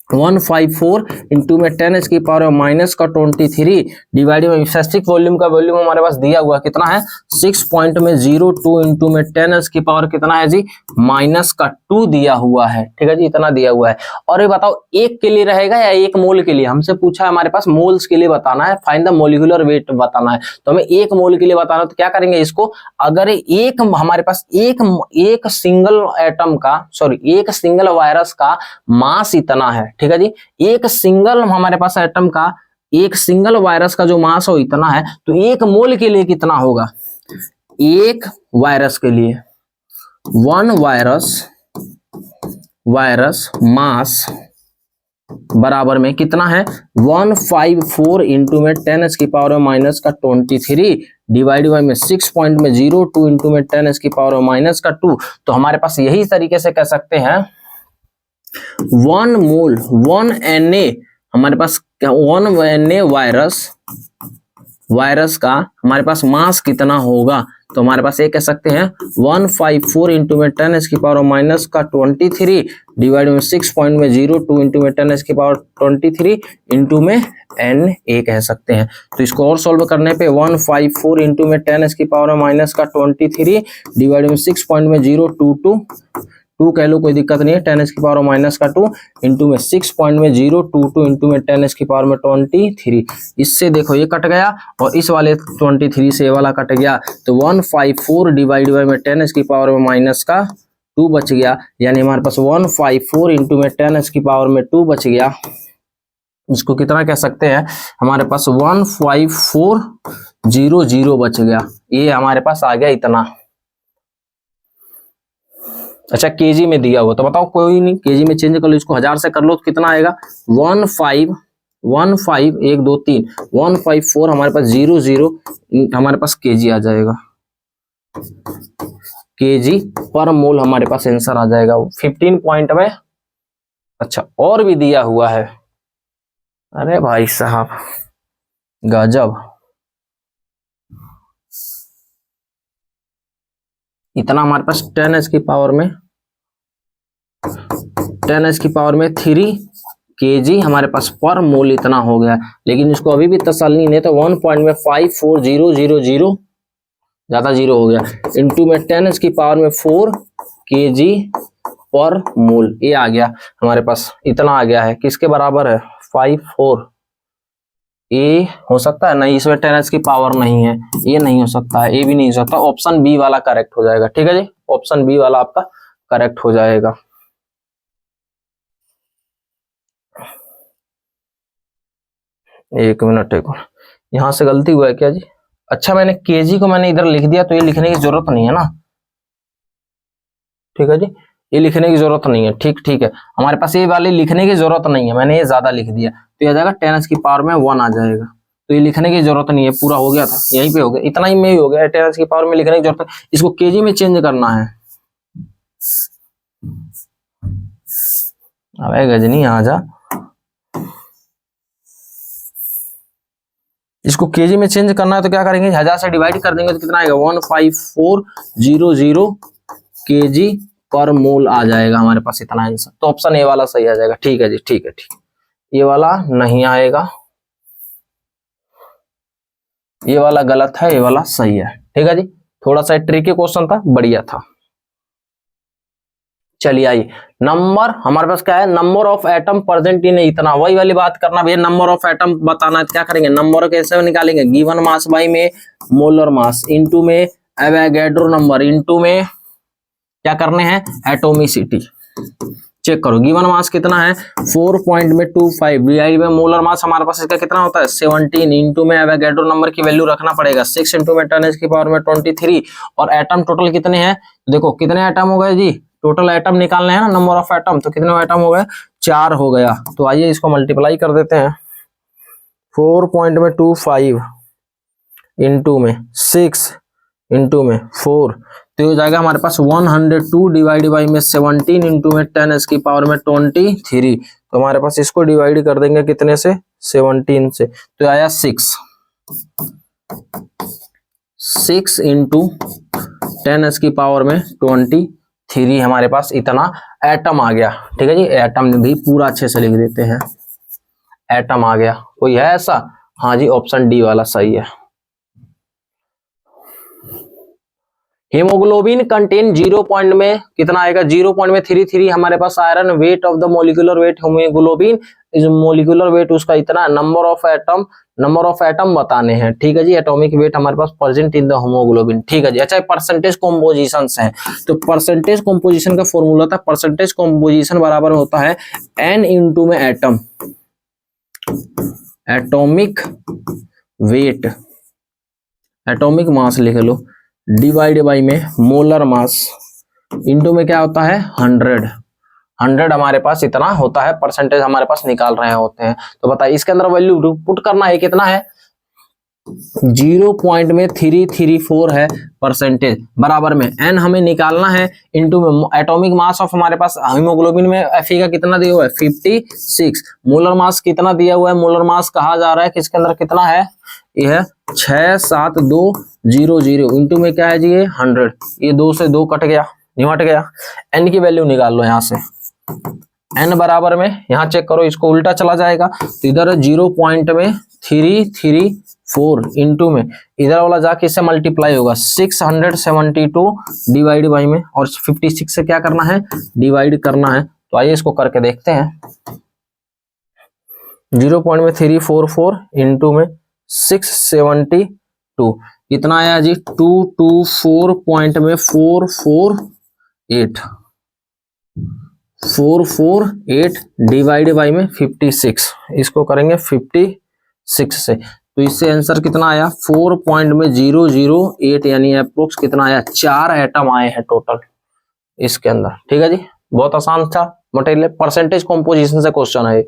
154 इंटू में 10 की पावर माइनस का 23 डिवाइड में स्पेसिफिक वॉल्यूम का वॉल्यूम हमारे पास दिया हुआ कितना है 6.02 इंटू में 10 की पावर कितना है जी माइनस का 2 दिया हुआ है। ठीक है जी, इतना दिया हुआ है। और ये बताओ एक के लिए रहेगा या एक मोल के लिए, हमसे पूछा है हमारे पास मोल्स के लिए बताना है, फाइंड द मोलिकुलर वेट बताना है, तो हमें एक मोल के लिए बताना है, तो क्या करेंगे इसको, अगर एक हमारे पास एक सिंगल एटम का एक सिंगल वायरस का मास इतना है, ठीक है जी, एक सिंगल हमारे पास एटम का एक सिंगल वायरस का जो मास हो इतना है, तो एक मोल के लिए कितना होगा, एक वायरस के लिए वन वायरस मास बराबर में कितना है 154 इंटू में 10 की पावर में माइनस का 23 डिवाइड बाई में 6.02 इंटू में 10 की पावर में माइनस का 2, तो हमारे पास यही तरीके से कह सकते हैं 1 मोल 1 Na हमारे पास 1 Na वायरस का हमारे पास मास कितना होगा, तो हमारे पास ये कह सकते हैं 154 इंटू में 10 की पावर माइनस का 23 डिवाइड में 6.02 इंटू में 10 की पावर 23 इंटू में Na कह सकते हैं। तो इसको और सॉल्व करने पे 154 इंटू में 10 की पावर माइनस का 23 डिवाइड में 6.022 2 कह लो कोई दिक्कत नहीं है, 10 की पावर माइनस का 2 इंटू में 6.022 इंटू में 10 की पावर में 23, इससे देखो ये कट गया और इस वाले 23 से ये वाला कट गया, तो 154 डिवाइड बाई में 10 की पावर में माइनस का 2 बच गया, यानी हमारे पास 154 इंटू में 10 की पावर में 2 बच गया, इसको कितना कह सकते हैं हमारे पास 15400 बच गया, ये हमारे पास आ गया इतना। अच्छा, केजी में दिया हुआ तो बताओ, कोई नहीं केजी में चेंज कर लो, इसको 1000 से कर लो तो कितना आएगा 15153 154 हमारे पास 00 हमारे पास केजी आ जाएगा, केजी पर मोल हमारे पास आंसर आ जाएगा 15 पॉइंट में। अच्छा, और भी दिया हुआ है, अरे भाई साहब गजब, इतना हमारे पास 10 की पावर में 3 केजी हमारे पास पर मोल इतना हो गया, लेकिन इसको अभी भी तसल्ली नहीं, तो 1.54000 ज्यादा जीरो हो गया इंटू में 10 की पावर में 4 केजी पर मोल, ये आ गया हमारे पास, इतना आ गया है, किसके बराबर है 54, ए हो सकता है नहीं, इसमें 10 की पावर नहीं है, ये नहीं हो सकता है, ए भी नहीं हो सकता, ऑप्शन बी वाला करेक्ट हो जाएगा। ठीक है जी, ऑप्शन बी वाला आपका करेक्ट हो जाएगा। एक मिनट, एक यहां से गलती हुआ है क्या जी, अच्छा मैंने केजी को मैंने इधर लिख दिया, तो ये लिखने की जरूरत नहीं है ना, ठीक है जी, ये लिखने की जरूरत नहीं है, ठीक है, हमारे पास ये वाले लिखने की जरूरत नहीं है, मैंने ये ज्यादा लिख दिया, तो ये आ जाएगा 10 की पावर में 1 आ जाएगा, तो ये लिखने की जरूरत नहीं है, पूरा हो गया था, यहीं पे हो गया, इतना ही में ही हो गया, 10 की पावर में लिखने की जरूरत है, इसको केजी में चेंज करना है। अबे गजनी आ जा, इसको केजी में चेंज करना है तो क्या करेंगे, 1000 से डिवाइड कर देंगे तो कितना आएगा 15400 केजी पर मोल आ जाएगा हमारे पास इतना आंसर। तो ऑप्शन ए वाला सही आ जाएगा। ठीक है जी, ठीक है, ठीक, ये वाला नहीं आएगा, ये वाला गलत है, ये वाला सही है। ठीक है जी, थोड़ा सा ट्रिकी क्वेश्चन था, बढ़िया था। चलिए आइए, नंबर हमारे पास क्या है, number of atom present in इतना, वही वाली बात करना भैया, नंबर ऑफ एटम बताना है क्या करेंगे, नंबर कैसे निकालेंगे, गिवन मास बाई में मोलर मास, इनटू में एवोगैड्रो नंबर, इनटू में क्या करने हैं एटोमिसिटी। चेक करो, गिवन मास कितना है 4.25 डिवाइड में मोलर मास हमारे पास इसका कितना होता है 17, इनटू में एवोगैड्रो नंबर की वैल्यू रखना पड़ेगा 6, इनटू में 10 की पावर में 23, और एटम टोटल कितने हैं, देखो कितने एटम हो गए जी, टोटल एटम निकालने हैं ना, नंबर ऑफ एटम, तो कितने एटम हो गए 4 हो गया। तो आइए इसको मल्टीप्लाई कर देते हैं, 4.25 इंटू में 6 इंटू में 4, तो हो जाएगा हमारे पास 102 डिवाइड बाई में 17 इंटू में 10 की पावर में 23। तो हमारे पास इसको डिवाइड कर देंगे कितने से 17 से, तो आया 6 इंटू 10 की पावर में 23 हमारे पास इतना एटम आ गया। ठीक है जी, एटम भी पूरा अच्छे से लिख देते हैं, एटम आ गया। कोई है ऐसा, हाँ जी ऑप्शन डी वाला सही है। हीमोग्लोबिन कंटेन 0 पॉइंट में कितना आएगा 0.33 हमारे पास iron, weight of the molecular weight haemoglobin is molecular weight उसका इतना, नंबर ऑफ एटम बताने हैं। ठीक है जी, एटॉमिक वेट हमारे पास प्रेजेंट इन द हीमोग्लोबिन। ठीक है जी, अच्छा परसेंटेज कॉम्पोजिशन है, तो परसेंटेज कॉम्पोजिशन का फॉर्मूला था, परसेंटेज कॉम्पोजिशन बराबर होता है n इंटू में atom, atomic weight, atomic mass लिख लो, डिवाइड बाई में मोलर मास, इंटू में क्या होता है 100 हमारे पास इतना होता है, परसेंटेज हमारे पास निकाल रहे होते हैं। तो बताइए इसके अंदर वैल्यू पुट करना है, कितना है 0.334 है परसेंटेज, बराबर में n हमें निकालना है, इंटू में एटॉमिक मास ऑफ हमारे पास हीमोग्लोबिन में Fe का कितना दिया हुआ है 56, मोलर मास कितना दिया हुआ है, मोलर मास कहा जा रहा है किसके अंदर कितना है, यह 67200, इंटू में क्या है जी ये 100, ये 2 से 2 कट गया, निमट गया, n की वैल्यू निकाल लो यहाँ से, n बराबर में यहाँ चेक करो इसको उल्टा चला जाएगा, तो इधर 0.334 इंटू में इधर वाला जाके इससे मल्टीप्लाई होगा 672 डिवाइड बाई में, और 56 से क्या करना है डिवाइड करना है। तो आइए इसको करके देखते हैं, 0.344 इंटू में 672 कितना आया जी 224.448 डिवाइड बाई में 56, इसको करेंगे 56 से, तो इससे आंसर कितना आया 4.008 यानी अप्रोक्स कितना आया 4 एटम आए हैं टोटल इसके अंदर। ठीक है जी, बहुत आसान था मटेरियल, परसेंटेज कॉम्पोजिशन से क्वेश्चन है।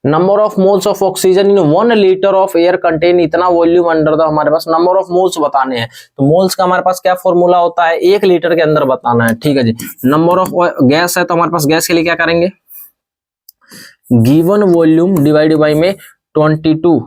Number of moles of oxygen in 1 litre of air contain इतना वॉल्यूम अंडर द, हमारे पास नंबर ऑफ मोल्स बताने हैं, तो मोल्स का हमारे पास क्या फॉर्मूला होता है 1 लीटर के अंदर बताना है। ठीक है जी, नंबर ऑफ गैस है तो हमारे पास गैस के लिए क्या करेंगे गिवन वॉल्यूम डिवाइड बाई में 22,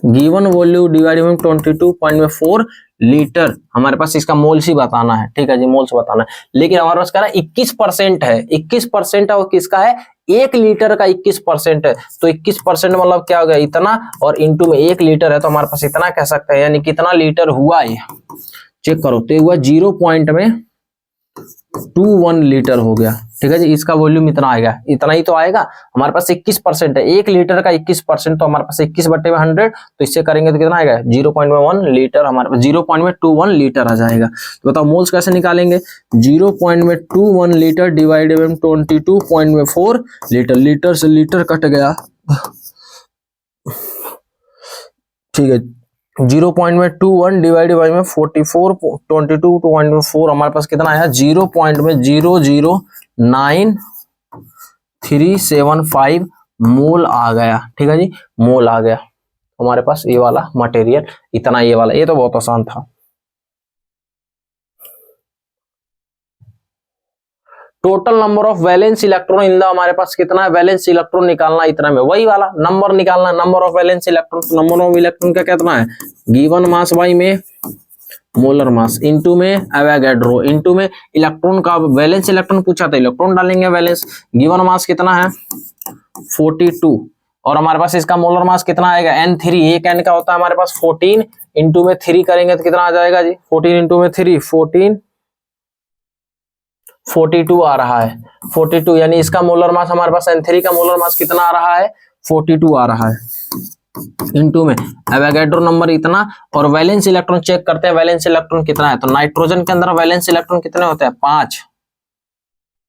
गिवन वॉल्यूम डिवाइड में 22.4 लीटर हमारे पास इसका मोल्स ही बताना है। ठीक है जी, मोल्स बताना है, लेकिन हमारे पास क्या है 21% है, 21% है, और किसका है 1 लीटर का 21% है, तो 21% मतलब क्या हो गया इतना, और इंटू में 1 लीटर है तो हमारे पास इतना कह सकते हैं, यानी कितना लीटर हुआ ये चेक करो, तो हुआ 0.21 लीटर हो गया। ठीक है जी, इसका वॉल्यूम इतना आएगा, इतना ही तो आएगा, हमारे पास 21% है, 1 लीटर का 21%, तो हमारे पास 21/100, तो इससे करेंगे तो कितना आएगा 0.1 लीटर, हमारे पास 0.21 लीटर आ जाएगा। तो बताओ मोल्स कैसे निकालेंगे, 0.21 litre divided by 22.4 litre, litre से लीटर कट गया। ठीक है, 0.21 डिवाइड बाई में 44 22.4 हमारे पास कितना आया 0.009 मोल आ गया। ठीक है जी, मोल आ गया हमारे पास ये वाला मटेरियल इतना, ये वाला, ये तो बहुत आसान था। Total number of valence electron in the, हमारे पास कितना है वैलेंस इलेक्ट्रॉन निकालना इतना में, वही वाला नंबर निकालना, number of valence electron. Number of electron का कितना है, गिवन मास बाई में मोलर मास, इनटू में एवोगाड्रो, इनटू में इलेक्ट्रॉन का वैलेंस इलेक्ट्रॉन पूछा था, इलेक्ट्रॉन डालेंगे वैलेंस, गिवन मास कितना है 42, और हमारे पास इसका मोलर मास कितना आएगा N3, एक N का होता है हमारे पास 14, इंटू में 3 करेंगे तो कितना आ जाएगा जी 14 इंटू में 3 14, 42 आ रहा है, 42, यानी इसका मोलर मास हमारे पास N3 का मोलर मास कितना आ रहा है 42 आ रहा है, इंटू में एवोगाड्रो नंबर इतना, और वैलेंस इलेक्ट्रॉन चेक करते हैं वैलेंस इलेक्ट्रॉन कितना है, तो नाइट्रोजन के अंदर वैलेंस इलेक्ट्रॉन कितने होते हैं 5,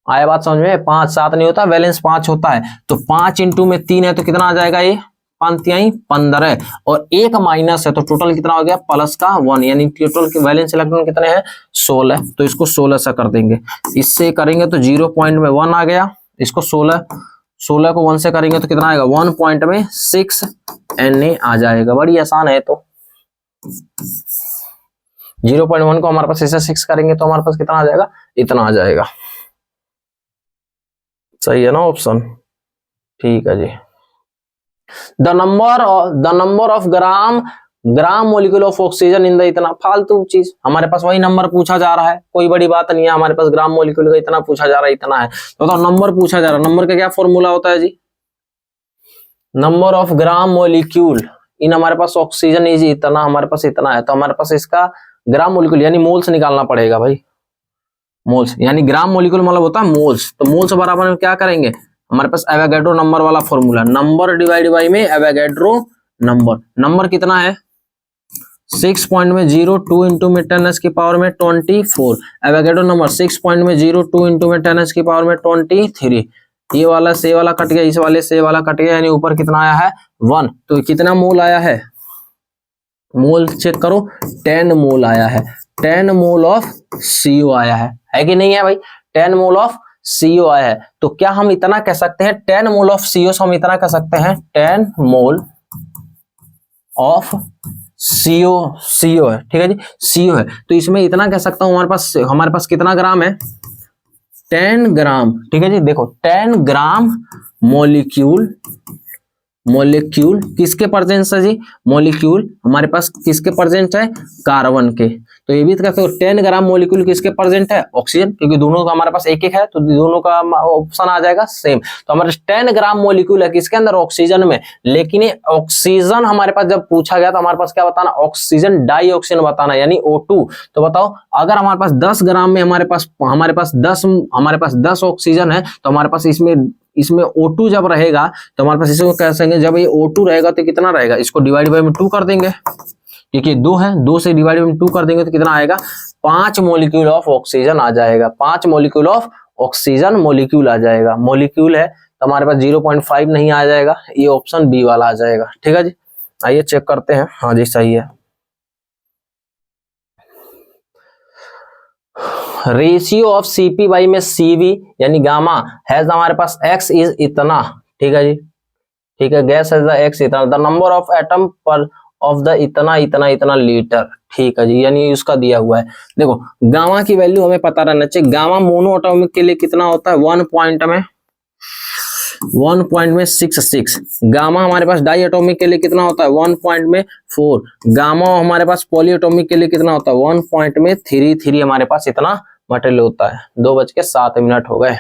आया बात समझ में, 5 7 नहीं होता, वैलेंस 5 होता है, तो 5 इंटू में 3 है तो कितना आ जाएगा ये 5 15, और एक माइनस है तो टोटल कितना हो गया प्लस का 1, यानी टोटल के वैलेंस इलेक्ट्रॉन कितने हैं 16, तो इसको 16 से कर देंगे, इससे करेंगे तो 0 पॉइंट में 1 आ गया, इसको 16 को 1 से करेंगे तो कितना आएगा 1 पॉइंट में 6 Na आ जाएगा, बड़ी आसान है। तो 0.1 को हमारे पास ऐसे 6 करेंगे तो हमारे पास कितना आ जाएगा, इतना आ जाएगा, सही है ना ऑप्शन, ठीक है जी। The number of gram molecule of oxygen in the, इतना फालतू चीज, हमारे पास वही नंबर पूछा जा रहा है, कोई बड़ी बात नहीं है, हमारे पास ग्राम मोलिक्यूल का इतना पूछा जा रहा है, इतना है, तो बताओ नंबर पूछा जा रहा है, नंबर का क्या फॉर्मूला होता है जी, नंबर ऑफ ग्राम मोलिक्यूल इन, हमारे पास ऑक्सीजन इज इतना, हमारे पास इतना है, तो हमारे पास इसका ग्राम मोलिक्यूल यानी मोल्स निकालना पड़ेगा भाई, मोल्स यानी ग्राम मोलिक्यूल मतलब होता है मोल्स, तो मोल्स बराबर में क्या करेंगे, हमारे पास एवोगाड्रो नंबर वाला फॉर्मूला, नंबर डिवाइड बाई में एवोगाड्रो नंबर, नंबर कितना है 6.02 इंटू में 10 की पावर में 24, एवोगाड्रो नंबर 6.02 इंटू में 10 की पावर में 23, ये वाला से वाला कट गया, इस वाले से वाला कट गया, यानी ऊपर कितना आया है 1, तो कितना मोल आया है, मोल चेक करो 10 मोल आया है, 10 मोल ऑफ CO आया है कि नहीं है भाई, 10 मोल ऑफ CO आया है, तो क्या हम इतना कह सकते हैं 10 मोल ऑफ CO से हम इतना कह सकते हैं 10 मोल ऑफ CO है, ठीक है जी CO है, तो इसमें इतना कह सकता हूं हमारे पास कितना ग्राम है 10 ग्राम, ठीक है जी, देखो 10 ग्राम मोलिक्यूल किसके प्रेजेंस है जी, मोलिक्यूल हमारे पास किसके प्रेजेंट है कार्बन के, तो ये भी कहते हो 10 ग्राम मोलिक्यूल किसके प्रेजेंट है ऑक्सीजन, क्योंकि दोनों का हमारे पास एक एक है तो दोनों का ऑप्शन आ जाएगा सेम, तो हमारे 10 ग्राम मोलिक्यूल है किसके अंदर ऑक्सीजन में, लेकिन ये ऑक्सीजन हमारे पास जब पूछा गया तो हमारे पास क्या बताना, ऑक्सीजन डाइऑक्सीजन बताना यानी O2, तो बताओ अगर हमारे पास 10 ग्राम में हमारे पास 10 ऑक्सीजन है, तो हमारे पास इसमें O2 जब रहेगा तो हमारे पास इसको कह सकेंगे, जब ये O2 रहेगा तो कितना रहेगा, इसको डिवाइड बाय में 2 कर देंगे, क्योंकि 2 है, 2 से डिवाइड बाय में 2 कर देंगे तो कितना आएगा 5 मोलिक्यूल ऑफ ऑक्सीजन आ जाएगा, 5 मोलिक्यूल ऑफ ऑक्सीजन मोलिक्यूल आ जाएगा, मोलिक्यूल है तो हमारे पास 0.5 नहीं आ जाएगा, ये ऑप्शन बी वाला आ जाएगा, ठीक है जी। आइए चेक करते हैं, हाँ जी सही है। रेशियो ऑफ Cp बाई में Cv यानी गामा हैज हमारे पास x इज इतना, ठीक है जी, ठीक है, गैस हैज द x इतना, द नंबर ऑफ एटम पर ऑफ द इतना लीटर, ठीक है जी, यानी उसका दिया हुआ है, देखो गामा की वैल्यू हमें पता रहना चाहिए, गामा मोनो एटॉमिक के लिए कितना होता है 1 पॉइंट में 66, गामा हमारे पास डाई एटॉमिक के लिए कितना होता है 1 पॉइंट में 4, गामा हमारे पास पॉली एटॉमिक के लिए कितना होता है 1 पॉइंट में 33, हमारे पास इतना मटेरियल होता है। 2:07 हो गए,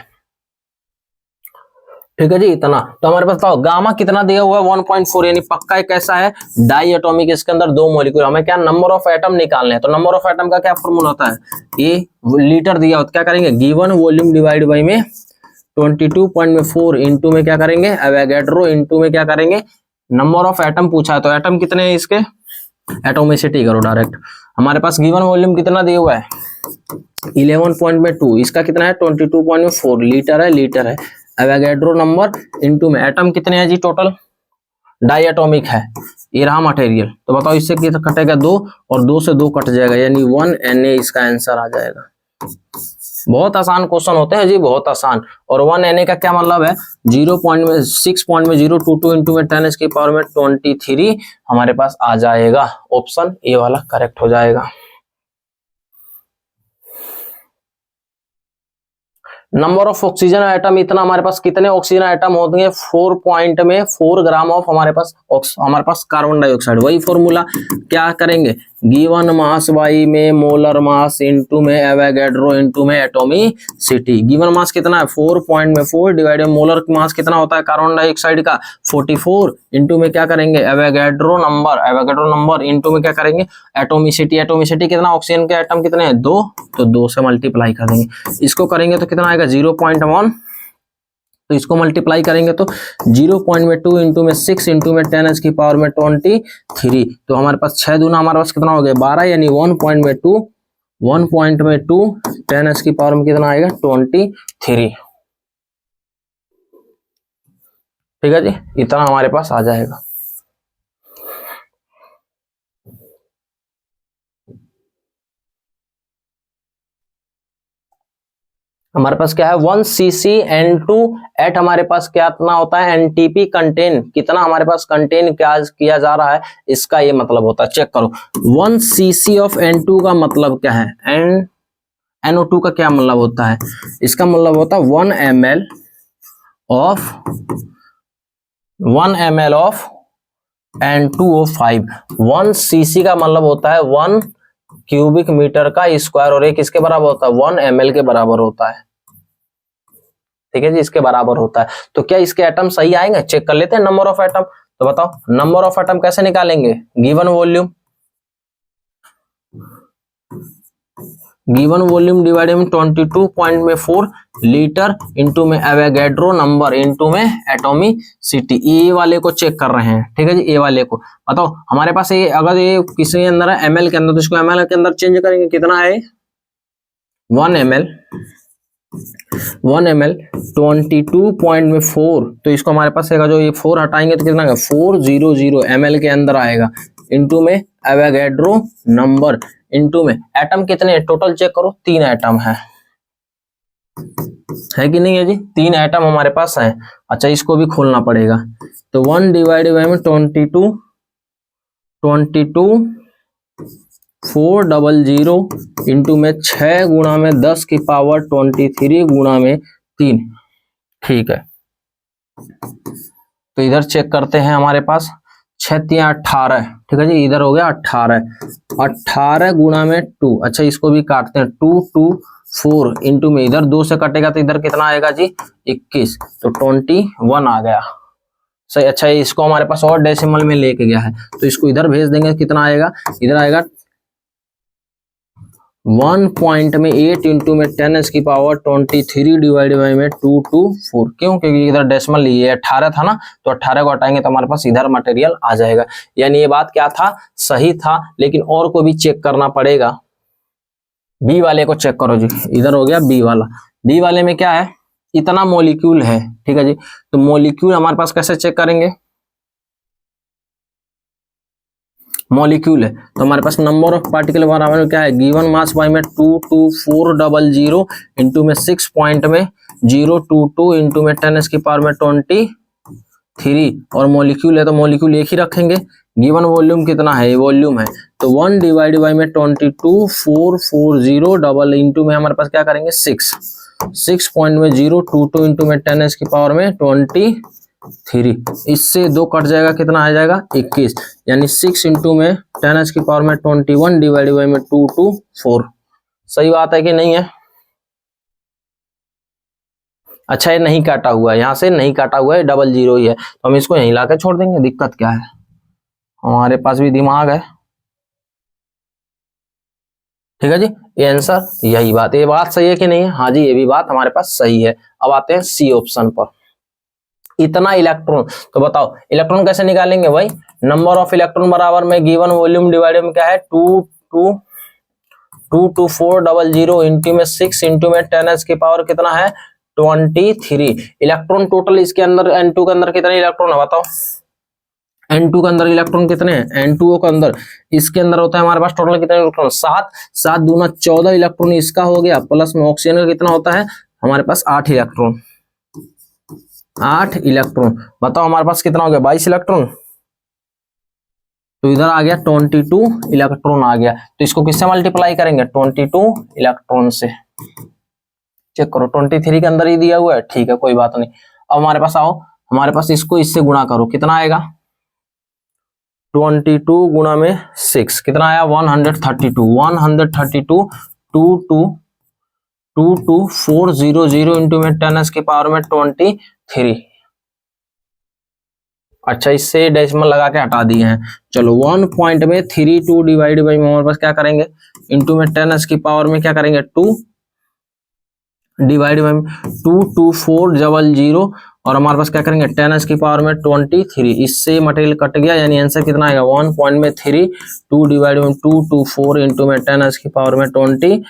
ठीक है जी, इतना, तो हमारे पास बताओ गामा कितना दिया हुआ है 1.4, यानी पक्का एक ऐसा है डाई एटॉमिक, इसके अंदर 2 मॉलिक्यूल, हमें क्या नंबर ऑफ एटम निकालने हैं, तो नंबर ऑफ एटम का क्या फॉर्मूला होता है, ये लीटर दिया होता, क्या करेंगे गिवन वॉल्यूम डिवाइड बाई में 22.4 इंटू में क्या करेंगे एवोगाड्रो, इंटू में क्या करेंगे नंबर ऑफ एटम पूछा है, तो एटम कितने हैं इसके, एटोमिसिटी करो डायरेक्ट, हमारे पास गिवन वॉल्यूम कितना दिया हुआ है 11.2, इसका कितना है 22.4 लीटर है, एवोगाड्रो नंबर इंटू में एटम कितने हैं जी टोटल, डाई एटॉमिक है, ये रहा मटेरियल, तो बताओ इससे कितना कटेगा 2, और 2 से 2 कट जाएगा, यानी 1 Na इसका आंसर आ जाएगा। बहुत आसान क्वेश्चन होते हैं जी, बहुत आसान, और 1 Na का क्या मतलब है 6.022 इंटू में 10 की पावर में 23 हमारे पास आ जाएगा, ऑप्शन ए वाला करेक्ट हो जाएगा। नंबर ऑफ ऑक्सीजन आइटम इतना, हमारे पास कितने ऑक्सीजन आइटम होंगे 4 पॉइंट में 4 ग्राम ऑफ हमारे पास कार्बन डाइऑक्साइड। वही फॉर्मूला क्या करेंगे, गिवन मास बाई में मोलर मास इनटू में एवोगैड्रो इनटू में एटॉमिसिटी। गिवन मास कितना है 4 पॉइंट में 4 डिवाइडेड मोलर मास कितना होता है कार्बन डाइऑक्साइड का 44 इनटू में क्या करेंगे एवोगैड्रो नंबर इनटू में क्या करेंगे एटॉमिसिटी कितना, ऑक्सीजन के आइटम कितने हैं 2, तो 2 से मल्टीप्लाई कर देंगे। इसको करेंगे तो कितना आएगा 0.1, तो इसको मल्टीप्लाई करेंगे तो 0.2 इंटू में 6 इंटू में 10 की पावर में 23, तो हमारे पास 6 दूना हमारे पास कितना हो गया 12, यानी 1.2 10 की पावर में कितना आएगा 23। ठीक है जी, इतना हमारे पास आ जाएगा। हमारे पास क्या है 1 cc एट हमारे पास क्या इतना होता है एनटीपी कंटेन, कितना हमारे पास कंटेन किया जा रहा है, इसका ये मतलब होता है। चेक करो 1 cc ऑफ N2 का मतलब क्या है, NO2 का क्या मतलब होता है, इसका मतलब होता है 1 ml ऑफ N2O5। 1 cc का मतलब होता है 1 क्यूबिक मीटर का स्क्वायर, और एक इसके बराबर होता है 1 ml के बराबर होता है। ठीक है जी, इसके बराबर होता है। तो क्या इसके एटम सही आएंगे, चेक कर लेते हैं नंबर ऑफ एटम। तो बताओ नंबर ऑफ एटम कैसे निकालेंगे, गिवन वॉल्यूम डिवाइडेड में 22.4 लीटर इंटू में एवोगैड्रो नंबर इंटू में एटॉमिसिटी। ए वाले को चेक कर रहे हैं, ठीक है जी, ए वाले को बताओ हमारे पास ये अगर ये किसी के अंदर है ml के अंदर, तो इसको ml के अंदर चेंज करेंगे, कितना है 1 ml 22.4, तो इसको हमारे पास आएगा जो ये 4 हटाएंगे तो कितना आएगा 400 ml के अंदर आएगा, इंटू में एवोगैड्रो नंबर इंटू में एटम कितने टोटल चेक करो 3 एटम है कि नहीं है जी, 3 एटम हमारे पास है। अच्छा इसको भी खोलना पड़ेगा, तो 1 डिवाइडेड बाय में 22 400 इंटू में 6 गुणा में 10 की पावर 23 गुणा में 3। ठीक है, तो इधर चेक करते हैं, हमारे पास 6 3 18, ठीक है जी, इधर हो गया 18 गुणा में 2। अच्छा इसको भी काटते हैं 2 2 4 इंटू में इधर 2 से कटेगा तो इधर कितना आएगा जी 21, तो 21 आ गया सही। अच्छा इसको हमारे पास और डेसिमल में लेके गया है, तो इसको इधर भेज देंगे, कितना आएगा इधर आएगा 1.8 इंटू में 10 की पावर 23 डिवाइड बाई में 224। क्यों, क्योंकि इधर डेसिमल लिए 18 था ना, तो 18 को हटाएंगे तो हमारे पास इधर मटेरियल आ जाएगा। यानी ये बात क्या था, सही था, लेकिन और को भी चेक करना पड़ेगा। बी वाले को चेक करो जी, इधर हो गया बी वाला। बी वाले में क्या है, इतना मॉलिक्यूल है, ठीक है जी, तो मॉलिक्यूल हमारे पास कैसे चेक करेंगे, मॉलिक्यूल है तो हमारे पास नंबर ऑफ पार्टिकल बराबर में क्या है, गिवन मास बाय में 22400 इंटू में 6 पॉइंट में 022 इंटू में 10 की पावर में 23, और मॉलिक्यूल है तो मॉलिक्यूल एक ही रखेंगे। गिवन वॉल्यूम कितना है, वॉल्यूम है तो 1 डिवाइड बाय में 22440 डबल इंटू में हमारे पास क्या करेंगे 6 पॉइंट में 022 इंटू में 10 की पावर में 23, इससे 2 कट जाएगा, कितना आ जाएगा 21, यानी 6 इंटू में 10 की पावर में 21 डिवाइड बाई में 224। सही बात है कि नहीं है। अच्छा ये नहीं काटा हुआ है, यहाँ से नहीं काटा हुआ है, 00 ही है, तो हम इसको यहीं लाके छोड़ देंगे, दिक्कत क्या है, हमारे पास भी दिमाग है। ठीक है जी, ये आंसर यही बात, ये बात सही है कि नहीं है, हाँ जी ये भी बात हमारे पास सही है। अब आते हैं सी ऑप्शन पर, इतना इलेक्ट्रॉन, तो बताओ इलेक्ट्रॉन कैसे निकालेंगे भाई, नंबर ऑफ इलेक्ट्रॉन बराबर में गिवन वॉल्यूम डिवाइडेड में क्या है 22400 इंटू में 6 इंटू में 10 की पावर कितना है 23। इलेक्ट्रॉन टोटल इसके अंदर N2 के अंदर कितने इलेक्ट्रॉन है बताओ, N2 के अंदर इलेक्ट्रॉन कितने हैं, N2O के अंदर इसके अंदर होता है हमारे पास टोटल कितने इलेक्ट्रॉन 7 7 दूना 14 इलेक्ट्रॉन इसका हो गया, प्लस में ऑक्सीजन का कितना होता है हमारे पास 8 इलेक्ट्रॉन, 8 इलेक्ट्रॉन। बताओ हमारे पास कितना हो गया 22 इलेक्ट्रॉन, तो इधर आ गया 22 इलेक्ट्रॉन आ गया, तो इसको किससे मल्टीप्लाई करेंगे 22 इलेक्ट्रॉन से। चेक करो 23 के अंदर ही दिया हुआ है, ठीक है कोई बात नहीं। अब हमारे पास आओ, हमारे पास इसको इससे गुणा करो, कितना आएगा 22 गुणा में 6 कितना आया 132 132 22400 इंटू में 10 की पावर में 23। अच्छा इससे डेसिमल लगा के हटा दिए हैं। चलो 1 पॉइंट में 32 डिवाइड बाई में हमारे पास क्या करेंगे इंटू में 10 की पावर में क्या करेंगे 2 डिवाइड बाई 22400 और हमारे पास क्या करेंगे 10 की पावर में 23। इससे मटेरियल कट गया, यानी आंसर कितना आएगा 1 पॉइंट में 3 2 डिवाइड में 224 इंटू में 10 की पावर में 23,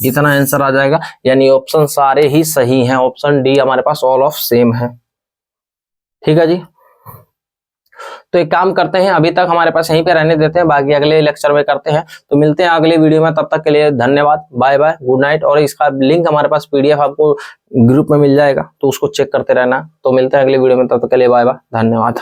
इतना आंसर आ जाएगा। यानी ऑप्शन सारे ही सही हैं, ऑप्शन डी हमारे पास ऑल ऑफ सेम है। ठीक है जी, तो एक काम करते हैं, अभी तक हमारे पास यहीं पे रहने देते हैं, बाकी अगले लेक्चर में करते हैं। तो मिलते हैं अगले वीडियो में, तब तक के लिए धन्यवाद, बाय बाय, गुड नाइट। और इसका लिंक हमारे पास PDF आपको ग्रुप में मिल जाएगा, तो उसको चेक करते रहना। तो मिलते हैं अगले वीडियो में, तब तक के लिए बाय बाय, धन्यवाद।